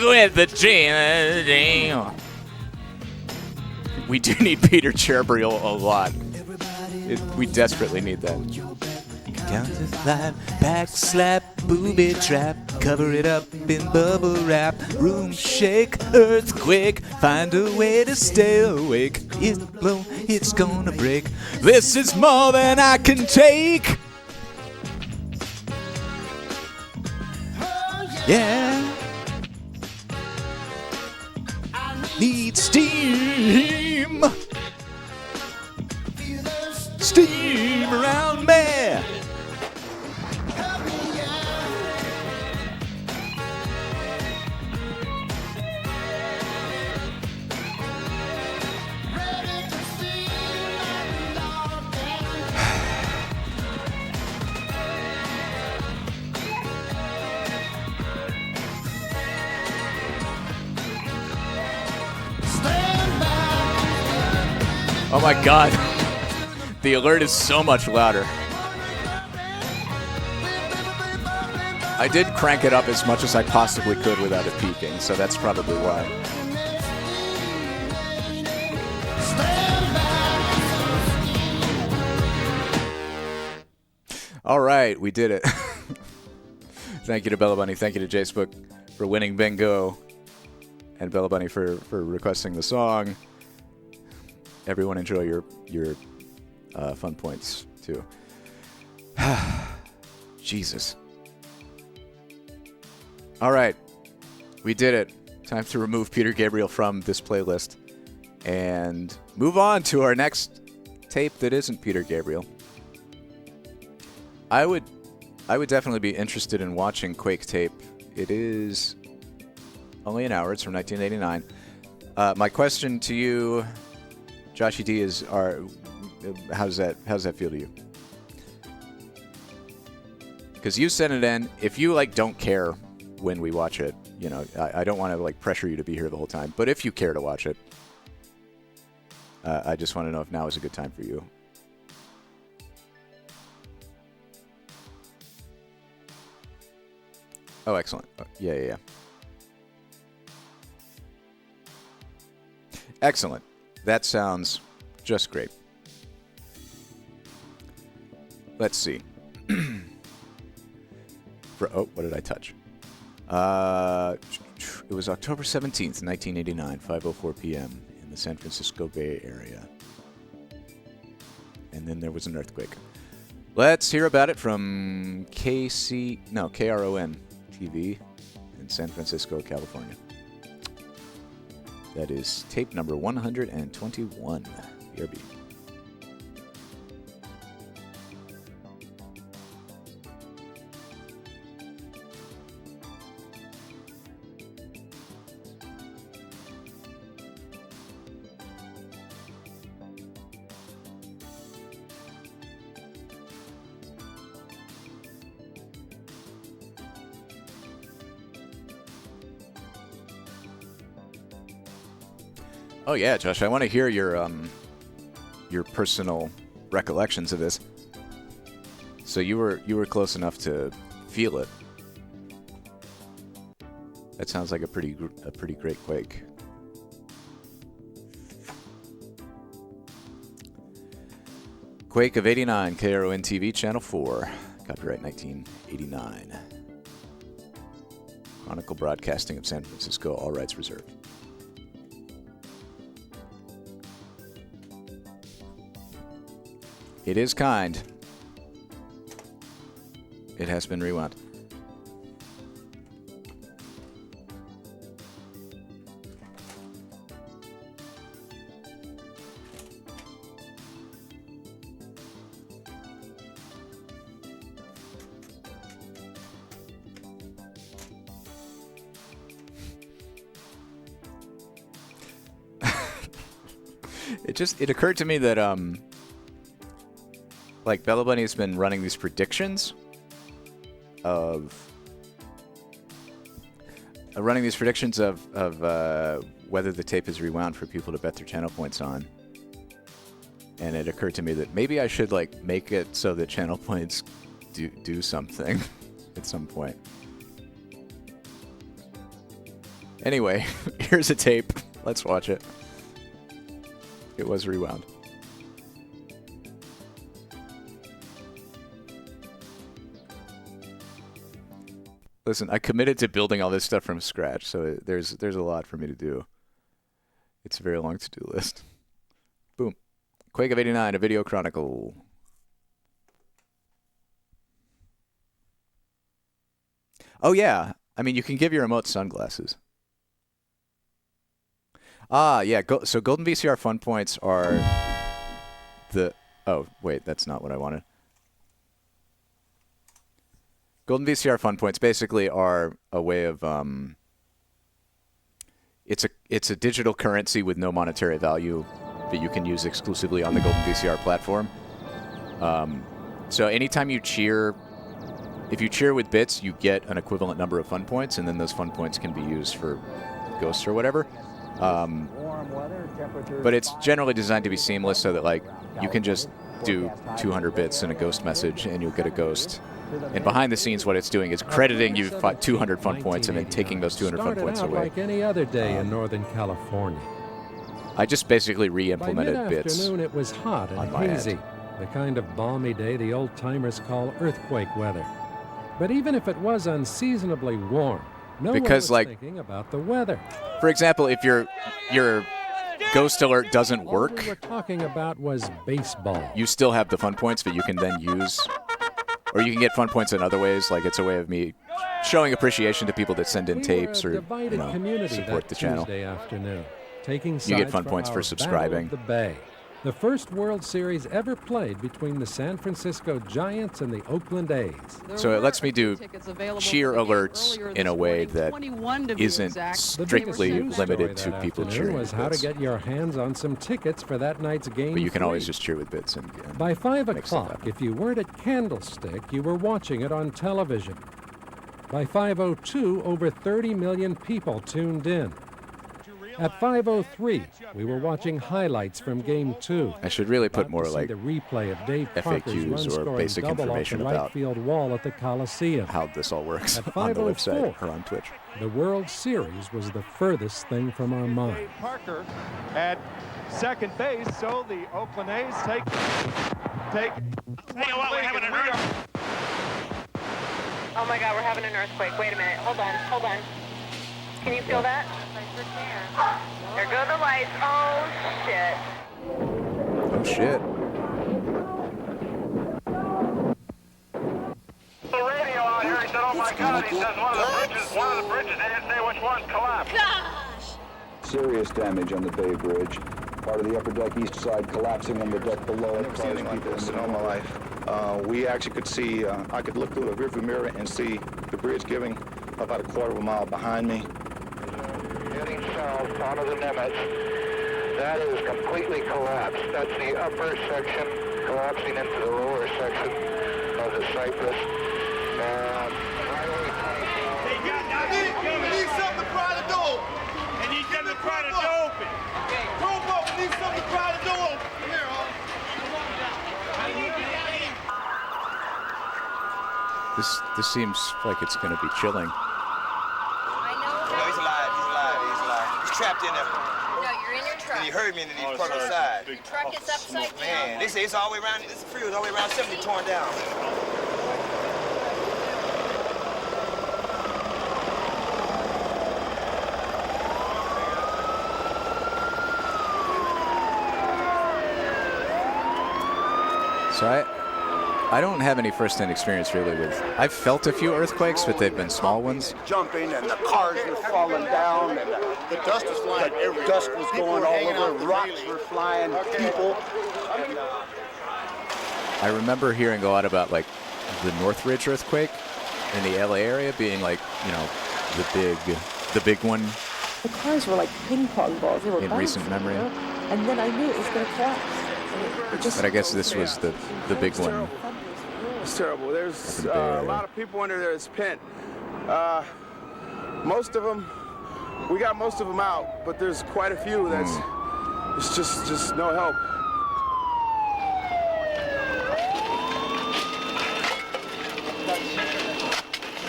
with the dream. We do need Peter Cherbriel a lot. We desperately need that. Count to 5, back slap, booby trap, cover it up in bubble wrap, room shake, earthquake, find a way to stay awake. It blow, it's gonna break. This is more than I can take. Yeah. Need steam. Steam around me. Oh my God. The alert is so much louder. I did crank it up as much as I possibly could without it peaking, so that's probably why. All right, we did it. Thank you to Bella Bunny. Thank you to Jacebook for winning bingo. And Bella Bunny for requesting the song. Everyone enjoy your fun points, too. Jesus. All right. We did it. Time to remove Peter Gabriel from this playlist and move on to our next tape that isn't Peter Gabriel. I would definitely be interested in watching Quake tape. It is only an hour. It's from 1989. My question to you, Joshy D, is: how's that feel to you? Because you sent it in. If you don't care when we watch it, I don't want to pressure you to be here the whole time. But if you care to watch it, I just want to know if now is a good time for you. Oh, excellent. Yeah. Excellent. That sounds just great. Let's see. What did I touch? It was October 17th, 1989, 5:04 p.m. in the San Francisco Bay Area. And then there was an earthquake. Let's hear about it from KRON TV in San Francisco, California. That is tape number 121. BRB. Oh yeah, Josh, I want to hear your personal recollections of this. So you were close enough to feel it. That sounds like a pretty great quake. Quake of '89, KRON TV, Channel 4, copyright 1989. Chronicle Broadcasting of San Francisco, all rights reserved. It is kind. It has been rewound. It occurred to me that Bella Bunny has been running these predictions of whether the tape is rewound for people to bet their channel points on. And it occurred to me that maybe I should make it so that channel points do something at some point. Anyway, here's a tape. Let's watch it. It was rewound. Listen, I committed to building all this stuff from scratch, so there's a lot for me to do. It's a very long to-do list. Boom. Quake of '89, a video chronicle. Oh yeah, I mean you can give your remote sunglasses. Ah, yeah. So golden VCR fun points are the. Oh wait, that's not what I wanted. Golden VCR fun points basically are a way of it's a digital currency with no monetary value that you can use exclusively on the Golden VCR platform. So anytime you cheer, if you cheer with bits, you get an equivalent number of fun points, and then those fun points can be used for ghosts or whatever. But it's generally designed to be seamless so that you can just do 200 bits in a ghost message and you'll get a ghost. And behind the scenes, what it's doing is crediting you 200 fun points and then taking those 200 fun points away. Like any other day in Northern California. I just basically re-implemented bits. By mid-afternoon, it was hot and hazy, the kind of balmy day the old-timers call earthquake weather. But even if it was unseasonably warm, no one was thinking about the weather. For example, if your ghost alert doesn't work, all we were talking about was baseball. You still have the fun points that you can then use. Or you can get fun points in other ways, it's a way of me showing appreciation to people that send in tapes or support the channel. Afternoon, taking you get fun points for subscribing. The Bay. The first World Series ever played between the San Francisco Giants and the Oakland A's. So it lets me do cheer alerts in a way that isn't strictly limited to people cheering was with how to bits. get your hands on some tickets for that night's game. But you can 3. always just cheer with bits. And By 5 make stuff o'clock, happen. if you weren't at Candlestick, you were watching it on television. By 5:02, over 30 million people tuned in. At 5:03, we were watching highlights from Game 2. I should really put more like the replay of Dave Parker's FAQs or run-scoring basic double information off the right about field wall at the Coliseum. how this all works At on the 5:04, website or on Twitch. the World Series was the furthest thing from our mind. Parker at second base, so the Oakland A's take. Hey, what, we're having an earthquake. Oh my God, we're having an earthquake. Wait a minute. Hold on. Can you feel that? There go the lights. Oh shit. Oh shit. The radio out here, he said, oh my God, he says one of the bridges, they didn't say which one collapsed. Serious damage on the Bay Bridge. Part of the upper deck east side collapsing on the deck below. I've never seen anything like this in all my life. We actually could see, I could look through the rearview mirror and see the bridge giving about a quarter of a mile behind me. Heading south onto the Nimitz. That is completely collapsed. That's the upper section collapsing into the lower section of the Cypress. We need something to pry the door. And need something to pry the door open. Come on, we need something to pry the door open. Come here, Hall. This seems like it's going to be chilling. No, he's alive. He's trapped in there. No, you're in your truck. And he heard me and then he parked outside. Your truck is upside down. Man, they say it's all the way around, this freeway is all the way around 70 torn down. So I don't have any first-hand experience really with. I've felt a few earthquakes, but they've been small ones. Jumping and the cars were falling down and the dust was flying everywhere. Dust was going all over. Rocks were flying. People. I remember hearing a lot about like the Northridge earthquake in the LA area being like, you know, the big one The cars were like ping pong balls. They were in recent memory. you know? And then I knew it was going to collapse. But I guess this was the big one. It's terrible. There's a lot of people under there that's pent. Most of them, we got most of them out, but there's quite a few that's it's just no help.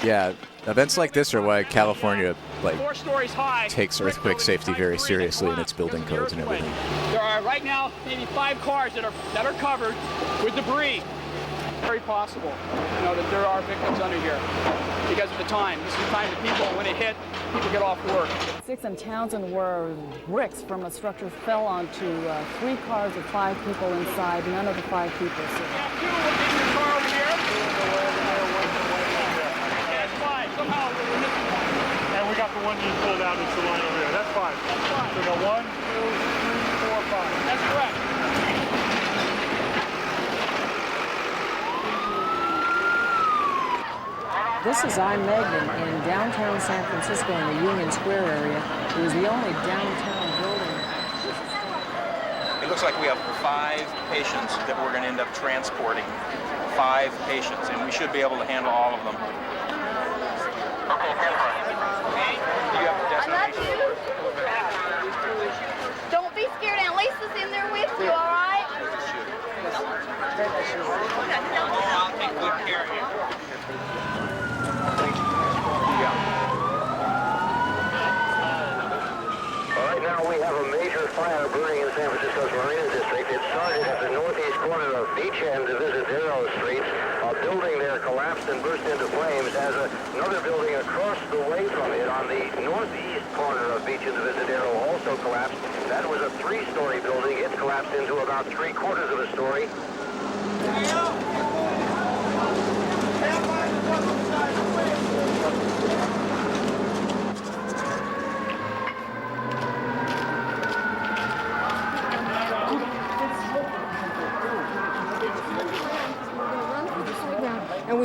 Yeah, events like this are why California like 4 stories high. takes earthquake safety very seriously in its building codes and everything. There are right now maybe 5 cars that are covered with debris. Very possible, you know, that there are victims under here because of the time. This is the time that people, when it hit, people get off work. 6 in Townsend where bricks from a structure fell onto 3 cars with 5 people inside. None of the 5 people survived. Somehow we're missing one. And we got the one you pulled out into the line over there. That's fine. That's fine. So we got 1, 2, 3, 4, 5. That's correct. This is I-Magnin in downtown San Francisco in the Union Square area. It was the only downtown building. It looks like we have 5 patients that we're going to end up transporting. 5 patients, and we should be able to handle all of them. Do you have a destination? Don't be scared. Aunt Lisa's in there with you, all right? I'll take good care of you. Right now we have a major fire burning in San Francisco's Marina District. It started at the northeast corner of Beach End to Visadero Street. A building there collapsed and burst into flames as another building across the way from it on the northeast corner of Beach End to Visadero also collapsed. That was a 3-story building. It collapsed into about 3/4 of a story.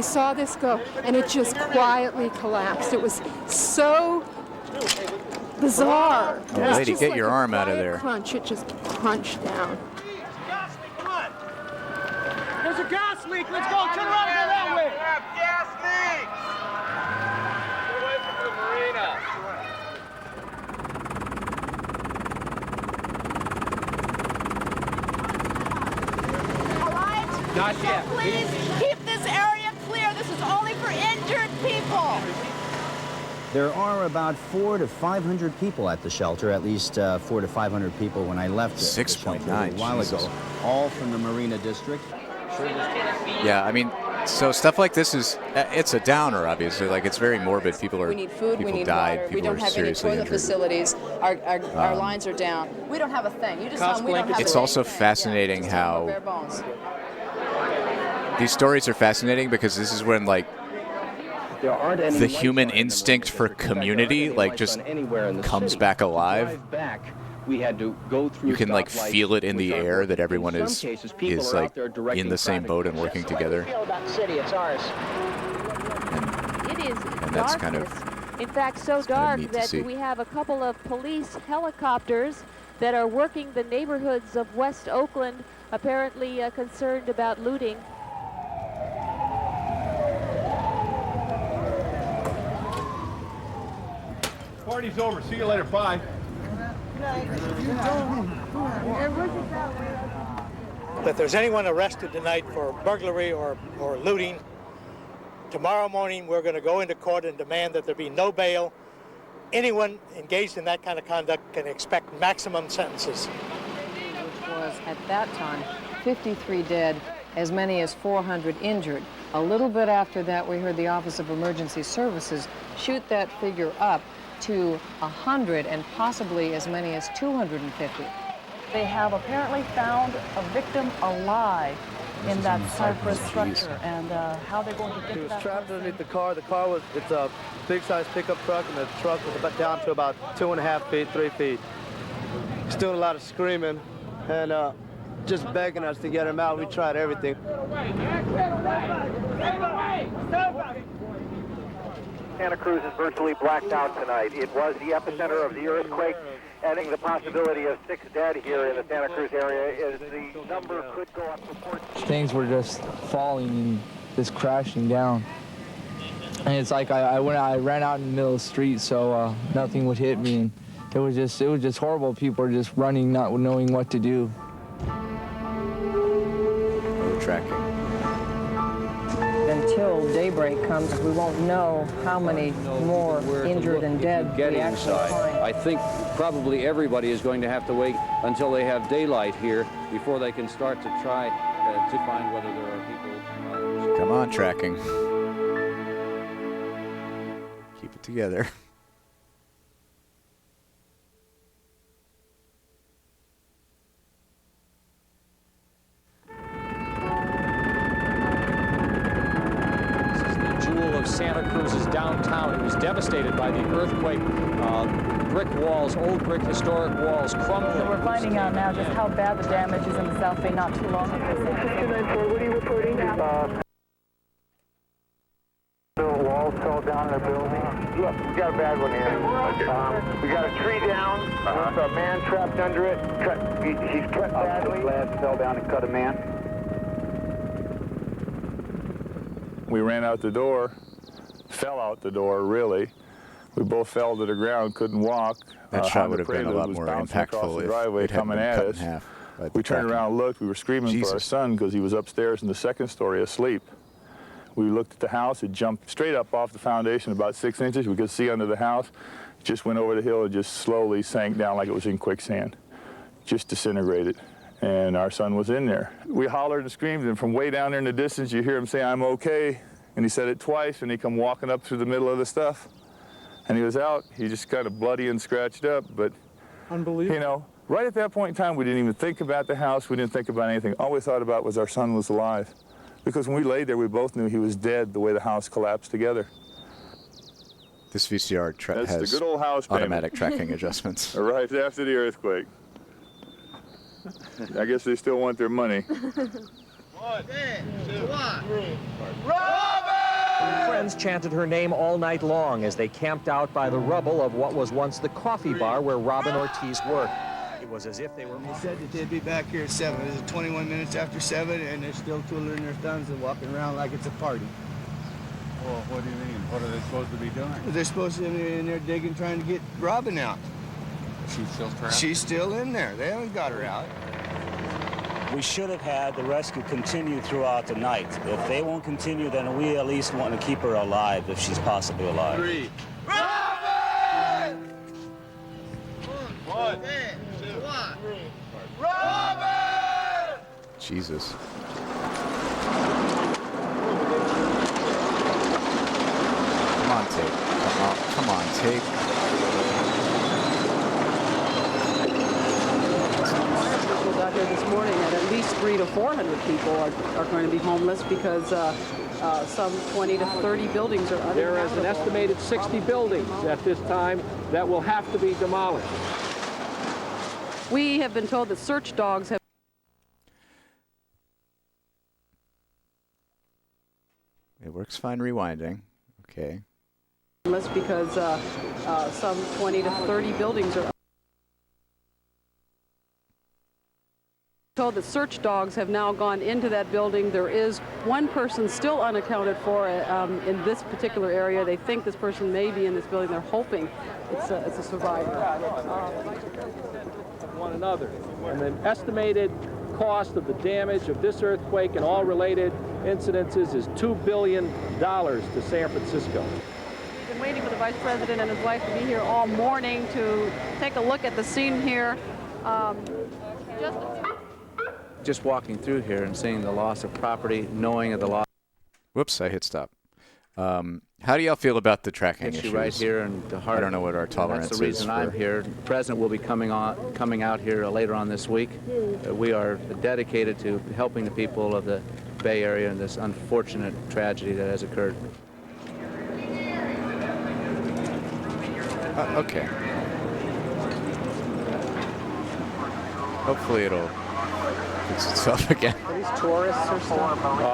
saw this go, and it just quietly collapsed. It was so bizarre. Oh, lady, get your arm out of there. Crunch. It just crunched down. There's a gas leak. Let's go. Turn around and go that way. Gas leak! Get away from the marina. All right? Not So yet. please keep this area clear. This is only for injured people. There are about 400 to 500 people at the shelter, at least 400 to 500 people when I left the shelter a while ago, all from the Marina District. Yeah, I mean, so stuff like this it's a downer, obviously. Like, it's very morbid. People We need food, we need died, water. people We don't are have any seriously toilet injured. facilities. Our lines are down. We don't have a thing. You just tell them we don't have It's a also thing. fascinating Yeah, just tell them we're how bare bones. these stories are fascinating because this is when, like, the human instinct for community, like, just comes back alive. We had to go through. You can, like, feel it in the air that everyone is like in the same boat and working together. That city, it's ours. It is And that's kind of in fact so kind of dark neat to that see. we have a couple of police helicopters that are working the neighborhoods of West Oakland, apparently concerned about looting. Party's over. See you later. Bye. If there's anyone arrested tonight for burglary or looting, tomorrow morning we're going to go into court and demand that there be no bail. Anyone engaged in that kind of conduct can expect maximum sentences. Which was, at that time, 53 dead, as many as 400 injured. A little bit after that, we heard the Office of Emergency Services shoot that figure up to 100 and possibly as many as 250. They have apparently found a victim alive in that Cypress structure, and how they're going to get He to was that trapped person. underneath the car. The car was, it's a big-size pickup truck, and the truck was about down to about 2.5 feet, 3 feet. He's doing a lot of screaming and just begging us to get him out. We tried everything. Santa Cruz is virtually blacked out tonight. It was the epicenter of the earthquake, adding the possibility of 6 dead here in the Santa Cruz area. As the number could go up to 14. Things were just falling and just crashing down. And it's like I ran out in the middle of the street so nothing would hit me. And it was just horrible. People were just running, not knowing what to do. We're tracking. Until daybreak comes, we won't know how many more injured and dead Get we actually inside. find. I think probably everybody is going to have to wait until they have daylight here before they can start to try to find whether there are people. Come on, tracking. Keep it together. Santa Cruz's downtown. It was devastated by the earthquake. Brick walls, old brick historic walls crumbling. So we're finding out now just how bad the damage is in the South Bay not too long ago. What are you reporting? Walls fell down in the building. Look, we got a bad one here. We got a tree down. There's a man trapped under it. He's cut badly. Glass fell down and cut a man. We ran out the door, fell out the door, really. We both fell to the ground, couldn't walk. That shot would have been a Prelude lot was more bouncing across impactful the if driveway it had coming been at cut us. in half by the We turned tracking. around and looked. We were screaming for our son because he was upstairs in the second story asleep. We looked at the house. It jumped straight up off the foundation about 6 inches. We could see under the house. It just went over the hill and just slowly sank down like it was in quicksand. Just disintegrated. And our son was in there. We hollered and screamed, and from way down there in the distance, you hear him say, "I'm okay." And he said it twice, and he come walking up through the middle of the stuff. And he was out. He just kind of bloody and scratched up, but, unbelievable. You know, right at that point in time, we didn't even think about the house. We didn't think about anything. All we thought about was our son was alive. Because when we laid there, we both knew he was dead the way the house collapsed together. This VCR That's has the good old house automatic payment. tracking adjustments. Right after the earthquake. I guess they still want their money. 1, 2, 1. Robert! Friends chanted her name all night long as they camped out by the rubble of what was once the coffee bar where Robin Ortiz worked. It was as if they were... They said that they'd be back here at 7. It's 21 minutes after 7, and they're still twiddling their thumbs and walking around like it's a party. Well, what do you mean? What are they supposed to be doing? They're supposed to be in there digging, trying to get Robin out. She's still trapped? She's still in there. They haven't got her out. We should have had the rescue continue throughout the night. If they won't continue, then we at least want to keep her alive, if she's possibly alive. 3. Robin! 1, 2, 3. Robin! Jesus. Come on, tape. Come on, tape. Out here this morning, and at least 300 to 400 people are going to be homeless because some 20 to 30 buildings are uninhabitable. There is an estimated 60 buildings at this time that will have to be demolished. We have been told that search dogs have... It works fine rewinding. Okay. Homeless because some 20 to 30 buildings are... Told that search dogs have now gone into that building. There is one person still unaccounted for in this particular area. They think this person may be in this building. They're hoping it's a survivor. One another, and the estimated cost of the damage of this earthquake and all related incidences is $2 billion to San Francisco. We've been waiting for the Vice President and his wife to be here all morning to take a look at the scene here. Just walking through here and seeing the loss of property, knowing of the loss. Whoops, I hit stop. How do y'all feel about the tracking issues? Right here in the heart. I don't know what our tolerance is. That's the reason I'm here. The President will be coming out here later on this week. We are dedicated to helping the people of the Bay Area in this unfortunate tragedy that has occurred. Okay. Hopefully it'll fix itself again. Are these tourists or something?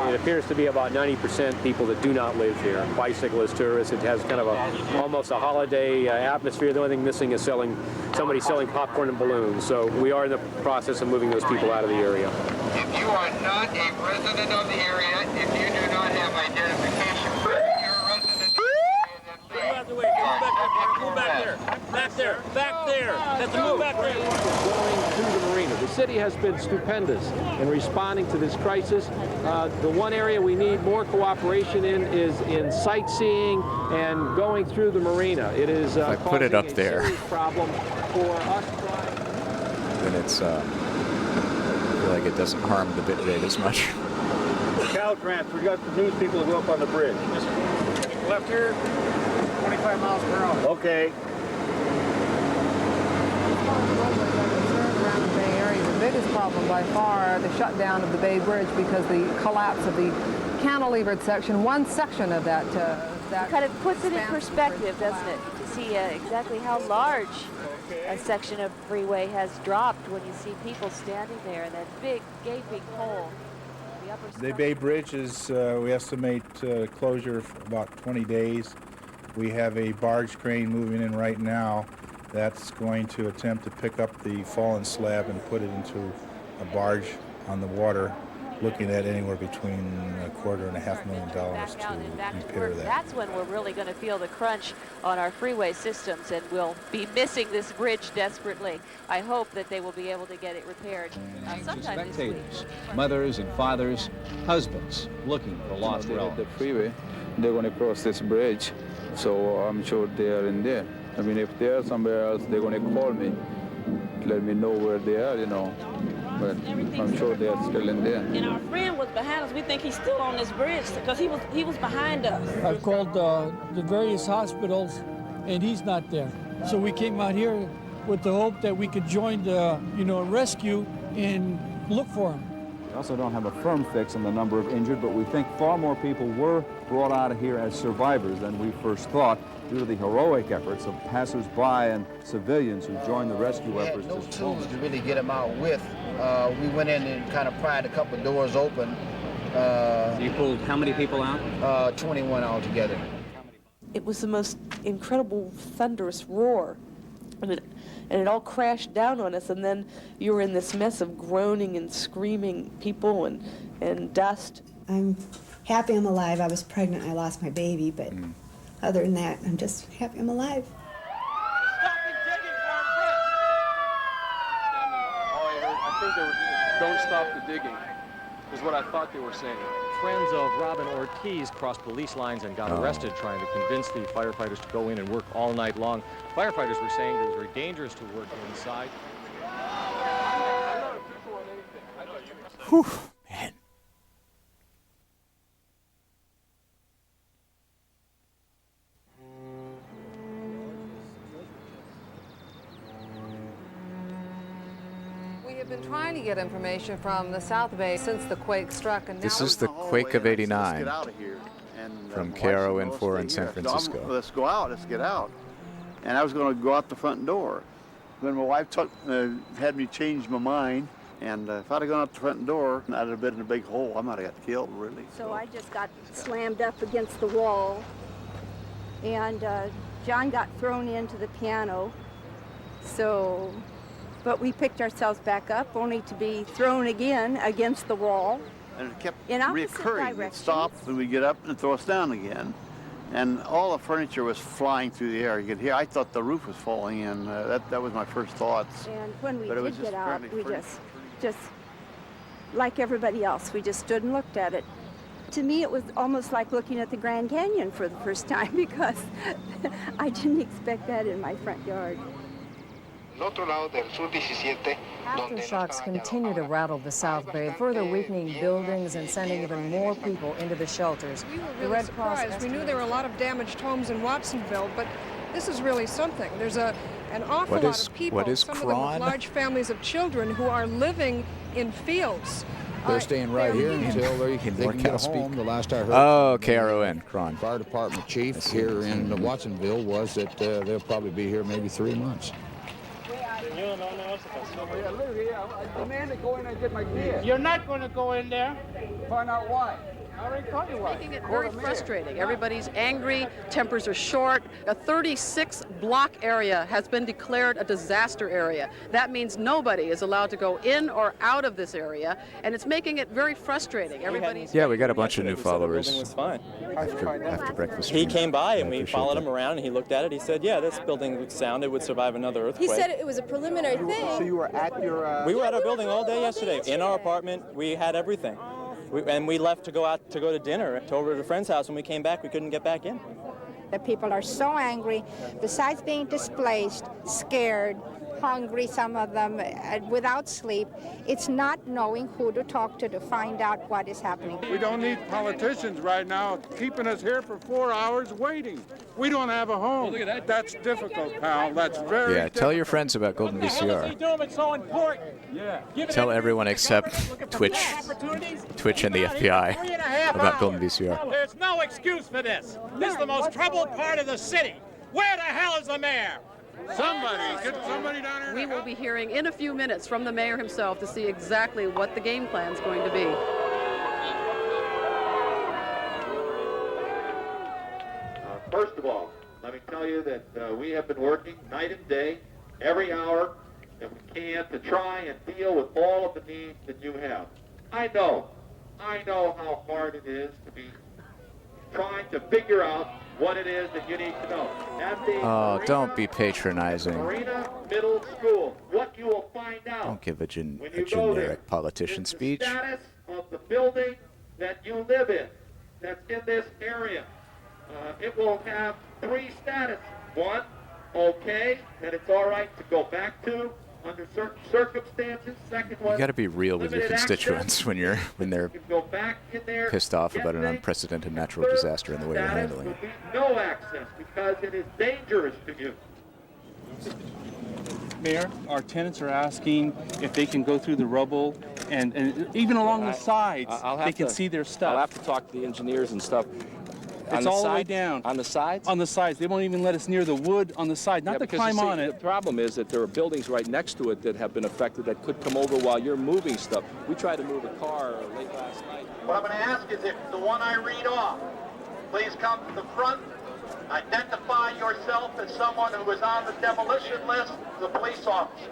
It appears to be about 90% people that do not live here. Bicyclist tourists. It has kind of almost a holiday atmosphere. The only thing missing is somebody selling popcorn and balloons. So we are in the process of moving those people out of the area. If you are not a resident of the area, if you do not have identification, you're a resident of the area. Out the way. Move back there. Back there. Back there. That's a move back there. Going to the marina. The city has been stupendous in responding to this crisis. The one area we need more cooperation in is in sightseeing and going through the marina. It is if I put it up there, problem for us. Then it's I feel like it doesn't harm the bit rate as much. Cal transfer. We got the news people to go up on the bridge. Left here, 25 miles per hour. Okay. Around the Bay Area, the biggest problem by far, the shutdown of the Bay Bridge because the collapse of the cantilevered section, one section of that. It kind of puts it in perspective, doesn't it? To see exactly how large a section of freeway has dropped when you see people standing there in that big gaping hole. The Bay Bridge is, we estimate closure for about 20 days. We have a barge crane moving in right now that's going to attempt to pick up the fallen slab and put it into a barge on the water, looking at anywhere between $250,000 and $500,000 to repair that. That's when we're really going to feel the crunch on our freeway systems, and we'll be missing this bridge desperately. I hope that they will be able to get it repaired sometime this week. Mothers and fathers, husbands looking for lost relatives. The freeway, they're going to cross this bridge, so I'm sure they are in there. I mean, if they are somewhere else, they're going to call me, let me know where they are, you know. But I'm sure they are still in there. And our friend was behind us. We think he's still on this bridge because he was behind us. I've called the various hospitals, and he's not there. So we came out here with the hope that we could join the rescue and look for him. We also don't have a firm fix on the number of injured, but we think far more people were brought out of here as survivors than we first thought, due to the heroic efforts of passers-by and civilians who joined the rescue efforts. We had no tools to really get them out with. We went in and kind of pried a couple of doors open You pulled how many people out? 21 altogether. It was the most incredible thunderous roar, and it all crashed down on us, and then you were in this mess of groaning and screaming people and dust. I'm happy I'm alive. I was pregnant, I lost my baby, but other than that, I'm just happy I'm alive. I think they were, don't stop the digging, is what I thought they were saying. Friends of Robin Ortiz crossed police lines and got arrested trying to convince the firefighters to go in and work all night long. Firefighters were saying it was very dangerous to work inside. Whew, man. We have been trying to get information from the South Bay since the quake struck, and This now is the Quake of '89 from KRON 4 in San Francisco. Let's go out, let's get out. And I was going to go out the front door. When my wife had me change my mind, and if I'd have gone out the front door, I'd have been in a big hole. I might have got killed, really. So I just got slammed up against the wall, and John got thrown into the piano. So, but we picked ourselves back up, only to be thrown again against the wall. And it kept in reoccurring. We'd stop, and we'd get up and throw us down again. And all the furniture was flying through the air. You could hear, I thought the roof was falling in. That was my first thoughts. And when we But it was did get just out, apparently we just, like everybody else, we just stood and looked at it. To me, it was almost like looking at the Grand Canyon for the first time, because I didn't expect that in my front yard. Aftershocks continue to rattle the South Bay, further weakening buildings and sending even more people into the shelters. We were really surprised. We knew there were a lot of damaged homes in Watsonville, but this is really something. There's an awful lot of people, some of them with large families of children, who are living in fields. They're staying right here until they can get home. The last I heard from KRON, KRON. Fire department chief here in Watsonville was that they'll probably be here maybe 3 months. You're not going to go in there. Find out why. I already told you why. Making it very frustrating. Everybody's angry, tempers are short. A 36-block area has been declared a disaster area. That means nobody is allowed to go in or out of this area, and it's making it very frustrating. Everybody's we got a bunch of new followers. The building was fine. After breakfast. He came by and we followed him around and he looked at it. He said, yeah, this building would sound. It would survive another earthquake. He said it was a preliminary thing. So you were at your... We were at our building all day yesterday. In our apartment, we had everything. And we left to go to dinner over at a friend's house. When we came back, we couldn't get back in. The people are so angry, besides being displaced, scared, hungry, some of them without sleep. It's not knowing who to talk to find out what is happening. We don't need politicians right now keeping us here for 4 hours waiting. We don't have a home. Look at that. That's difficult, pal. That's very difficult. Tell your friends about Golden VCR. It's so important. Yeah. Tell everyone except Twitch and the FBI about Golden VCR. There's no excuse for this. This is the most troubled part of the city. Where the hell is the mayor? Get somebody down here. We will be hearing in a few minutes from the mayor himself to see exactly what the game plan is going to be. First of all, let me tell you that we have been working night and day, every hour that we can, to try and deal with all of the needs that you have. I know how hard it is to be trying to figure out what it is that you need to know. Oh, don't be patronizing. Marina Middle School, what you will find out. Don't give a generic politician speech. The status of the building that you live in, that's in this area. It will have 3 status. 1, okay, that it's all right to go back to under certain circumstances. Second one, you got to be real with your constituents when they're go back in there, pissed off about an unprecedented natural disaster and the way you're handling it. No access because it is dangerous to you. Mayor, our tenants are asking if they can go through the rubble and even along the sides, they can see their stuff. I'll have to talk to the engineers and stuff. It's all the way down. On the sides? On the sides. They won't even let us near the wood on the side, not to climb on it. The problem is that there are buildings right next to it that have been affected that could come over while you're moving stuff. We tried to move a car late last night. What I'm going to ask is if the one I read off, please come to the front, identify yourself as someone who is on the demolition list, the police officer.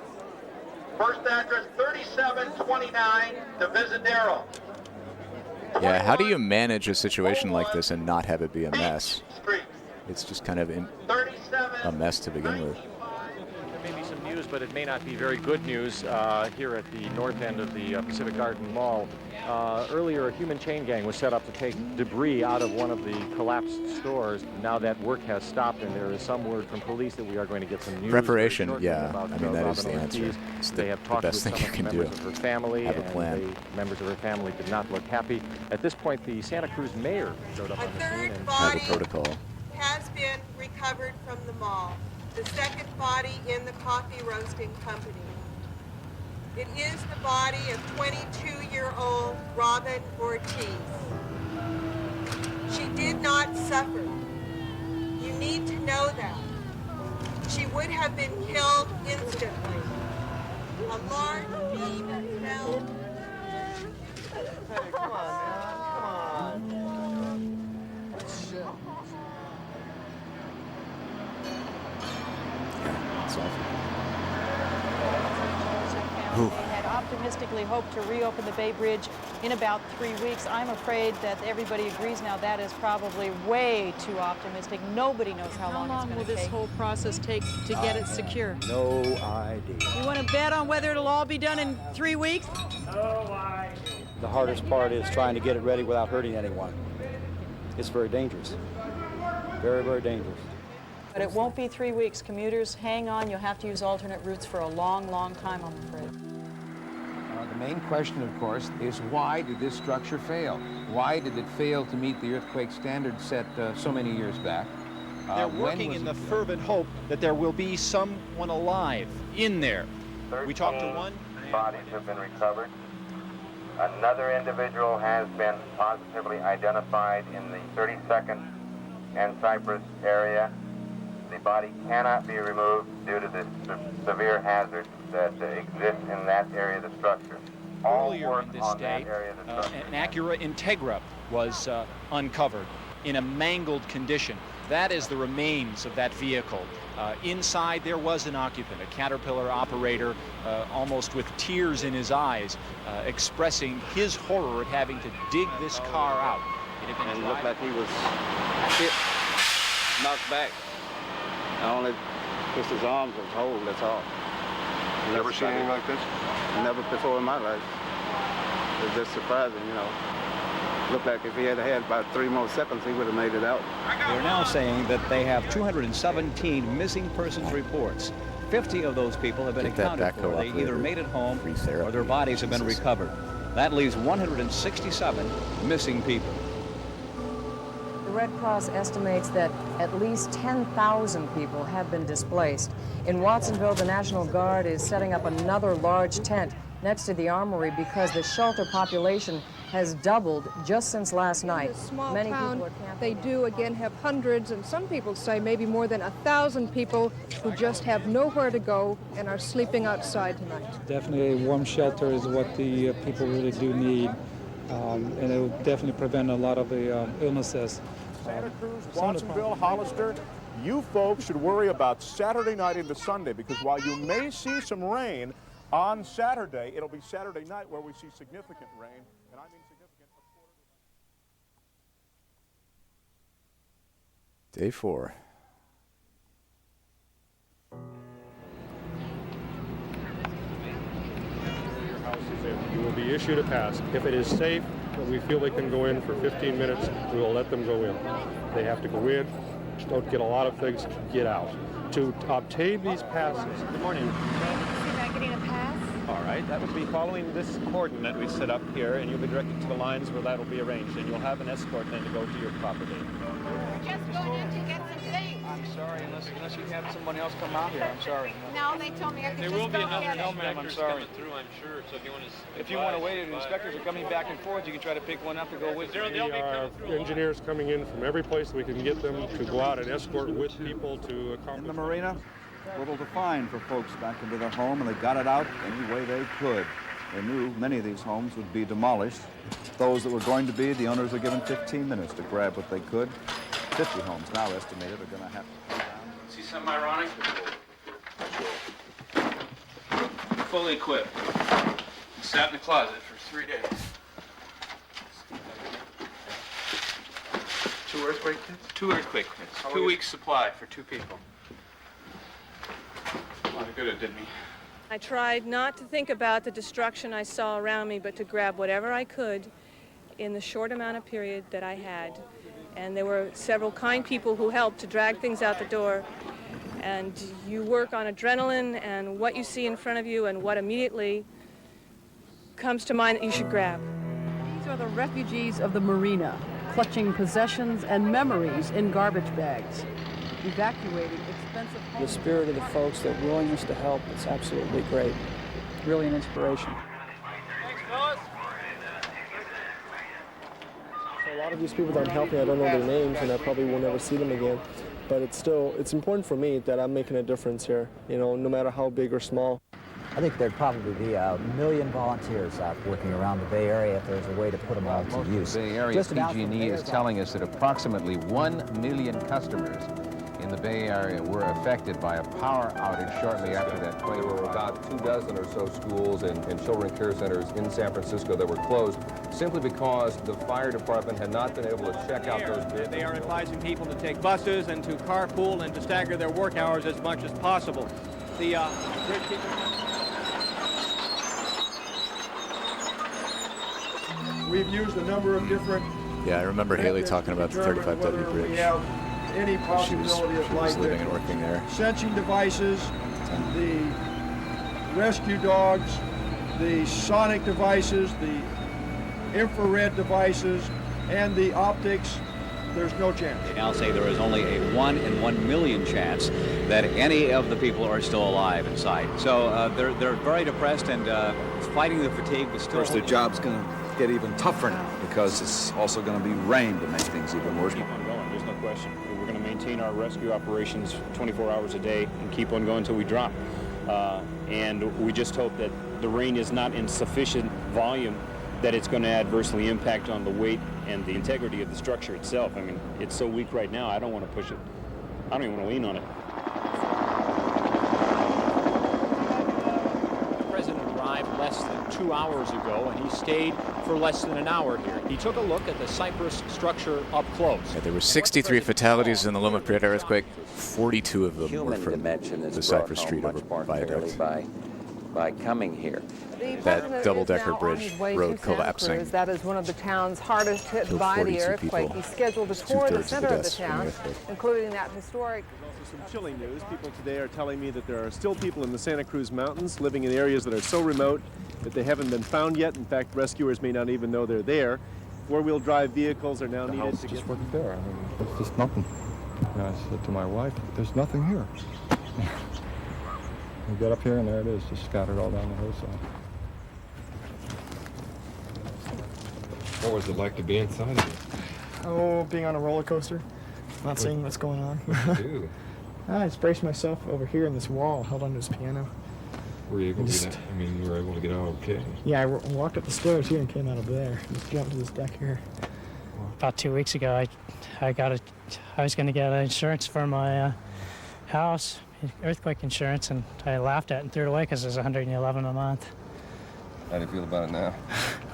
First address 3729 Divisadero. Yeah, how do you manage a situation like this and not have it be a mess? It's just kind of a mess to begin with. There may be some news, but it may not be very good news here at the north end of the Pacific Garden Mall. Earlier, a human chain gang was set up to take debris out of one of the collapsed stores. Now that work has stopped, and there is some word from police that we are going to get some news. Preparation, yeah. About, I mean, that is the Robin answer. Ortiz. It's they have talked the best with thing you some can of do. the members of her family, Have a plan. and the members of her family did not look happy. At this point, the Santa Cruz mayor showed up on the scene and have a protocol. Has been recovered from the mall. The second body in the coffee roasting company. It is the body of 22-year-old Robin Ortiz. She did not suffer. You need to know that. She would have been killed instantly. A large beam fell. Hey, come on, man. Come on. Shit. It's awful. They had optimistically hoped to reopen the Bay Bridge in about 3 weeks. I'm afraid that everybody agrees now that is probably way too optimistic. Nobody knows how long it's going to take. How long will this whole process take to get it secure? No idea. You want to bet on whether it'll all be done in 3 weeks? The hardest part is trying to get it ready without hurting anyone. It's very dangerous. Very, very dangerous. But it won't be 3 weeks. Commuters, hang on. You'll have to use alternate routes for a long, long time, I'm afraid. The main question, of course, is why did this structure fail? Why did it fail to meet the earthquake standards set so many years back? They're working in the fervent hope that there will be someone alive in there. We talked to one. Bodies have been recovered. Another individual has been positively identified in the 32nd and Cypress area. The body cannot be removed due to the severe hazards that exist in that area of the structure. Earlier in this day, an Acura Integra was uncovered in a mangled condition. That is the remains of that vehicle. Inside there was an occupant, a Caterpillar operator, almost with tears in his eyes, expressing his horror at having to dig this car out. It had been and it looked like he was hit, knocked back. Only just his arms was whole, that's all. You ever seen anything like this? Never before in my life. It was just surprising, you know. Looked like if he had had about 3 more seconds, he would have made it out. They're now saying that they have 217 missing persons reports. 50 of those people have been accounted for. They either made it home or their bodies have been recovered. That leaves 167 missing people. The Red Cross estimates that at least 10,000 people have been displaced. In Watsonville, the National Guard is setting up another large tent next to the armory because the shelter population has doubled just since last night. In a small Many town, people are camping. they do again have hundreds, and some people say maybe more than 1,000 people who just have nowhere to go and are sleeping outside tonight. Definitely a warm shelter is what the people really do need, and it will definitely prevent a lot of the illnesses. Santa Cruz, Watsonville, Hollister, you folks should worry about Saturday night into Sunday, because while you may see some rain on Saturday, it'll be Saturday night where we see significant rain, and I mean significant. Day 4. Your house is in. You will be issued a pass. If it is safe, that we feel they can go in for 15 minutes, we will let them go in. They have to go in, don't get a lot of things, get out. To obtain these passes. Good morning. About getting a pass? All right, that would be following this cordon that we set up here, and you'll be directed to the lines where that will be arranged, and you'll have an escort then to go to your property. We're just going in to get some things. I'm sorry, unless you have someone else come out here. I'm sorry. No, they told me I could There just will be go another. get No, it. ma'am, I'm sorry. through, I'm sure. So If you want to wait, the inspectors are coming back and forth. You can try to pick one up to go with you. We are engineers coming in from every place we can get them to go out and escort with people to accomplish. In the marina, little to find for folks back into their home, and they got it out any way they could. They knew many of these homes would be demolished. Those that were going to be, the owners were given 15 minutes to grab what they could. 50 homes now estimated are going to have to come down. See something ironic? Fully equipped. Sat in the closet for 3 days. 2 earthquake kits? 2 earthquake kits. 2 weeks supply for 2 people. A lot of good it did me. I tried not to think about the destruction I saw around me, but to grab whatever I could in the short amount of period that I had. And there were several kind people who helped to drag things out the door. And you work on adrenaline and what you see in front of you and what immediately comes to mind that you should grab. These are the refugees of the marina, clutching possessions and memories in garbage bags, evacuating expensive homes. The spirit of the folks, their willingness to help, it's absolutely great. Really an inspiration. A lot of these people that help me, I don't know their names, and I probably will never see them again. But it's important for me that I'm making a difference here, you know, no matter how big or small. I think there'd probably be 1 million volunteers out working around the Bay Area if there's a way to put them all to use. The Bay Area PG&E is telling us that approximately 1 million customers in the Bay Area were affected by a power outage shortly after that quake. There were about 24 or so schools and children care centers in San Francisco that were closed simply because the fire department had not been able to check out those vehicles. They are advising people to take buses and to carpool and to stagger their work hours as much as possible. The bridge people... We've used a number of different... Yeah, I remember Haley talking about the 35W bridge. We have any possibility of light living and working there. Sensing devices, the rescue dogs, the sonic devices, the infrared devices, and the optics. There's no chance. They now say there is only a 1 in 1 million chance that any of the people are still alive inside. So they're very depressed and fighting the fatigue, but still. Of course, their job's going to get even tougher now because it's also going to be rain to make things even worse. Keep on going, there's no question. We're going to maintain our rescue operations 24 hours a day and keep on going until we drop. And we just hope that the rain is not in sufficient volume that it's going to adversely impact on the weight and the integrity of the structure itself. I mean, it's so weak right now, I don't want to push it. I don't even want to lean on it. The president arrived less than 2 hours ago, and he stayed for less than an hour here. He took a look at the Cypress structure up close. Yeah, there were 63 fatalities in the Loma Prieta earthquake. 42 of them were from the Cypress Street over viaduct. By coming here. That double-decker bridge road collapsing. That is one of the towns hardest hit by the earthquake. He's scheduled to tour the center of the town, including that historic. There's also some chilling news. People today are telling me that there are still people in the Santa Cruz Mountains living in areas that are so remote that they haven't been found yet. In fact, rescuers may not even know they're there. Four-wheel drive vehicles are now needed to just get... there. I mean, it's just nothing. And I said to my wife, there's nothing here. We got up here and there it is, just scattered all down the hillside. What was it like to be inside of it? Oh, being on a roller coaster, not seeing what's going on. What did you do? I just braced myself over here in this wall, held onto this piano. Were you able to get out? I mean, you were able to get out okay? Yeah, I walked up the stairs here and came out of there. Just jumped to this deck here. About 2 weeks ago, I was going to get insurance for my house, earthquake insurance, and I laughed at it and threw it away because it was $111 a month. How do you feel about it now?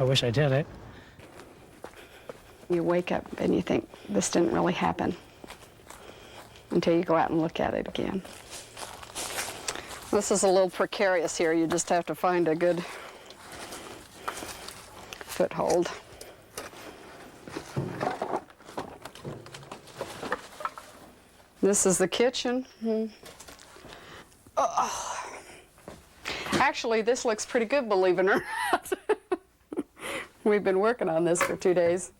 I wish I did it. You wake up and you think, this didn't really happen, until you go out and look at it again. This is a little precarious here. You just have to find a good foothold. This is the kitchen. Oh. Actually, this looks pretty good, believe it or not. We've been working on this for 2 days.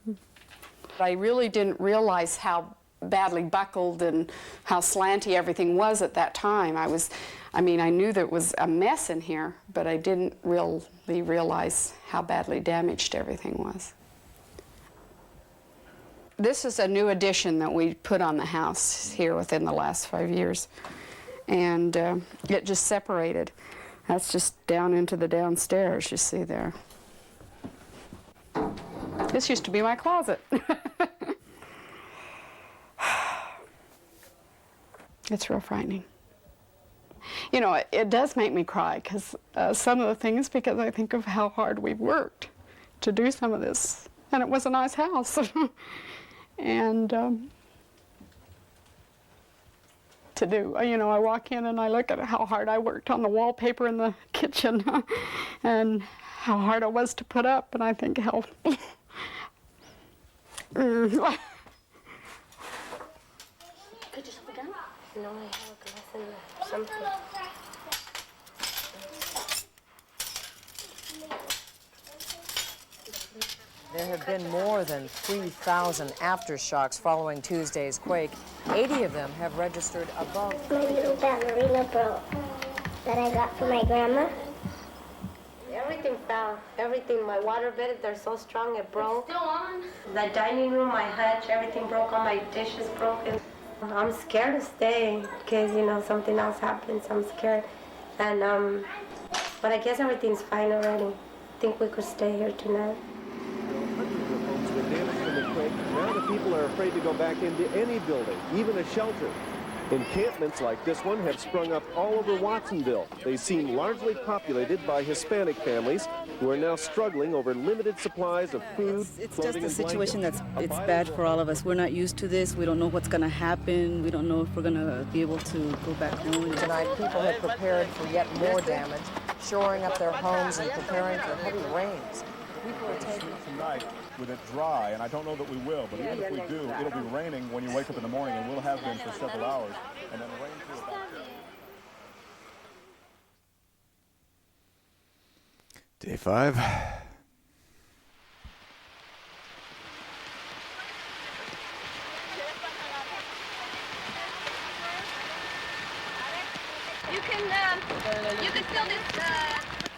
I really didn't realize how badly buckled and how slanty everything was at that time. I mean, I knew there was a mess in here, but I didn't really realize how badly damaged everything was. This is a new addition that we put on the house here within the last 5 years. And it just separated. That's just down into the downstairs, you see there. This used to be my closet. It's real frightening. You know, it does make me cry, because some of the things, because I think of how hard we've worked to do some of this. And it was a nice house. And to do, you know, I walk in and I look at how hard I worked on the wallpaper in the kitchen and how hard it was to put up, and I think how Could you forget? No, I have a glass in there. Something. There have been more than 3,000 aftershocks following Tuesday's quake. 80 of them have registered above. My little ballerina broke that I got from my grandma. Everything fell. Everything. My water bed, they're so strong it broke. It's still on. The dining room, my hutch, everything broke. All my dishes broken. I'm scared to stay because, you know, something else happens. I'm scared. And, but I guess everything's fine already. I think we could stay here tonight. Now the people are afraid to go back into any building, even a shelter. Encampments like this one have sprung up all over Watsonville. They seem largely populated by Hispanic families who are now struggling over limited supplies of food, It's clothing, just a and situation blankets. it's bad for all of us. We're not used to this. We don't know what's going to happen. We don't know if we're going to be able to go back home. Tonight, people have prepared for yet more damage, shoring up their homes and preparing for heavy rains. People are taking tonight with it dry, and I don't know that we will, but even if we do, it'll be raining when you wake up in the morning, and will have been for several hours, and then rain through about... Day 5. You can still just put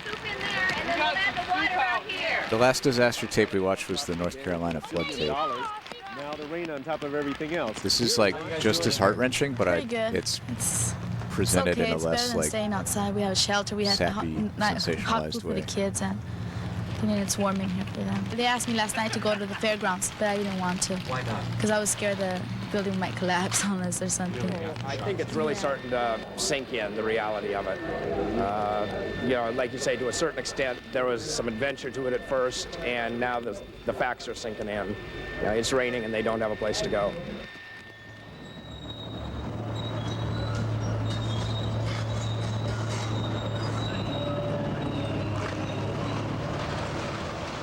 soup in there, and then we'll add the water out here. The last disaster tape we watched was the North Carolina flood tape. Now the rain on top of everything else. This is like just as heart-wrenching, but it's presented okay. in a It's less better than like staying outside. We have a shelter. We have sappy, hot sensationalized food for way. the kids, and it's warming here for them. They asked me last night to go to the fairgrounds, but I didn't want to. Why not? Because I was scared the building might collapse on us or something. I think it's really starting to sink in, the reality of it. You know, like you say, to a certain extent, there was some adventure to it at first, and now the facts are sinking in. You know, it's raining and they don't have a place to go.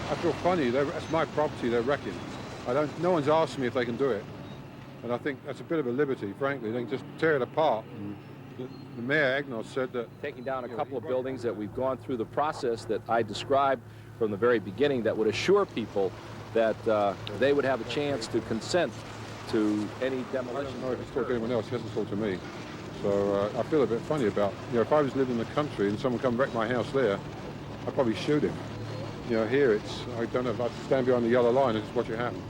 I feel funny. That's my property. They're wrecking. No one's asked me if they can do it, and I think that's a bit of a liberty. Frankly, they can just tear it apart. And the mayor Agnos said that Taking down a couple of buildings that we've gone through the process that I described from the very beginning that would assure people that they would have a chance to consent to any demolition. I don't know if he's talked to anyone else. He hasn't talked to me. So I feel a bit funny about, if I was living in the country and someone come wreck my house there, I'd probably shoot him. Here I don't know if I'd stand behind the yellow line and just watch it happen.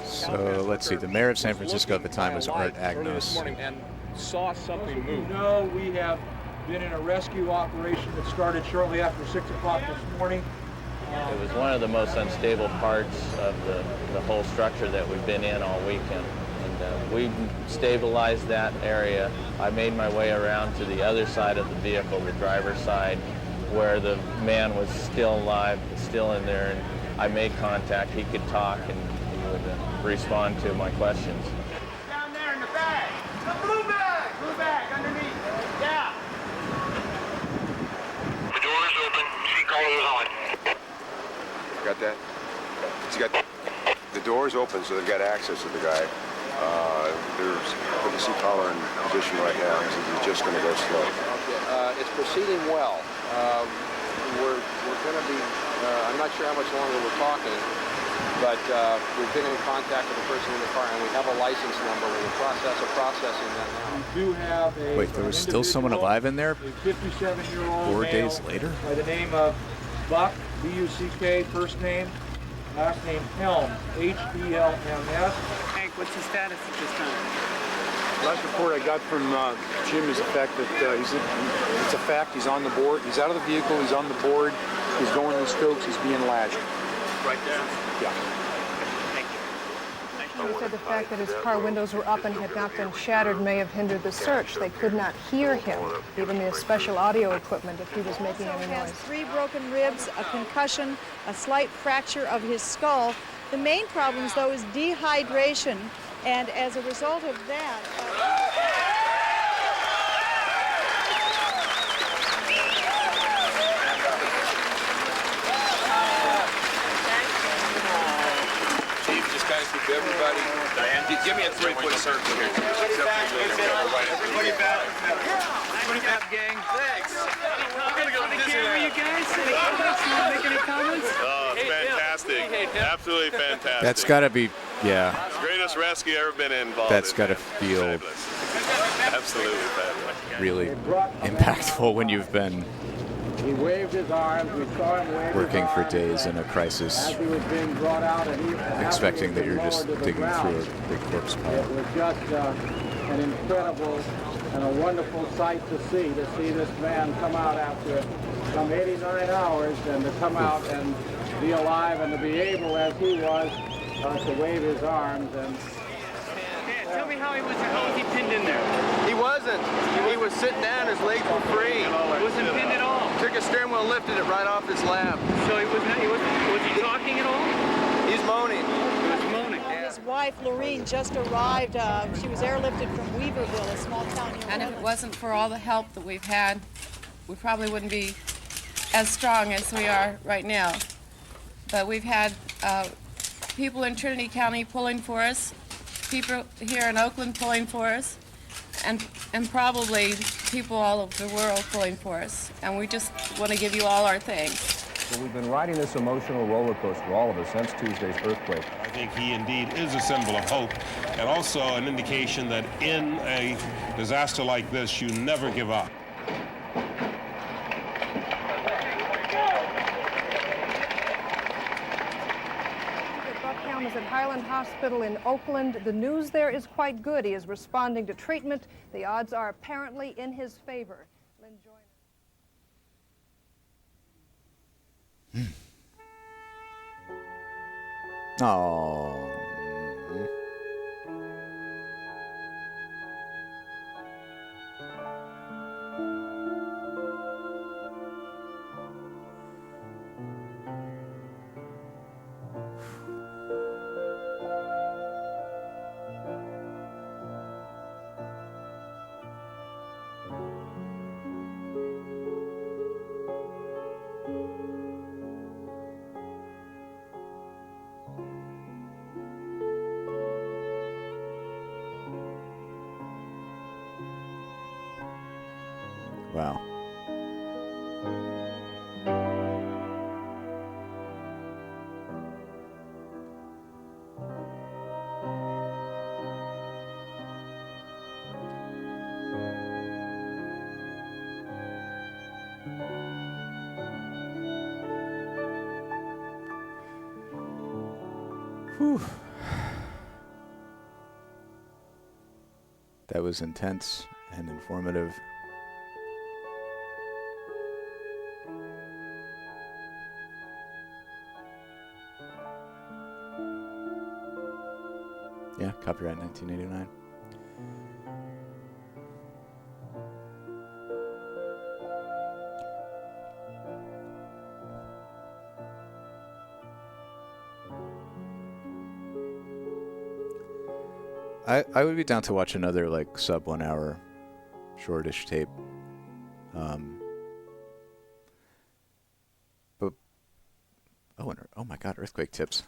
So let's see. The mayor of San Francisco at the time was Art Agnos. And saw something move. No, we have been in a rescue operation that started shortly after 6 o'clock this morning. It was one of the most unstable parts of the whole structure that we've been in all weekend. And we stabilized that area. I made my way around to the other side of the vehicle, the driver's side, where the man was still alive, still in there. And I made contact. He could talk and he would respond to my questions. Down there in the bag. The blue bag. Blue bag underneath. Yeah. The door is open. Seat collar on. Got that? The door's open, so they've got access to the guy. There's put the sea collar in position right now. He's just going to go slow. Okay. It's proceeding well. We're going to be, I'm not sure how much longer we're talking, but we've been in contact with the person in the car, and we have a license number. We're in the process of processing that now. We do have a... Wait, there was still someone alive in there? A 57-year-old 4 male days later? by the name of Buck, B-U-C-K, first name, last name Helms, H-E-L-M-S. Hank, what's the status at this time? Last report I got from Jim is the fact that it's a fact. He's on the board. He's out of the vehicle. He's on the board. He's going to the strokes. He's being lashed. Right there? Yeah. Thank you. He said the fact that his car windows were up and had not been shattered may have hindered the search. They could not hear him, even the special audio equipment, if he was making any Has noise. 3 broken ribs, a concussion, a slight fracture of his skull. The main problems, though, is dehydration, and as a result of that... Chief, just kind of keep everybody... Give me a 3-foot circle here. Everybody back. Everybody back, gang. Thanks. I'm going to go visit her. You guys? Make any comments? Oh, it's fantastic. Absolutely fantastic. That's got to be, yeah. It's the greatest rescue ever been involved That's in. got to feel Absolutely fabulous. really impactful when you've been He waved his arms. We saw him wave working his for arms days in a crisis, as he was being brought out, and he expecting that you're just lowered to the digging through ground. a big corpse It pile. was just an incredible and a wonderful sight to see this man come out after some 89 hours and to come out and be alive and to be able, as he was, to wave his arms. And Tell me how he was he pinned in there? He wasn't. He was sitting down. His legs were free. He wasn't pinned at all. Took a steering wheel, lifted it right off his lap. So was he talking at all? He's moaning. He was moaning. His wife, Lorene, just arrived. She was airlifted from Weaverville, a small town near And if it Portland. wasn't for all the help that we've had, we probably wouldn't be as strong as we are right now. But we've had people in Trinity County pulling for us, people here in Oakland pulling for us, and probably people all over the world pulling for us. And we just want to give you all our thanks. So we've been riding this emotional roller coaster, all of us, since Tuesday's earthquake. I think he indeed is a symbol of hope and also an indication that in a disaster like this, you never give up. Buckhelm is at Highland Hospital in Oakland. The news there is quite good. He is responding to treatment. The odds are apparently in his favor. Lynn Joyner. Oh. Wow. Whew. That was intense and informative. Yeah, copyright 1989. I would be down to watch another like sub 1 hour shortish tape. But oh my God, earthquake tips.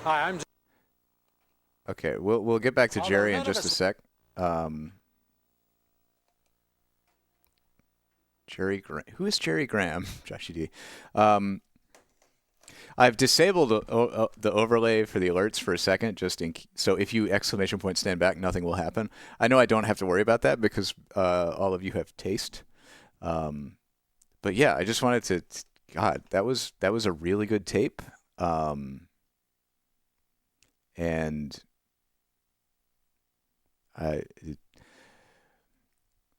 Hi, I'm Okay, we'll get back to Jerry in just a sec. Who is Jerry Graham? Joshy D. I've disabled the overlay for the alerts for a second, so if you exclamation point stand back, nothing will happen. I know I don't have to worry about that because all of you have taste. But yeah, I just wanted to. God, that was a really good tape. And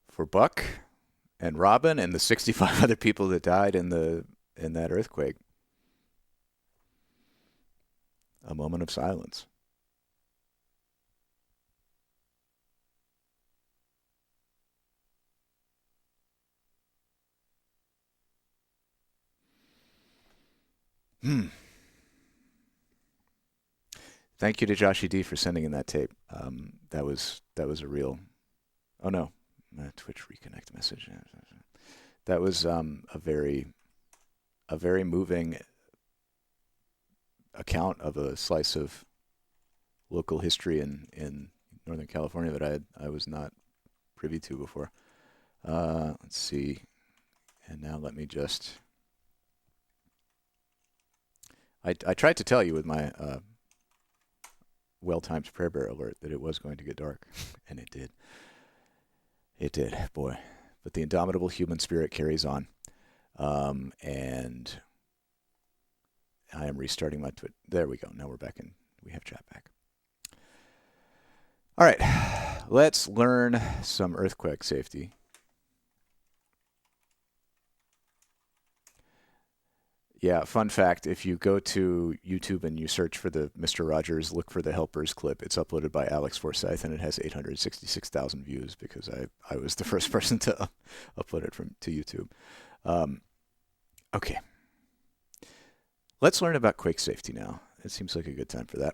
for Buck and Robin and the 65 other people that died in that earthquake, a moment of silence. Thank you to Joshy D for sending in that tape. That was a real. Oh no, Twitch reconnect message. That was a very moving account of a slice of local history in Northern California that I was not privy to before. Let's see, and now let me just. I tried to tell you with my well-timed prayer bear alert that it was going to get dark, and it did. It did, boy. But the indomitable human spirit carries on, and I am restarting my Twitch. There we go. Now we're back in. We have chat back. All right, let's learn some earthquake safety. Yeah, fun fact, if you go to YouTube and you search for the Mr. Rogers Look for the Helpers clip, it's uploaded by Alex Forsyth, and it has 866,000 views because I was the first person to upload it to YouTube. Okay. Let's learn about quake safety now. It seems like a good time for that.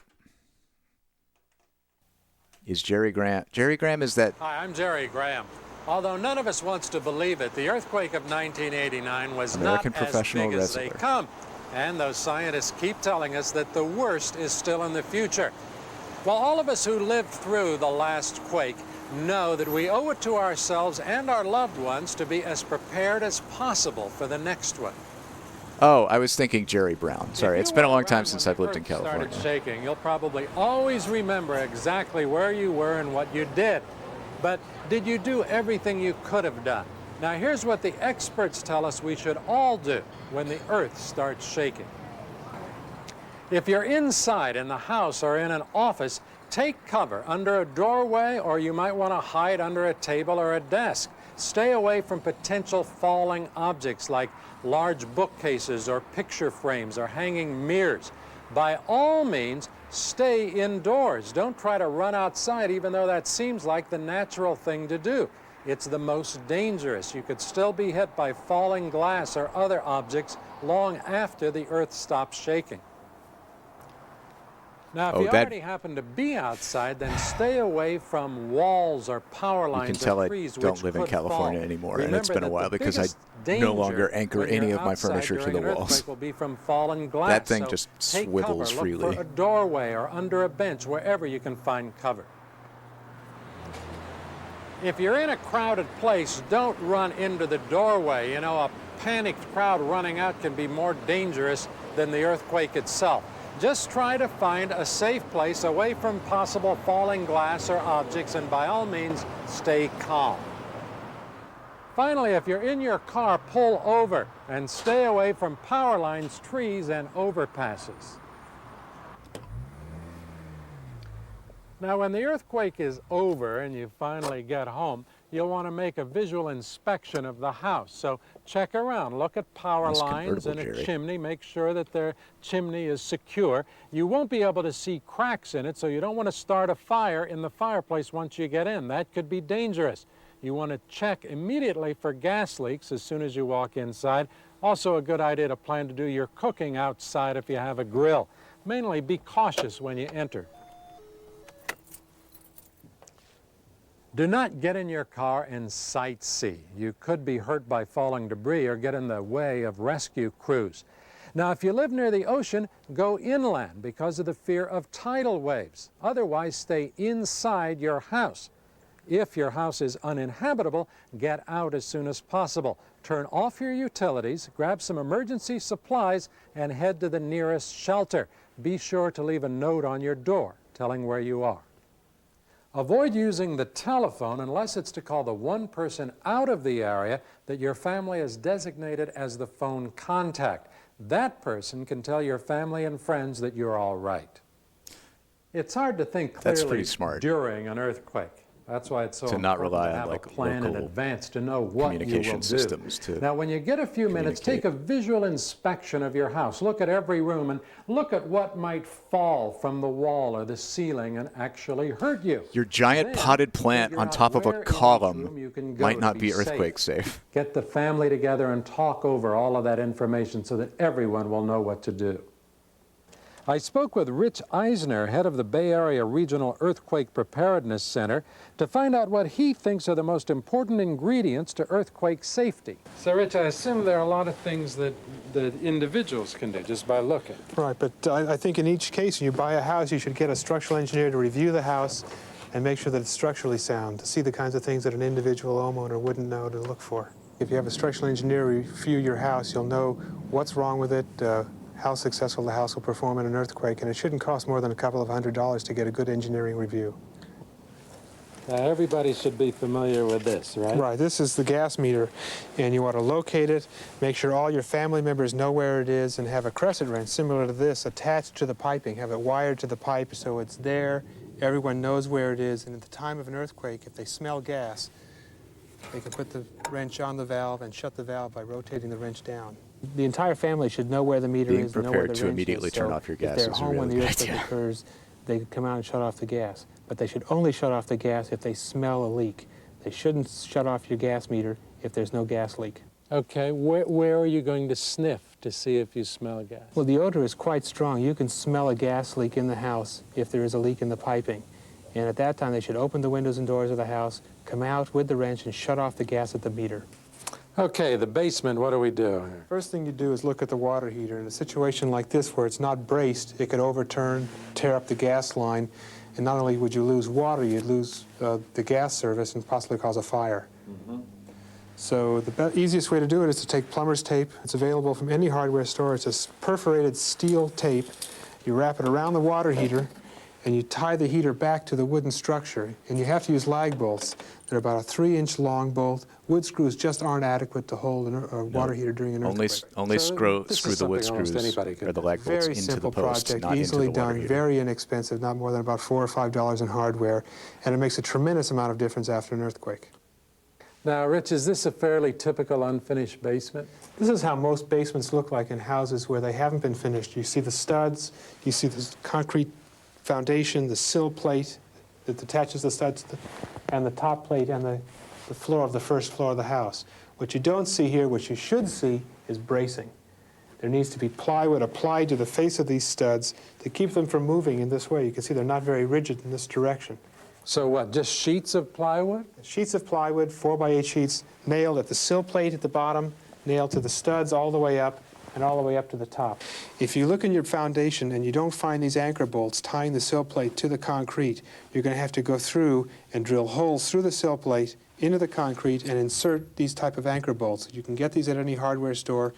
Is Jerry Graham... Jerry Graham is that... Hi, I'm Jerry Graham. Although none of us wants to believe it, the earthquake of 1989 was American not as professional big as they wrestler. come. And those scientists keep telling us that the worst is still in the future. Well, all of us who lived through the last quake know that we owe it to ourselves and our loved ones to be as prepared as possible for the next one. Oh, I was thinking Jerry Brown. Sorry, it's been a long time since I've lived in California. Started shaking, you'll probably always remember exactly where you were and what you did. But did you do everything you could have done? Now here's what the experts tell us we should all do when the earth starts shaking. If you're inside in the house or in an office, take cover under a doorway, or you might want to hide under a table or a desk. Stay away from potential falling objects like large bookcases or picture frames or hanging mirrors. By all means, stay indoors. Don't try to run outside, even though that seems like the natural thing to do. It's the most dangerous. You could still be hit by falling glass or other objects long after the earth stops shaking. Now, if you already happen to be outside, then stay away from walls or power lines. You can tell or I trees don't live in California anymore, and it's been a while because I no longer anchor any of my furniture to the walls. Will be from fallen glass. That thing So just take swivels cover. freely. Look for a doorway or under a bench, wherever you can find cover. If you're in a crowded place, don't run into the doorway. You know, a panicked crowd running out can be more dangerous than the earthquake itself. Just try to find a safe place away from possible falling glass or objects, and by all means, stay calm. Finally, if you're in your car, pull over and stay away from power lines, trees, and overpasses. Now, when the earthquake is over and you finally get home, you'll want to make a visual inspection of the house. So check around, look at power Nice lines and convertible, a Jerry. chimney, make sure that their chimney is secure. You won't be able to see cracks in it, so you don't want to start a fire in the fireplace once you get in. That could be dangerous. You want to check immediately for gas leaks as soon as you walk inside. Also a good idea to plan to do your cooking outside if you have a grill. Mainly be cautious when you enter. Do not get in your car and sightsee. You could be hurt by falling debris or get in the way of rescue crews. Now, if you live near the ocean, go inland because of the fear of tidal waves. Otherwise, stay inside your house. If your house is uninhabitable, get out as soon as possible. Turn off your utilities, grab some emergency supplies, and head to the nearest shelter. Be sure to leave a note on your door telling where you are. Avoid using the telephone unless it's to call the one person out of the area that your family has designated as the phone contact. That person can tell your family and friends that you're all right. It's hard to think clearly That's pretty smart. during an earthquake. That's why it's so To not important rely to on, have like, a plan in local advance to know what you will communication do. systems to Now, when you get a few minutes, take a visual inspection of your house. Look at every room and look at what might fall from the wall or the ceiling and actually hurt you. Your giant Then potted plant figure on out top of a where in each column room you can go might to not be safe. earthquake safe. Get the family together and talk over all of that information so that everyone will know what to do. I spoke with Rich Eisner, head of the Bay Area Regional Earthquake Preparedness Center, to find out what he thinks are the most important ingredients to earthquake safety. So, Rich, I assume there are a lot of things that individuals can do just by looking. Right, but I think in each case, when you buy a house, you should get a structural engineer to review the house and make sure that it's structurally sound, to see the kinds of things that an individual homeowner wouldn't know to look for. If you have a structural engineer review your house, you'll know what's wrong with it, how successful the house will perform in an earthquake, and it shouldn't cost more than a couple of $100s to get a good engineering review. Now, everybody should be familiar with this, right? Right, this is the gas meter, and you want to locate it, make sure all your family members know where it is, and have a crescent wrench similar to this attached to the piping. Have it wired to the pipe so it's there, everyone knows where it is, and at the time of an earthquake, if they smell gas, they can put the wrench on the valve and shut the valve by rotating the wrench down. The entire family should know where the meter Being is, know where prepared the to wrench immediately is, turn so off your gas if they're is a home when really the good earthquake idea. occurs, they can come out and shut off the gas. But they should only shut off the gas if they smell a leak. They shouldn't shut off your gas meter if there's no gas leak. Okay, where are you going to sniff to see if you smell gas? Well, the odor is quite strong. You can smell a gas leak in the house if there is a leak in the piping. And at that time, they should open the windows and doors of the house, come out with the wrench, and shut off the gas at the meter. Okay, the basement, what do we do here? First thing you do is look at the water heater. In a situation like this where it's not braced, it could overturn, tear up the gas line, and not only would you lose water, you'd lose the gas service and possibly cause a fire. So the easiest way to do it is to take plumber's tape. It's available from any hardware store. It's a perforated steel tape. You wrap it around the water heater, and you tie the heater back to the wooden structure. And you have to use lag bolts. They're about a 3-inch long bolt. Wood screws just aren't adequate to hold a water heater during an earthquake. Only So screw this the is wood something almost screws anybody could or the do. lag bolts Very into simple the post, project, not easily into the water done, heater. very inexpensive, not more than about $4 or $5 in hardware, and it makes a tremendous amount of difference after an earthquake. Now, Rich, is this a fairly typical unfinished basement? This is how most basements look like in houses where they haven't been finished. You see the studs, you see the concrete foundation, the sill plate that attaches the studs, and the top plate and the floor of the first floor of the house. What you don't see here, what you should see, is bracing. There needs to be plywood applied to the face of these studs to keep them from moving in this way. You can see they're not very rigid in this direction. So what, just sheets of plywood? Sheets of plywood, 4x8 sheets, nailed at the sill plate at the bottom, nailed to the studs all the way up, and all the way up to the top. If you look in your foundation and you don't find these anchor bolts tying the sill plate to the concrete, you're going to have to go through and drill holes through the sill plate into the concrete and insert these type of anchor bolts. You can get these at any hardware store.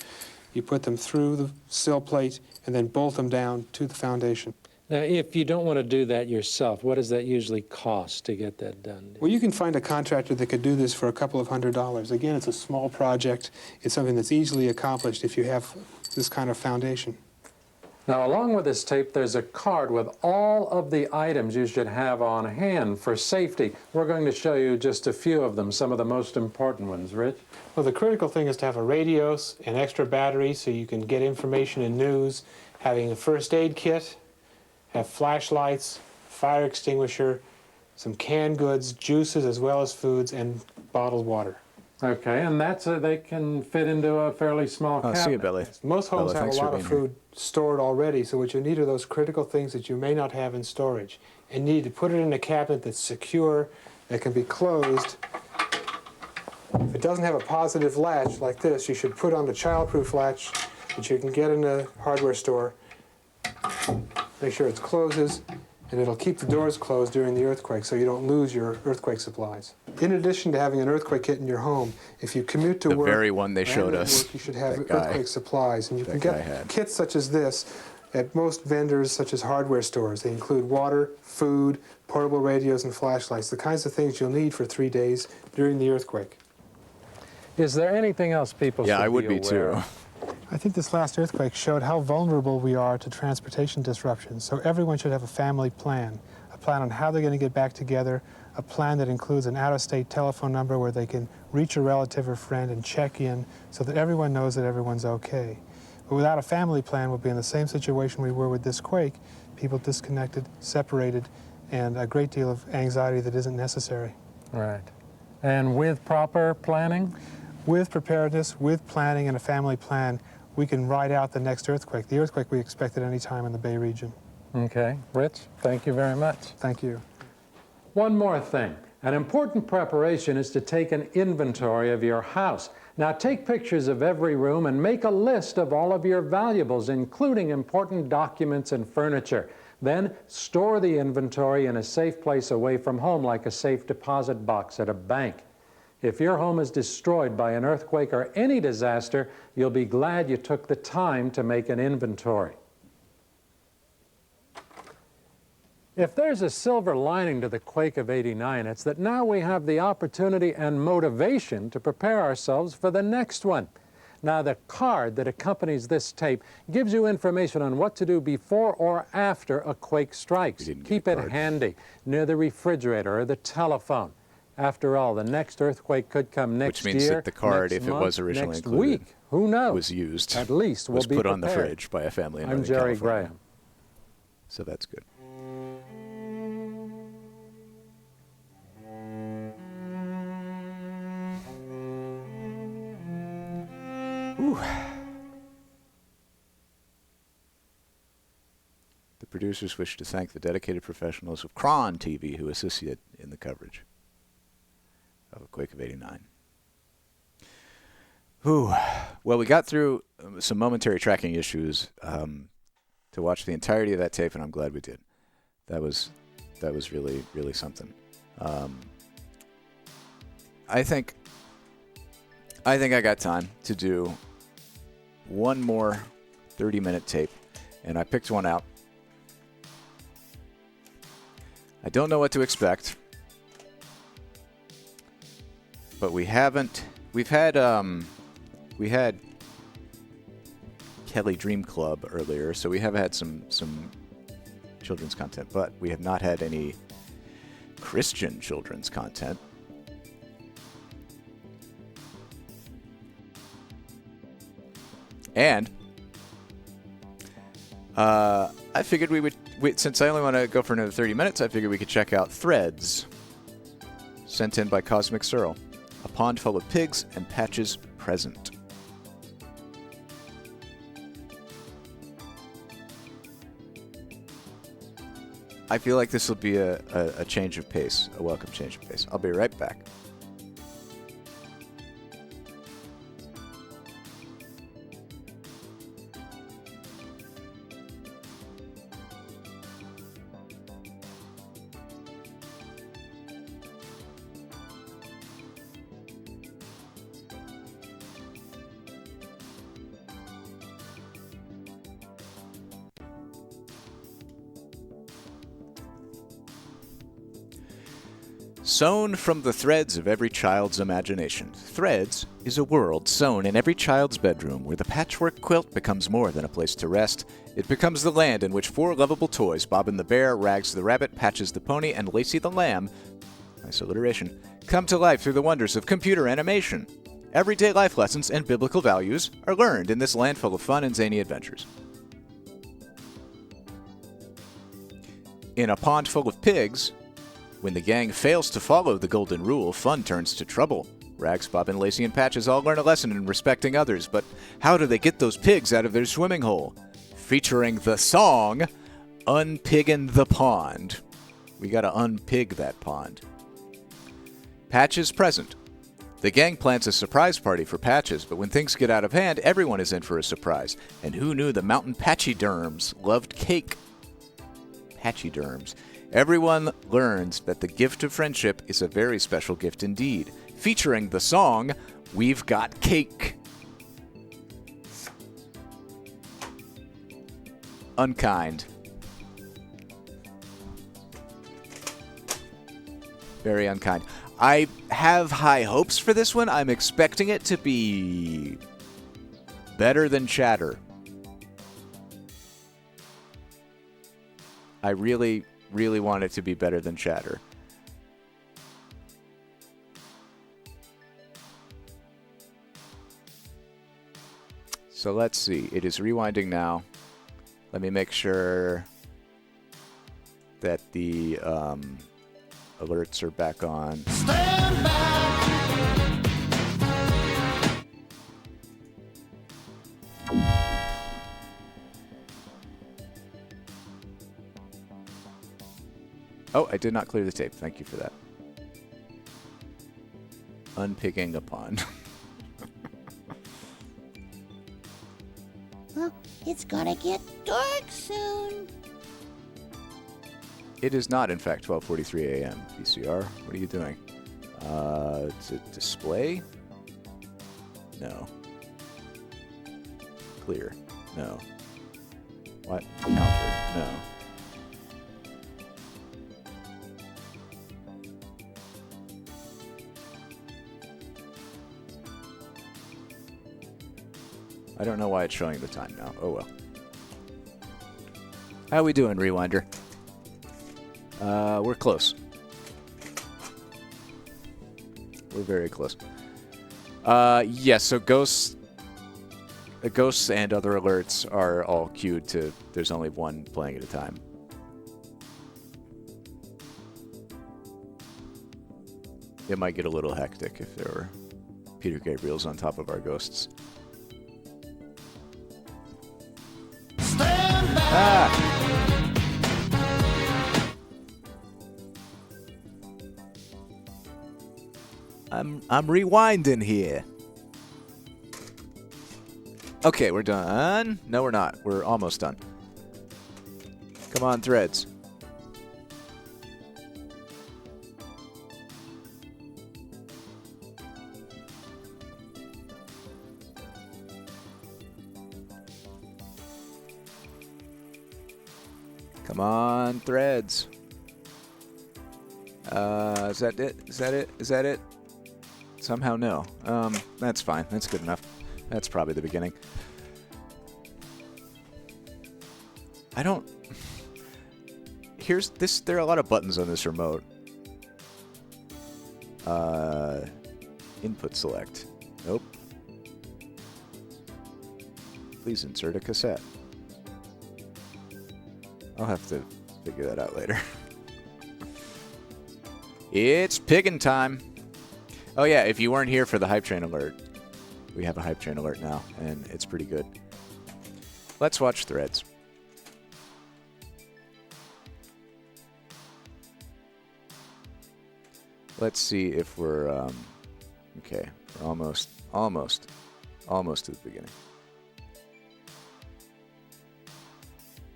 You put them through the sill plate and then bolt them down to the foundation. Now, if you don't want to do that yourself, what does that usually cost to get that done? Well, you can find a contractor that could do this for a couple of $100s. Again, it's a small project. It's something that's easily accomplished if you have this kind of foundation. Now, along with this tape, there's a card with all of the items you should have on hand for safety. We're going to show you just a few of them, some of the most important ones. Rich? Well, the critical thing is to have a radio, an extra battery so you can get information and news, having a first aid kit, have flashlights, fire extinguisher, some canned goods, juices as well as foods, and bottled water. Okay, and that's they can fit into a fairly small cabinet. See you, Billy. Most homes have a lot of food stored already, so what you need are those critical things that you may not have in storage. And you need to put it in a cabinet that's secure, that can be closed. If it doesn't have a positive latch like this, you should put on the childproof latch that you can get in a hardware store. Make sure it closes, and it'll keep the doors closed during the earthquake so you don't lose your earthquake supplies. In addition to having an earthquake kit in your home, if you commute to The work, very one they showed us. you should have That guy. earthquake supplies. And you can That guy get had. kits such as this at most vendors such as hardware stores. They include water, food, portable radios, and flashlights, the kinds of things you'll need for 3 days during the earthquake. Is there anything else people should Yeah, I would be be aware too. of? I think this last earthquake showed how vulnerable we are to transportation disruptions, so everyone should have a family plan on how they're going to get back together, a plan that includes an out-of-state telephone number where they can reach a relative or friend and check in so that everyone knows that everyone's okay. But without a family plan, we'll be in the same situation we were with this quake, people disconnected, separated, and a great deal of anxiety that isn't necessary. Right. And with proper planning? With preparedness, with planning and a family plan, we can ride out the next earthquake. The earthquake we expect at any time in the Bay region. Okay. Rich, thank you very much. Thank you. One more thing. An important preparation is to take an inventory of your house. Now take pictures of every room and make a list of all of your valuables, including important documents and furniture. Then store the inventory in a safe place away from home, like a safe deposit box at a bank. If your home is destroyed by an earthquake or any disaster, you'll be glad you took the time to make an inventory. If there's a silver lining to the quake of '89, it's that now we have the opportunity and motivation to prepare ourselves for the next one. Now, the card that accompanies this tape gives you information on what to do before or after a quake strikes. Keep it handy, near the refrigerator or the telephone. After all, the next earthquake could come next year, Which means that the card, next if it month, was originally next included, week. Who knows? was used, At least we'll was be put on the prepared. fridge by a family in I'm Northern Jerry California. Graham. So that's good. Ooh. The producers wish to thank the dedicated professionals of KRON TV who assisted in the coverage of a quake of '89. Ooh. Well, we got through some momentary tracking issues to watch the entirety of that tape, and I'm glad we did. That was really, really something. I think I got time to do one more 30-minute tape, and I picked one out. I don't know what to expect, but we had Kelly Dream Club earlier, so we have had some children's content, but we have not had any Christian children's content. And I figured since I only want to go for another 30 minutes, I figured we could check out Threads, sent in by Cosmic Searle. A pond full of pigs and patches present. I feel like this will be a change of pace, a welcome change of pace. I'll be right back. Sewn from the threads of every child's imagination. Threads is a world sewn in every child's bedroom where the patchwork quilt becomes more than a place to rest. It becomes the land in which four lovable toys, Bobbin the Bear, Rags the Rabbit, Patches the Pony, and Lacey the Lamb, nice alliteration, come to life through the wonders of computer animation. Everyday life lessons and biblical values are learned in this land full of fun and zany adventures. In a pond full of pigs, when the gang fails to follow the golden rule, fun turns to trouble. Rags, Bobbin, Lacey, and Patches all learn a lesson in respecting others, but how do they get those pigs out of their swimming hole? Featuring the song, Unpiggin' the Pond. We gotta unpig that pond. Patches present. The gang plans a surprise party for Patches, but when things get out of hand, everyone is in for a surprise. And who knew the mountain pachyderms loved cake? Pachyderms. Everyone learns that the gift of friendship is a very special gift indeed, featuring the song, We've Got Cake. Unkind. Very unkind. I have high hopes for this one. I'm expecting it to be better than Chatter. I really, really want it to be better than Chatter. So let's see. It is rewinding now. Let me make sure that the alerts are back on. Stand back. Oh, I did not clear the tape. Thank you for that. Unpicking upon. Well, it's gonna get dark soon. It is not, in fact, 12:43 a.m. VCR. What are you doing? Is it display? No. Clear. No. What? Counter. No. I don't know why it's showing the time now. Oh well. How we doing, Rewinder? We're close. We're very close. Yes, so ghosts and other alerts are all queued to, there's only one playing at a time. It might get a little hectic if there were Peter Gabriels on top of our ghosts. Stand back. Ah! I'm rewinding here. Okay, we're done. No, we're not. We're almost done. Come on, threads. Come on, threads. Is that it? Is that it? Is that it? Somehow no. That's fine. That's good enough. That's probably the beginning. I don't... Here's this... There are a lot of buttons on this remote. Input select. Nope. Please insert a cassette. I'll have to figure that out later. It's piggin' time. Oh yeah, if you weren't here for the Hype Train alert, we have a Hype Train alert now, and it's pretty good. Let's watch threads. Let's see if we're, okay, we're almost to the beginning.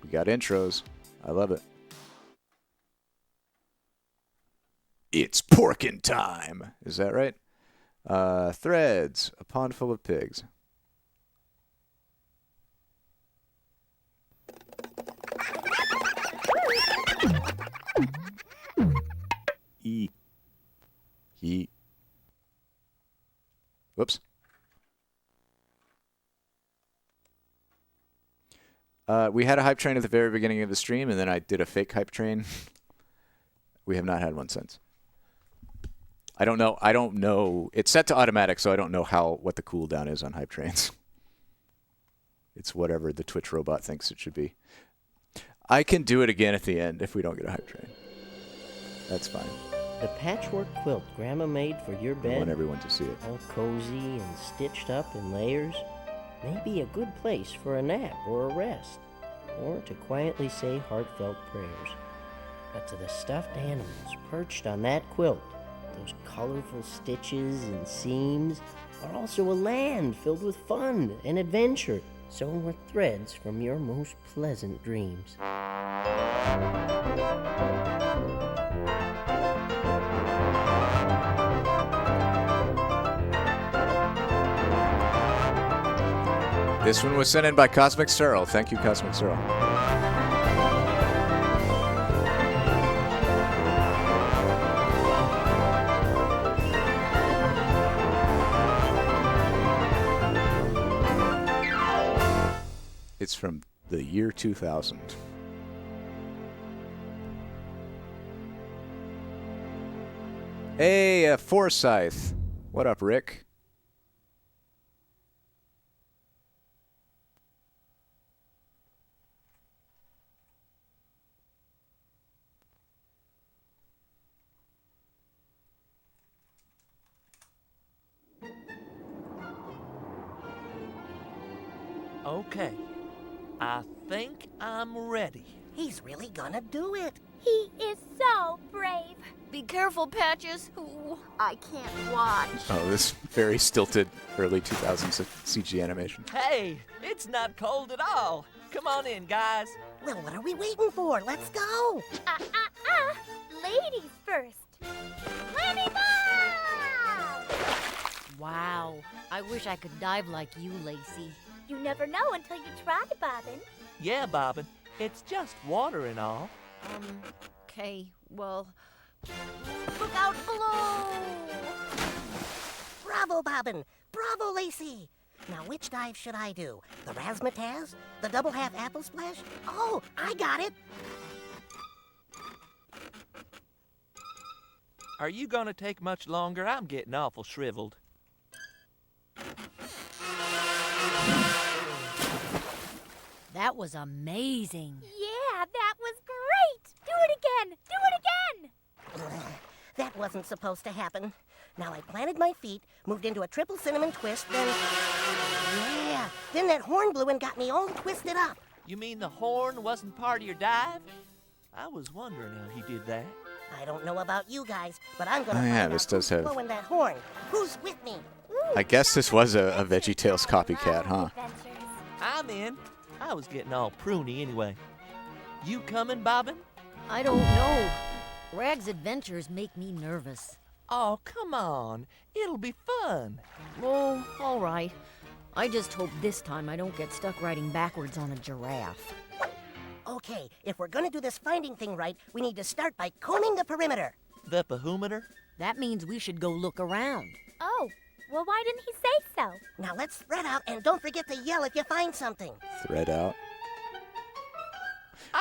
We got intros. I love it. It's porkin' time. Is that right? Threads. A pond full of pigs. He. Whoops. We had a hype train at the very beginning of the stream, and then I did a fake hype train. We have not had one since. I don't know. It's set to automatic, so I don't know what the cooldown is on hype trains. It's whatever the Twitch robot thinks it should be. I can do it again at the end if we don't get a hype train. That's fine. The patchwork quilt Grandma made for your bed. I want everyone to see it. All cozy and stitched up in layers. May be a good place for a nap or a rest, or to quietly say heartfelt prayers. But to the stuffed animals perched on that quilt, Those colorful stitches and seams are also a land filled with fun and adventure, sewn with threads from your most pleasant dreams. This one was sent in by Cosmic Cyril. Thank you, Cosmic Cyril. It's from the year 2000. Hey, Forsyth. What up, Rick? Okay, I think I'm ready. He's really gonna do it. He is so brave. Be careful, Patches. Ooh, I can't watch. Oh, this very stilted early 2000s CG animation. Hey, it's not cold at all. Come on in, guys. Well, what are we waiting for? Let's go. Ladies first. Lenny Bob! Wow, I wish I could dive like you, Lacey. You never know until you try, Bobbin. Yeah, Bobbin. It's just water and all. Okay, well... Look out below! Bravo, Bobbin. Bravo, Lacey. Now, which dive should I do? The razzmatazz? The double half apple splash? Oh, I got it. Are you gonna take much longer? I'm getting awful shriveled. That was amazing. Yeah, that was great! Do it again! Do it again! That wasn't supposed to happen. Now I planted my feet, moved into a triple cinnamon twist, then... Yeah, then that horn blew and got me all twisted up. You mean the horn wasn't part of your dive? I was wondering how he did that. I don't know about you guys, but I'm gonna Oh, yeah, find this out does who's have- blowing that horn. Who's with me? I guess this was a VeggieTales copycat, huh? I'm in. I was getting all pruny anyway. You coming, Bobbin? I don't know. Rag's adventures make me nervous. Oh, come on. It'll be fun. Oh, all right. I just hope this time I don't get stuck riding backwards on a giraffe. Okay, if we're gonna do this finding thing right, we need to start by combing the perimeter. The pahoometer? That means we should go look around. Oh, well, why didn't he say so? Now let's spread out and don't forget to yell if you find something. Thread out.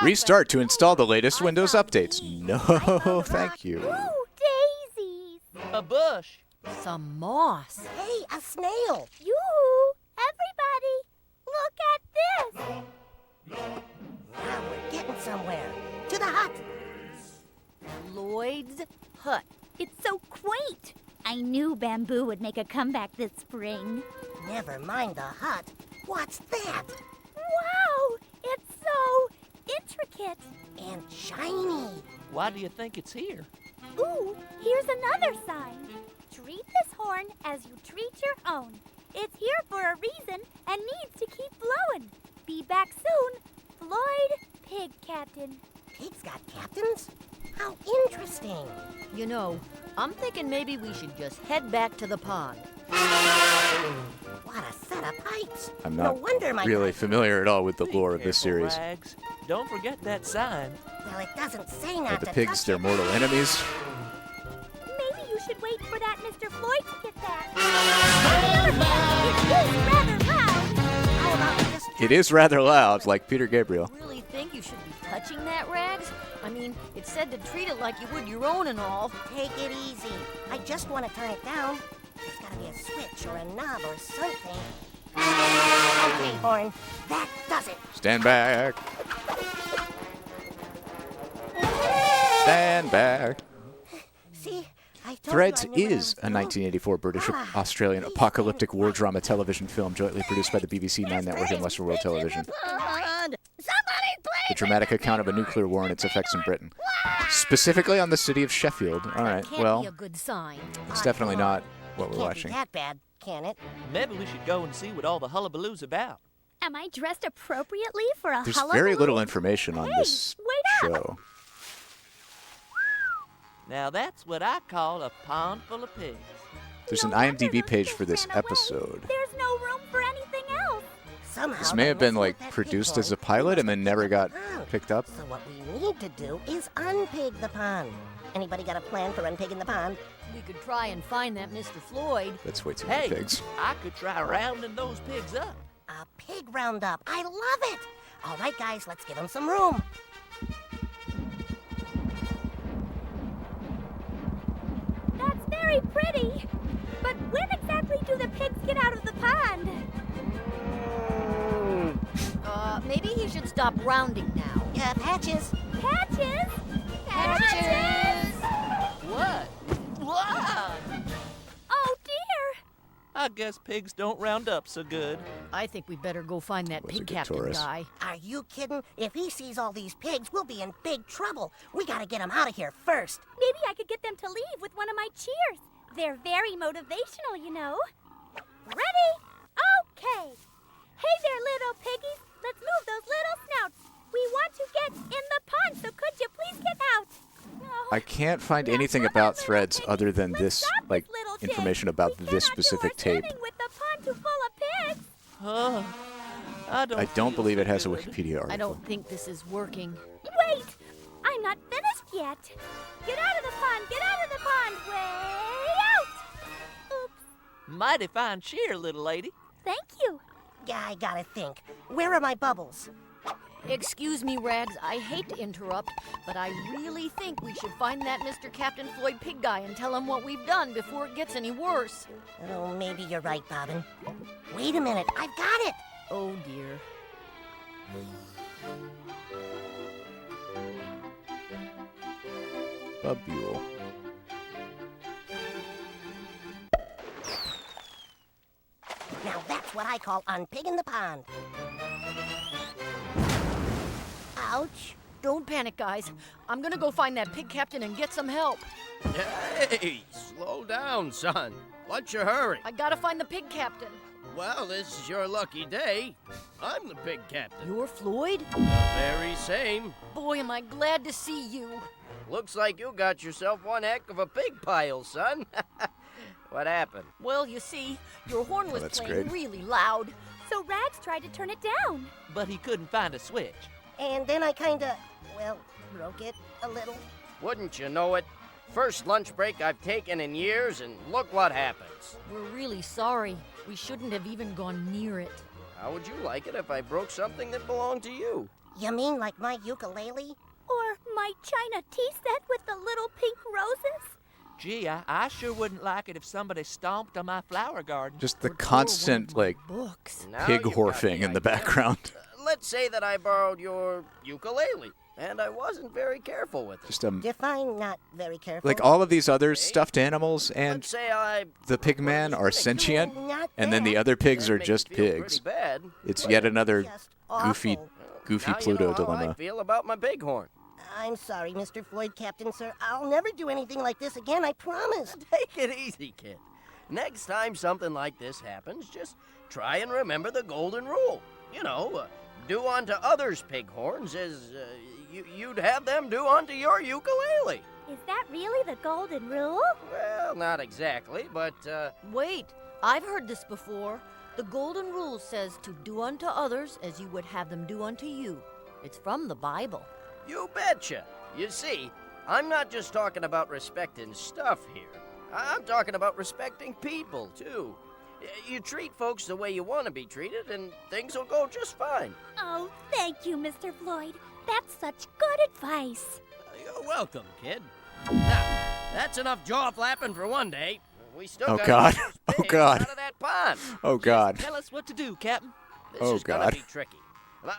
Restart to install the latest Windows updates. No, thank you. Ooh, daisies! A bush. Some moss. Hey, a snail! Yoo-hoo! Everybody, look at this! Now we're getting somewhere. To the hut! Lloyd's hut. It's so quaint! I knew bamboo would make a comeback this spring. Never mind the hut. What's that? Wow! It's so intricate. And shiny. Why do you think it's here? Ooh, here's another sign. Treat this horn as you treat your own. It's here for a reason and needs to keep blowing. Be back soon, Floyd, Pig Captain. Pigs got captains? How interesting. You know, I'm thinking maybe we should just head back to the pond. What a set of pipes. I'm No not wonder my really guys- familiar at all with the lore of this Careful, series. Rags. Don't forget that sign. Well, it doesn't say Are not the to pigs touch their it. mortal enemies? Maybe you should wait for that Mr. Floyd to get back. It is rather loud. How about just It is rather loud, like Peter Gabriel. Really think you should be touching that, Rags? I mean, it said to treat it like you would your own and all. take it easy? I just want to turn it down. There's got to be a switch or a knob or something. Okay, horn. That does it. Stand back. Stand back. See? I told Threads you I knew what I is was a doing. 1984 British-Australian apocalyptic war drama television film jointly produced by the BBC Nine Network and Western World Television. Somebody please a dramatic account of a nuclear war and its effects in Britain. Specifically on the city of Sheffield. All right, Can't well, be a good sign. it's definitely not what we're Can't watching. be that bad, can it? Maybe we should go and see what all the hullabaloo's about. Am I dressed appropriately for a There's hullabaloo? very little information on this wait up. show. Now that's what I call a pond full of pigs. There's an IMDb page for this episode. There's no room for anything else. Somehow This may have been like produced as a pilot and then never got picked up. So what we need to do is unpig the pond. Anybody got a plan for unpigging the pond? We could try and find that Mr. Floyd. That's way too Hey, many pigs. I could try rounding those pigs up. A pig roundup. I love it. All right, guys, let's give them some room. That's very pretty. But when exactly do the pigs get out of the pond? Maybe he should stop rounding now. Yeah, Patches. Patches? Patches! What? What? Oh, dear. I guess pigs don't round up so good. I think we better go find that pig captain Taurus. guy. Are you kidding? If he sees all these pigs, we'll be in big trouble. We gotta get him out of here first. Maybe I could get them to leave with one of my cheers. They're very motivational, you know. Ready? Okay. Hey there, little piggies. Let's move those little snouts. We want to get in the pond, so could you please get out? I can't find anything about Threads other than this, like, information about this specific tape. With the pond too full of pigs. Oh, I don't believe it has a Wikipedia article. I don't think this is working. Wait! I'm not finished yet. Get out of the pond! Get out of the pond! Way out! Oops. mighty fine cheer, little lady. Thank you. Yeah, I gotta think. Where are my bubbles? Excuse me, Rags, I hate to interrupt, but I really think we should find that Mr. Captain Floyd pig guy and tell him what we've done before it gets any worse. Oh, maybe you're right, Bobbin. Wait a minute, I've got it! Oh, dear. Bubule. Now that's what I call unpigging the pond. Ouch. Don't panic, guys. I'm gonna go find that pig captain and get some help. Hey, slow down, son. What's your hurry? I gotta find the pig captain. Well, this is your lucky day. I'm the pig captain. You're Floyd? The very same. Boy, am I glad to see you. Looks like you got yourself one heck of a pig pile, son. What happened? Well, you see, your horn was that's playing great. really loud. So Rags tried to turn it down. But he couldn't find a switch. And then I kinda, well, broke it a little. Wouldn't you know it? First lunch break I've taken in years, and look what happens. We're really sorry. We shouldn't have even gone near it. How would you like it if I broke something that belonged to you? You mean like my ukulele? Or my china tea set with the little pink roses? Gee, I sure wouldn't like it if somebody stomped on my flower garden. Just the constant, like, Books. Now pig you've got horfing the in the idea. background. Let's say that I borrowed your ukulele, and I wasn't very careful with it. Just Define not very careful. like all of these other stuffed animals and Let's say I the pig man are sentient, Not and then the bad. other pigs That are makes just me feel pigs. pretty bad. It's yet another Just goofy, awful. goofy Now you Pluto know how I dilemma. feel about my bighorn. I'm sorry, Mr. Floyd, Captain, sir. I'll never do anything like this again, I promise. Take it easy, kid. Next time something like this happens, just try and remember the golden rule. You know, do unto others' pighorns as you'd have them do unto your ukulele. Is that really the golden rule? Well, not exactly, but Wait, I've heard this before. The golden rule says to do unto others as you would have them do unto you. It's from the Bible. you betcha. You see, I'm not just talking about respecting stuff here. I'm talking about respecting people, too. You treat folks the way you want to be treated, and things will go just fine. Oh, thank you, Mr. Floyd. That's such good advice. You're welcome, kid. Now, that's enough jaw flapping for one day. We still Oh, gotta God. get those Oh, pigs God. out of that pond. Oh, God. Tell us what to do, Captain. This Oh, is gonna God. be tricky.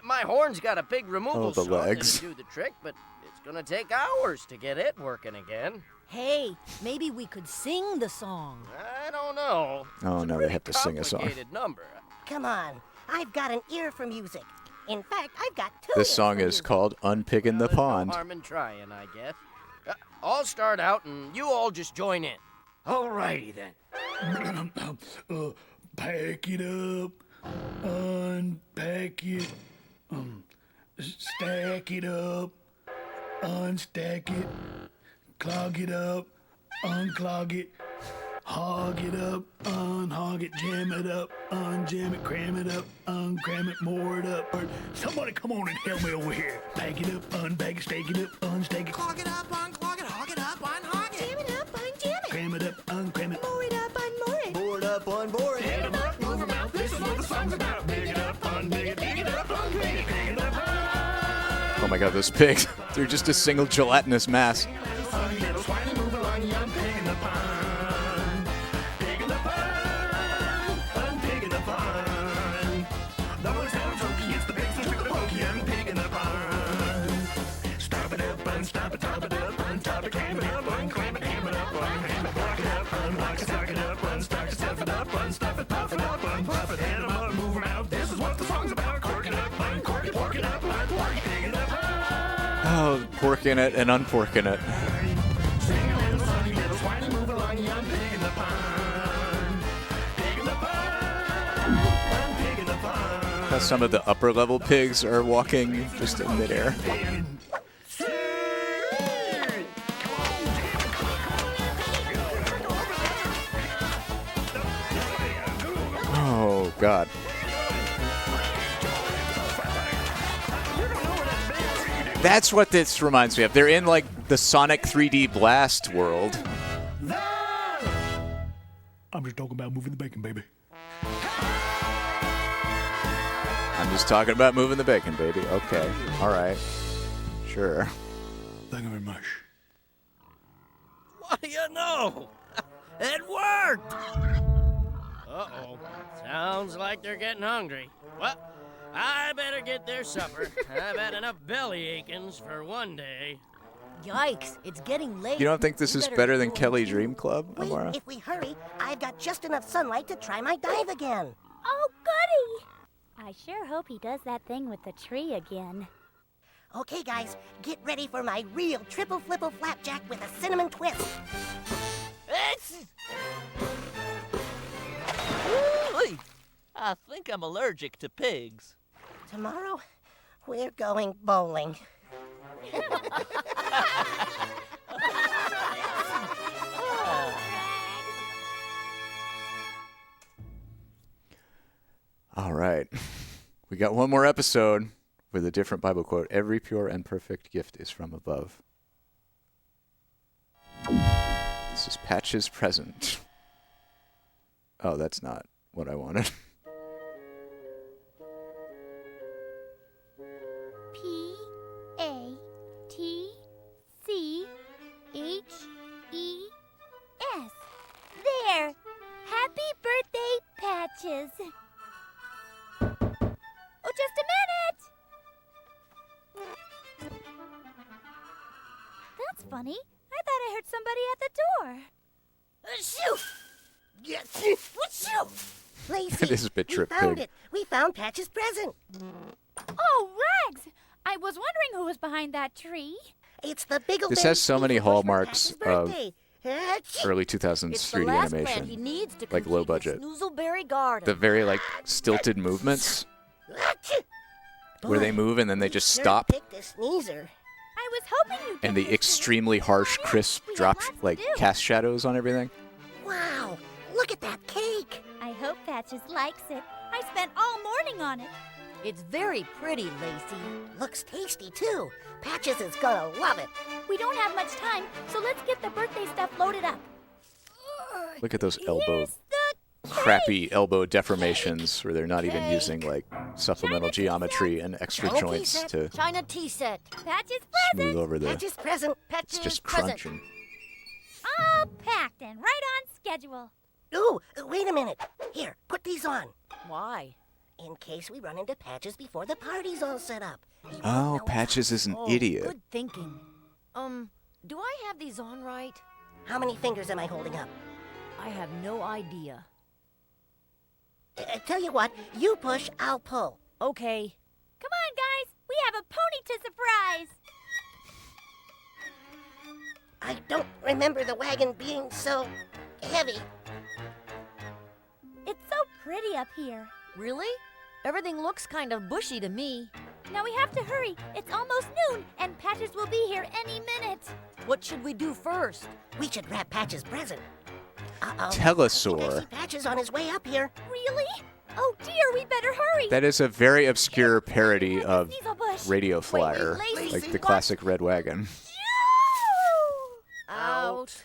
My horn's got a big removal Oh, the saw legs. that'll do the trick, but it's gonna take hours to get it working again. Hey, maybe we could sing the song. I don't know. Oh, no, they have to sing a song. Complicated number. Come on, I've got an ear for music. In fact, I've got 2 This hits song for is you. called Unpiggin' the There's Pond. No harm in trying, I guess. I'll start out and you all just join in. Alrighty then. Pack it up, unpack it, stack it up, unstack it, clog it up, unclog it, hog it up, unhog it, jam it up, unjam it, cram it up, uncram it, more it up. Somebody come on and help me over here. Pack it up, unpack it, stake it up, unstake it, Clog it up, unclog it, hog it up, unhog it. Jam it up, unjam it. cram it up, uncram it. More it up, unmore it. Board up, unboard it. Hit 'em up, move 'em out. This is what the song's about. Dig it up, undig it, dig it up, undig it, dig it up. Oh my god, those pigs. They're just a single gelatinous mass. Funny little swine, move along, I'm digging the pond. Digging the pond, I'm digging the pond. No one sounds hokey, it's the big fish with the pokey, I'm digging the pond. Stop it up, unstop it, top it up, untop it, cram it up, uncram it, ham it up, unham it, block it up, unblock it, stock it up, unstock it, stuff it up, unstuff it, puff it up, unpuff it, hand 'em up, move 'em out. This is what the song's about. Cork it up, uncork it, pork it up, unpork it, dig it up. Oh, porking it and unporking it. Sing a little funny little swine, move along, I'm digging the pond. Digging the pond, I'm digging the pond. How some of the upper level pigs are walking just in midair. Oh god. That's what this reminds me of. They're in like the Sonic 3D Blast world. I'm just talking about moving the bacon, baby. I'm just talking about moving the bacon, baby. Okay. All right. Sure. Thank you very much. What do you know? It worked! Uh-oh. Sounds like they're getting hungry. Well, I better get their supper. I've had enough belly achings for one day. Yikes, it's getting late. You don't think this is better than Kelly Dream Club, Wait, Amara? if we hurry, I've got just enough sunlight to try my dive again. Oh, goody! I sure hope he does that thing with the tree again. Okay, guys, get ready for my real triple flipple flapjack with a cinnamon twist. Ooh-wee. I think I'm allergic to pigs. Tomorrow, we're going bowling. All right. We got one more episode with a different Bible quote. Every pure and perfect gift is from above. This is Patch's present. Oh, that's not what I wanted. P-A-T-C-H-E-S. There! Happy birthday, Patches! Oh, just a minute! That's funny. I thought I heard somebody at the door. Shoot! Yes! Shoot! Lacey, That is a bit we trip found pig. it. We found Patch's present. Oh, Rags! I was wondering who was behind that tree. It's the big This has so many hallmarks of Patch's early 2000s It's the 3D last plant animation. he needs to Like low complete his budget. Snoozleberry garden. The very like stilted movements where they move and then they just stop. Picked a sneezer. I was hoping you'd And the extremely harsh, crisp drop, like cast shadows on everything. Wow! Look at that cake. I hope Patches likes it. I spent all morning on it. It's very pretty, Lacey. Looks tasty, too. Patches is gonna love it. We don't have much time, so let's get the birthday stuff loaded up. Look at those crappy elbow deformations where they're not even using like supplemental geometry and extra China tea joints set. to China tea set. Patches smooth present. over the. Patch's present. It's just crunching. All packed and right on schedule. Ooh, wait a minute. Here, put these on. Why? In case we run into Patches before the party's all set up. Oh, Patches is an idiot. Good thinking. Do I have these on right? How many fingers am I holding up? I have no idea. Tell you what, you push, I'll pull. Okay. Come pony to surprise. I don't remember the wagon being so heavy. It's so pretty up here. Really? Everything looks kind of bushy to me. Now we have to hurry. It's almost noon, and Patches will be here any minute. What should we do first? We should wrap Patches' present. Uh-oh. Telesaur. I see Patches on his way up here. Really? Oh dear, we better hurry. That is a very obscure parody of Diesel bush. Radio Flyer, Lacey, like the classic Red Wagon. Out.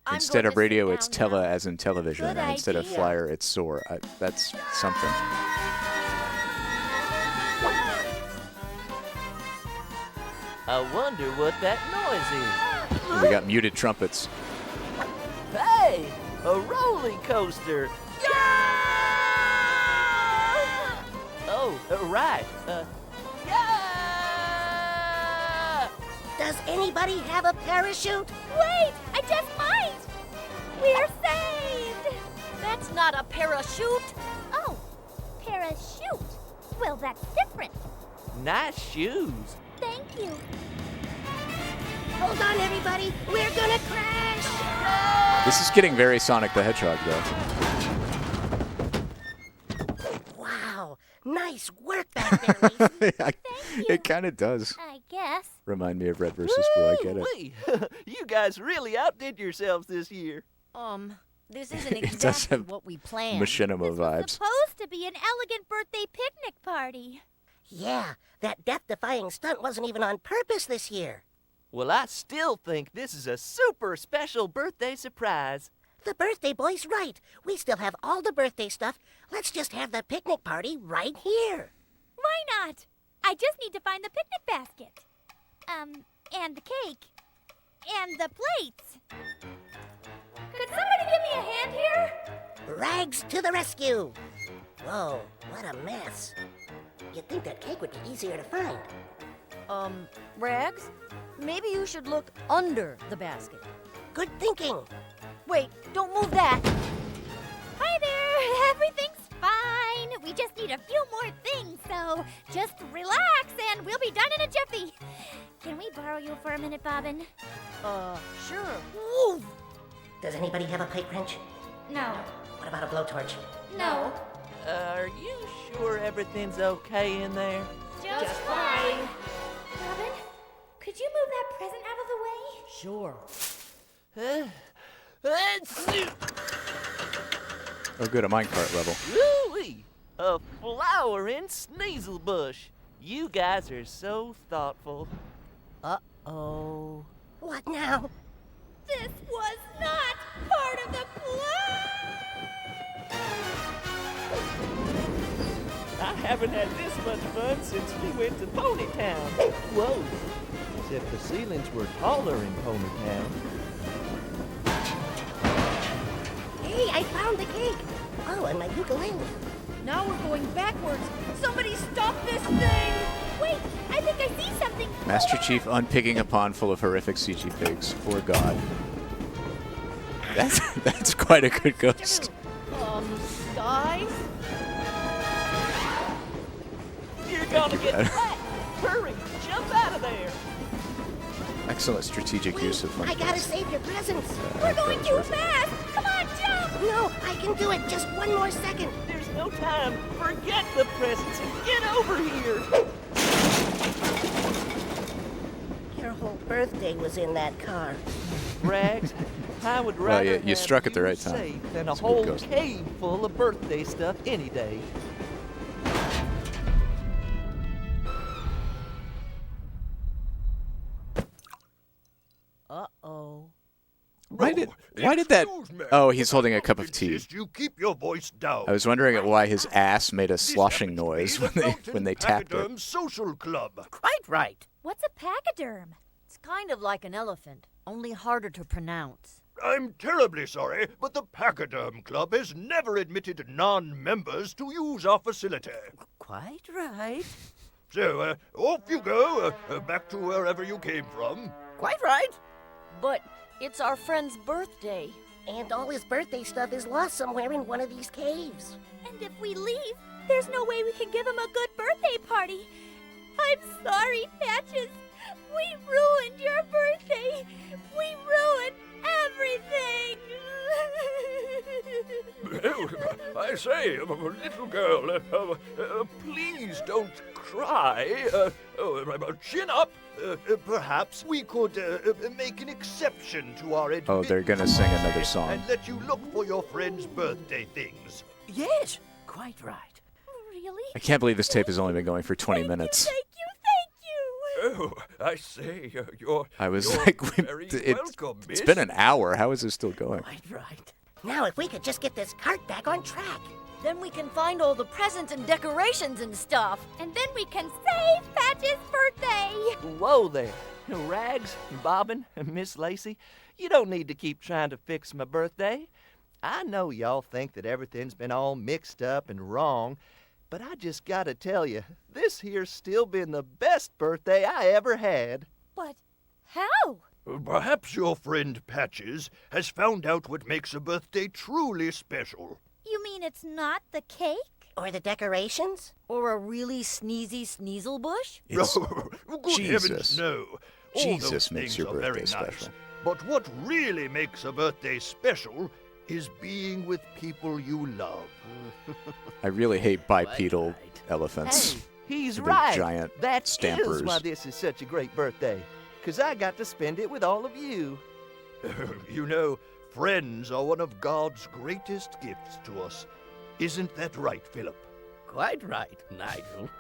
I'm Instead going of to radio, sit it's down tele now. as in television, Good and instead of idea. flyer, it's soar. That's something. I wonder what that noise We got muted trumpets. is. Hey, a roller coaster. Oh, right. Yeah! Does anybody have a parachute? Wait, I just might. We're saved. That's not a parachute. Oh, parachute. Well, that's different. Nice shoes. Thank you. Hold on, everybody. We're gonna crash. This is getting very Sonic the Hedgehog, though. Wow, nice work back there, Lacey. It kind of does I guess. remind me of Red versus Blue. I get it. Woo-wee. You guys really outdid yourselves this year. This isn't It does exactly have what we planned. Machinima vibes. Supposed to be an elegant birthday picnic party. Yeah, that death-defying stunt wasn't even on purpose this year. Well, I still think this is a super special birthday surprise. The birthday boy's right. We still have all the birthday stuff. Let's just have the picnic party right here. Why not? I just need to find the picnic basket. And the cake. And the plates. Could somebody give me a hand here? Rags to the rescue. Whoa, what a mess. You'd think that cake would be easier to find. Rags, maybe you should look under the basket. Good thinking. Wait, don't move that. Hi there. Everything's fine. We just need a few more things, so just relax and we'll be done in a jiffy. Can we borrow you for a minute, Bobbin? Sure. Ooh. Does anybody have a pipe wrench? No. What about a blowtorch? No. Are you sure everything's okay in there? Just fine. Robin, could you move that present out of the way? Sure. Oh, good, a minecart level. Woo-wee! A flowering sneasel bush. You guys are so thoughtful. Uh-oh. What now? This was not part of the plan! I haven't had this much fun since we went to Ponytown. Whoa. Except the ceilings were taller in Ponytown. Hey, I found the cake. Oh, and my ukulele. Now we're going backwards. Somebody stop this thing! Wait, I think I see something. Master Chief unpicking a pond full of horrific CG pigs. For God. That's quite a good ghost. Guys? You're gonna get wet! Hurry! Jump out of there! Excellent strategic use of I gotta save your presents. We're going too fast. Come on, jump! No, I can do it. Just one more second. There's no time. Forget the presents and get over here! Your whole birthday was in that car. Rags, I would Well, rather you struck at the right have time. you safe than a It's a good whole ghost. cave full of birthday stuff any day. Uh-oh. Why did that? Oh, he's holding a cup of tea. You keep your voice down. I was wondering why his ass made a sloshing noise when they tapped it. Pachyderm Social Club. Quite right. What's a pachyderm? It's kind of like an elephant, only harder to pronounce. I'm terribly sorry, but the Pachyderm Club has never admitted non-members to use our facility. Quite right. So, off you go, back to wherever you came from. Quite right. But it's our friend's birthday. And all his birthday stuff is lost somewhere in one of these caves. And if we leave, there's no way we can give him a good birthday party. I'm sorry, Patches. We ruined your birthday. We ruined everything. I say, little girl, please don't cry. Chin up. Perhaps we could make an exception to our Oh, they're gonna sing another song. and let you look for your friend's birthday things. Yes, quite right. Really? I can't believe this tape has only been going for 20 minutes. Thank you. Oh, I say, you're I was you're like, very welcome, it's miss. been an hour. How is this still going? Right. Now, if we could just get this cart back on track. Then we can find all the presents and decorations and stuff. And then we can save Patches' birthday. Whoa there. Rags, Bobbin, and Miss Lacey, you don't need to keep trying to fix my birthday. I know y'all think that everything's been all mixed up and wrong, but I just gotta tell you, this here's still been the best birthday I ever had. But how? Perhaps your friend Patches has found out what makes a birthday truly special. You mean it's not the cake? Or the decorations? Or a really sneezy sneasel bush? Good Jesus. heavens, no. All Jesus those makes things your are very birthday nice. special. But what really makes a birthday special is being with people you love. I really hate bipedal elephants. Hey, he's They're right. giant That stampers. is why this is such a great birthday. 'Cause I got to spend it with all of you. You know, friends are one of God's greatest gifts to us. Isn't that right, Philip? Quite right, Nigel.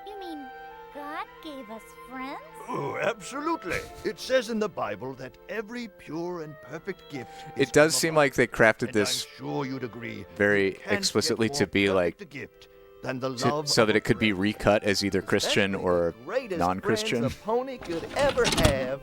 You mean God gave us friends? Oh, absolutely. It says in the Bible that every pure and perfect gift is It does from seem above. like they crafted And this I'm sure you'd agree. very you can't explicitly get to more be like perfect a gift than the love so of that a it could be recut as either Christian or Greatest non-Christian. friends a pony could ever have.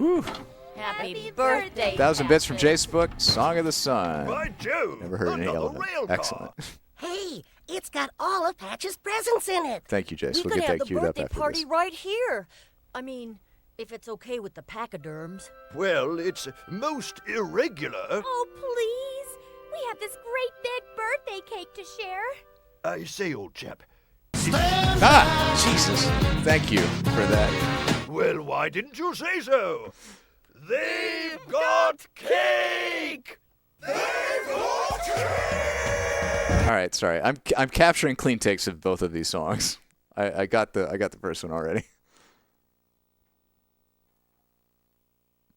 Happy birthday. 1,000 bits from Jace Book, Song of the Sun. By Jove, Never heard any another elephant. rail car. Excellent. Hey, it's got all of Patch's presents in it. Thank you, Jace. We We'll could get have that the queued up birthday after party this. right here. I mean, if it's okay with the pachyderms. Well, it's most irregular. Oh, please. We have this great big birthday cake to share. I say, old chap. Ah, Jesus. Thank you for that. Well, why didn't you say so? They've got cake! They've got cake! All right, sorry. I'm capturing clean takes of both of these songs. I got the first one already.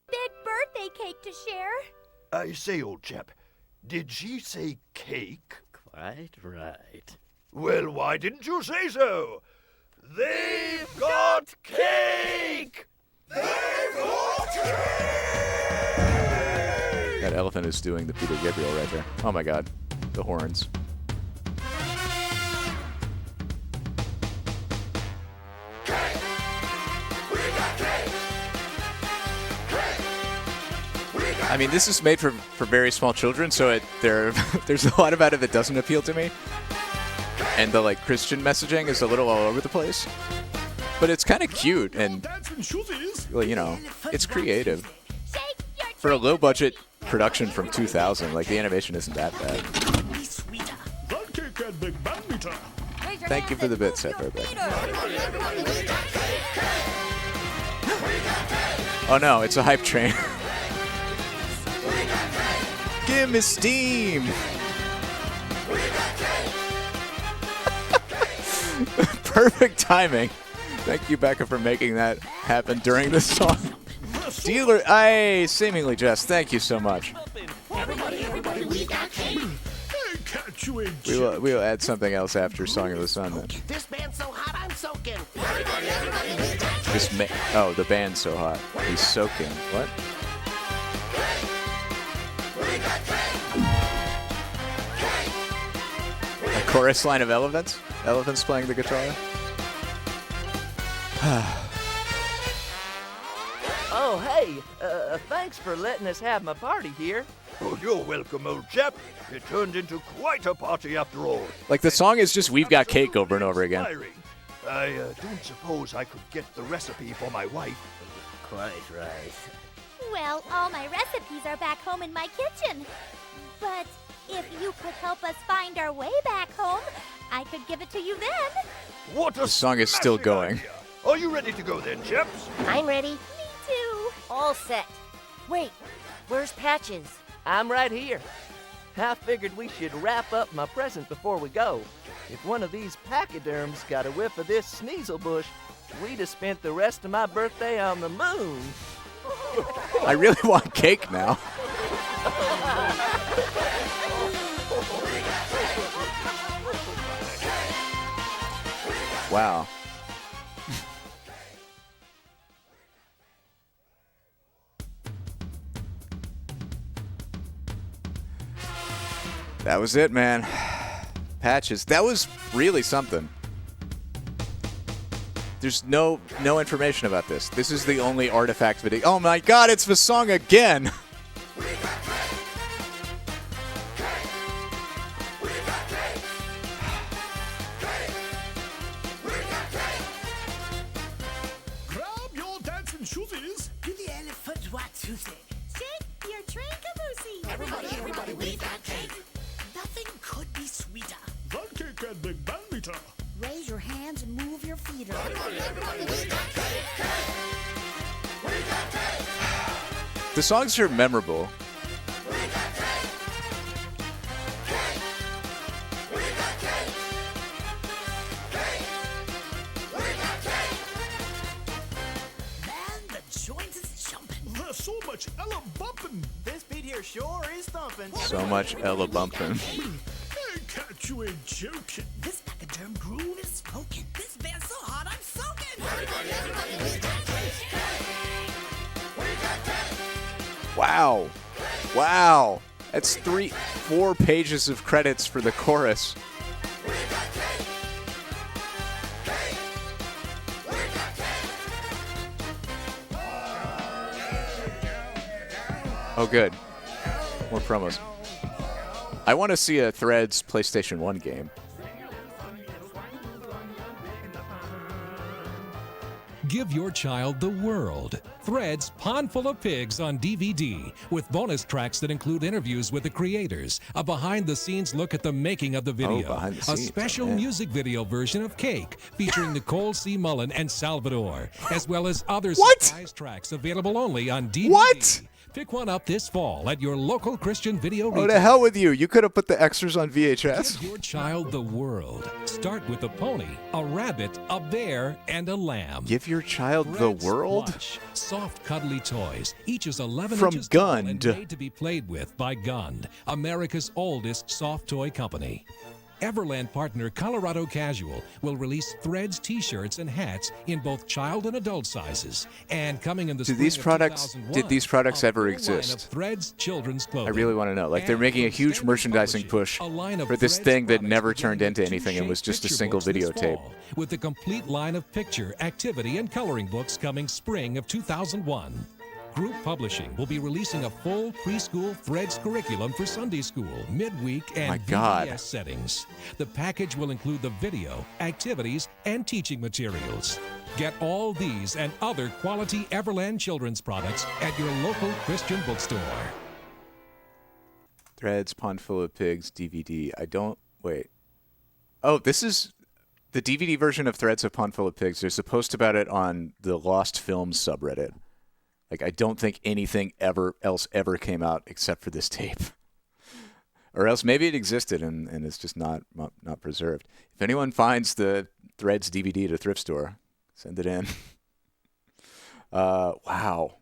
Big birthday cake to share. I say, old chap, did she say cake? Quite right. Well, why didn't you say so? They've got cake! They've got cake! That elephant is doing the Peter Gabriel right there. Oh my God, the horns. I mean, this is made for very small children, so there's a lot about it that doesn't appeal to me. And the like Christian messaging is a little all over the place. But it's kind of cute and, well, you know, it's creative. For a low budget production from 2000, like the animation isn't that bad. Thank you for the bit, Seth Herbeck. Oh no, it's a hype train. Give me steam! Perfect timing. Thank you, Becca, for making that happen during this song. Dealer, seemingly just. Thank you so much. We'll add something else after Song of the Sun then. This band's so hot, I'm soaking. The band's so hot. He's soaking. What? A chorus line of elephants? Elephants playing the guitar? Oh, hey, thanks for letting us have my party here. Oh, you're welcome, old chap. It turned into quite a party after all. Like, the song is just We've Got Cake over and over again. Inspiring. I don't suppose I could get the recipe for my wife. Quite right. Well, all my recipes are back home in my kitchen. But if you could help us find our way back home, I could give it to you then. What The song is still going. Are you ready to go then, chaps? I'm ready. Me too. All set. Wait, where's Patches? I'm right here. I figured we should wrap up my present before we go. If one of these pachyderms got a whiff of this sneasel bush, we'd have spent the rest of my birthday on the moon. I really want cake now. Wow. That was it, man. Patches. That was really something. There's no information about this. This is the only artifact video. Oh my god, it's the song again! Grab your dancing shoesies. Do the elephant watusi. Shake your train caboose. Everybody, we got cake. Nothing could be sweeter. That cake and Big Band meter. Raise your hands and move your feet. Everybody, we got cake. We got cake. The songs are memorable. Man, the joint is jumping. There's so much Ella bumping. This beat here sure is thumping. So much Ella bumping. Hey, cat, you ain't joking. This pachyderm groove is smoking. This band's so hot, I'm soaking. Wow. Wow. That's 4 pages of credits for the chorus. Oh, good. More promos. I want to see a Threads PlayStation 1 game. Give your child the world. Threads Pond Full of Pigs on DVD with bonus tracks that include interviews with the creators, a behind-the-scenes look at the making of the video, behind the a scenes, special music video version of Cake featuring Nicole C. Mullen and Salvador, as well as other surprise tracks available only on DVD. What? Pick one up this fall at your local Christian video Oh, retailer. to hell with you. You could have put the extras on VHS. Give your child the world. Start with a pony, a rabbit, a bear, and a lamb. Give your child the world? Plush, soft, cuddly toys. Each is 11 From inches tall and Gund. made to be played with by Gund, America's oldest soft toy company. Everland partner Colorado Casual will release Threads t-shirts and hats in both child and adult sizes. And coming in the spring Did these products ever line of exist? Threads children's clothing. I really want to know. Like, they're making a huge merchandising push for this thing that never turned into anything and was just a single videotape. With a complete line of picture, activity, and coloring books coming spring of 2001. Group Publishing will be releasing a full preschool Threads curriculum for Sunday school, midweek, and My God. VBS settings. The package will include the video, activities, and teaching materials. Get all these and other quality Everland children's products at your local Christian bookstore. Threads, Pond Full of Pigs, DVD. Wait. Oh, this is the DVD version of Threads of Pond Full of Pigs. There's a post about it on the Lost Films subreddit. Like, I don't think anything else ever came out except for this tape. Or else maybe it existed and it's just not preserved. If anyone finds the Threads DVD at a thrift store, send it in. Wow.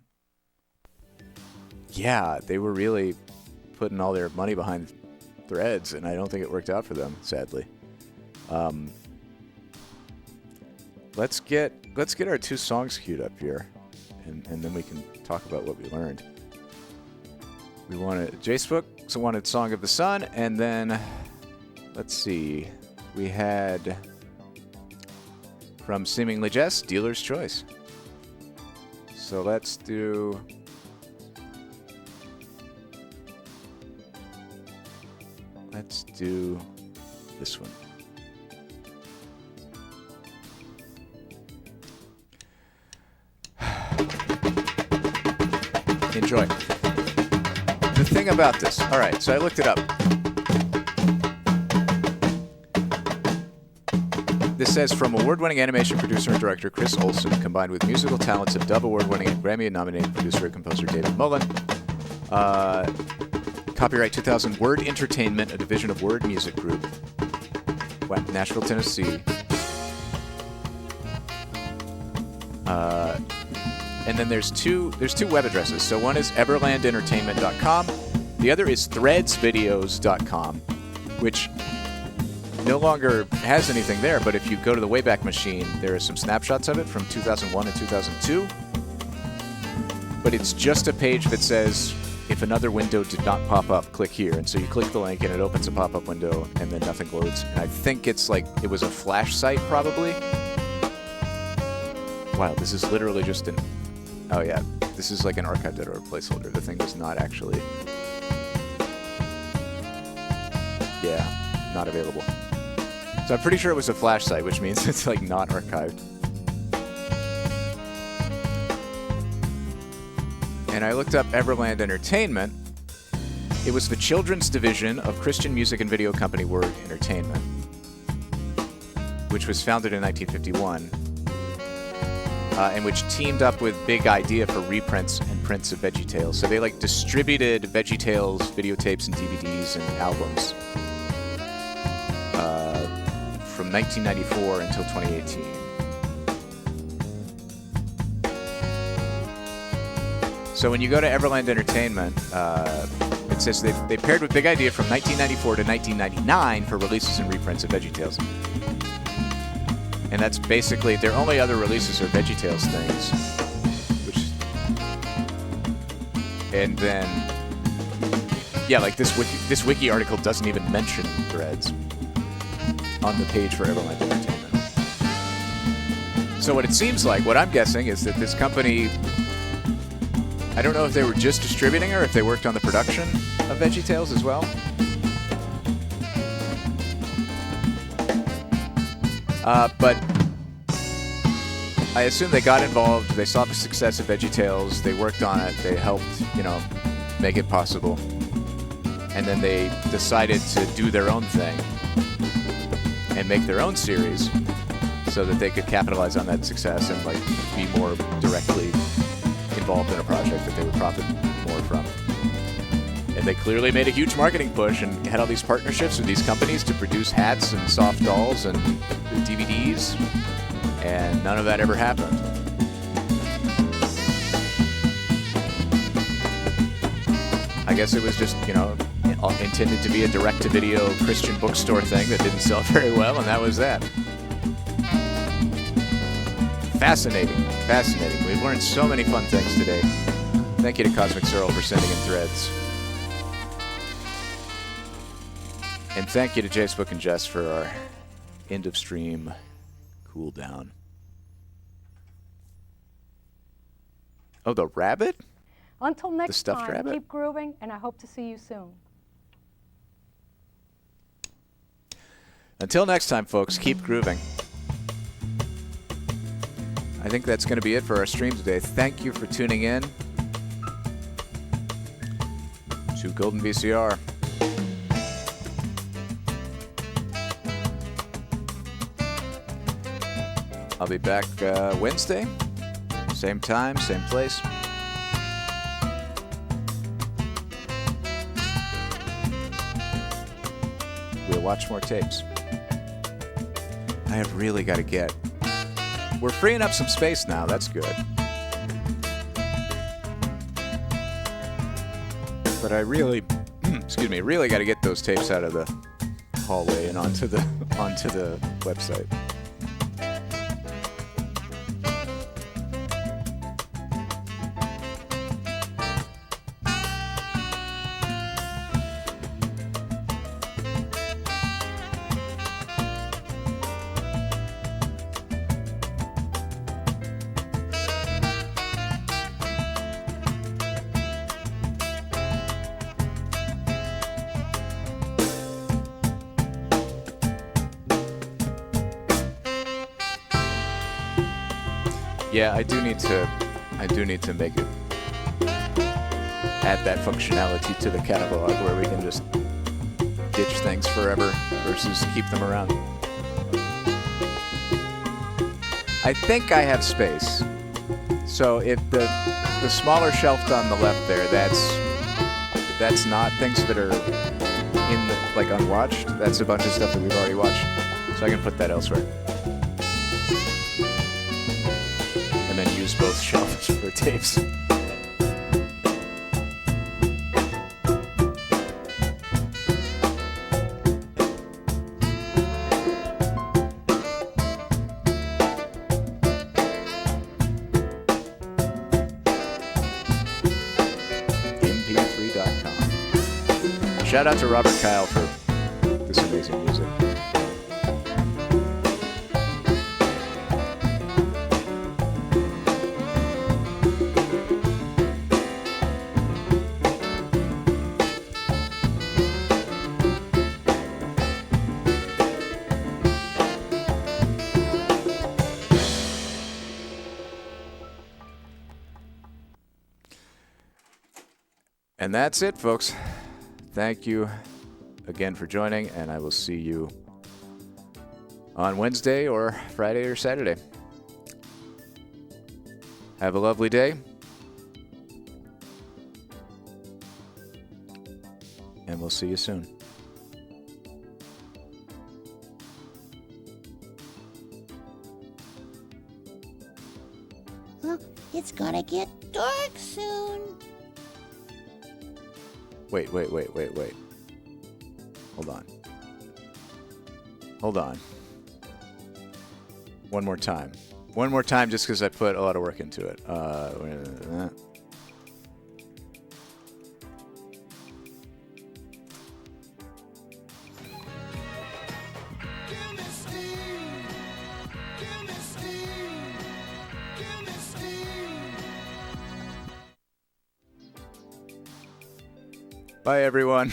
Yeah, they were really putting all their money behind Threads, and I don't think it worked out for them, sadly. Let's get our 2 songs queued up here. And then we can talk about what we learned. We wanted J-Spook wanted Song of the Sun, and then let's see, we had from Seemingly Jess, Dealer's Choice. So let's do this one. Enjoy. The thing about this. All right, so I looked it up. This says, from award-winning animation producer and director Chris Olsen, combined with musical talents of Dove Award-winning and Grammy-nominated producer and composer David Mullen. Copyright 2000, Word Entertainment, a division of Word Music Group. Nashville, Tennessee. And then there's two web addresses. So one is everlandentertainment.com. The other is threadsvideos.com, which no longer has anything there, but if you go to the Wayback Machine, there are some snapshots of it from 2001 and 2002. But it's just a page that says, if another window did not pop up, click here. And so you click the link and it opens a pop-up window and then nothing loads. And I think it's like, it was a Flash site probably. Wow, this is literally just an, oh yeah, this is like an archived or a placeholder. The thing was not actually, yeah, not available. So I'm pretty sure it was a Flash site, which means it's like not archived. And I looked up Everland Entertainment. It was the children's division of Christian music and video company Word Entertainment, which was founded in 1951, and which teamed up with Big Idea for reprints and prints of VeggieTales. So they like distributed VeggieTales videotapes and DVDs and albums from 1994 until 2018. So when you go to Everland Entertainment, it says they paired with Big Idea from 1994 to 1999 for releases and reprints of VeggieTales. And that's basically, their only other releases are VeggieTales things. And then, yeah, like this wiki article doesn't even mention Threads on the page for Everland Entertainment. So what it seems like, what I'm guessing, is that this company, I don't know if they were just distributing or if they worked on the production of VeggieTales as well. But I assume they got involved, they saw the success of VeggieTales, they worked on it, they helped, make it possible. And then they decided to do their own thing and make their own series so that they could capitalize on that success and be more directly involved in a project that they would profit more from. And they clearly made a huge marketing push and had all these partnerships with these companies to produce hats and soft dolls and DVDs, and none of that ever happened. I guess it was just, intended to be a direct-to-video Christian bookstore thing that didn't sell very well, and that was that. Fascinating. We've learned so many fun things today. Thank you to Cosmic Cyril for sending in threads. And thank you to Jacebook and Jess for our end-of-stream cool down. Oh, the rabbit? Until next stuffed time, rabbit? keep grooving, and I hope to see you soon. Until next time, folks, keep grooving. I think that's going to be it for our stream today. Thank you for tuning in to Golden VCR. I'll be back Wednesday, same time, same place. We'll watch more tapes. I have really got to get. We're freeing up some space now. That's good. But I really, really got to get those tapes out of the hallway and onto the website. Yeah, I do need to make it, add that functionality to the catalog where we can just ditch things forever versus keep them around. I think I have space. So if the smaller shelf on the left there, that's not things that are in the, like, unwatched. That's a bunch of stuff that we've already watched. So I can put that elsewhere. And then use both shelves for tapes. Shout out to Robert Kyle for this amazing music. And that's it, folks. Thank you again for joining, and I will see you on Wednesday or Friday or Saturday. Have a lovely day. And we'll see you soon. Well, it's gonna get dark soon. Wait. Hold on. One more time. One more time just because I put a lot of work into it. Bye, everyone.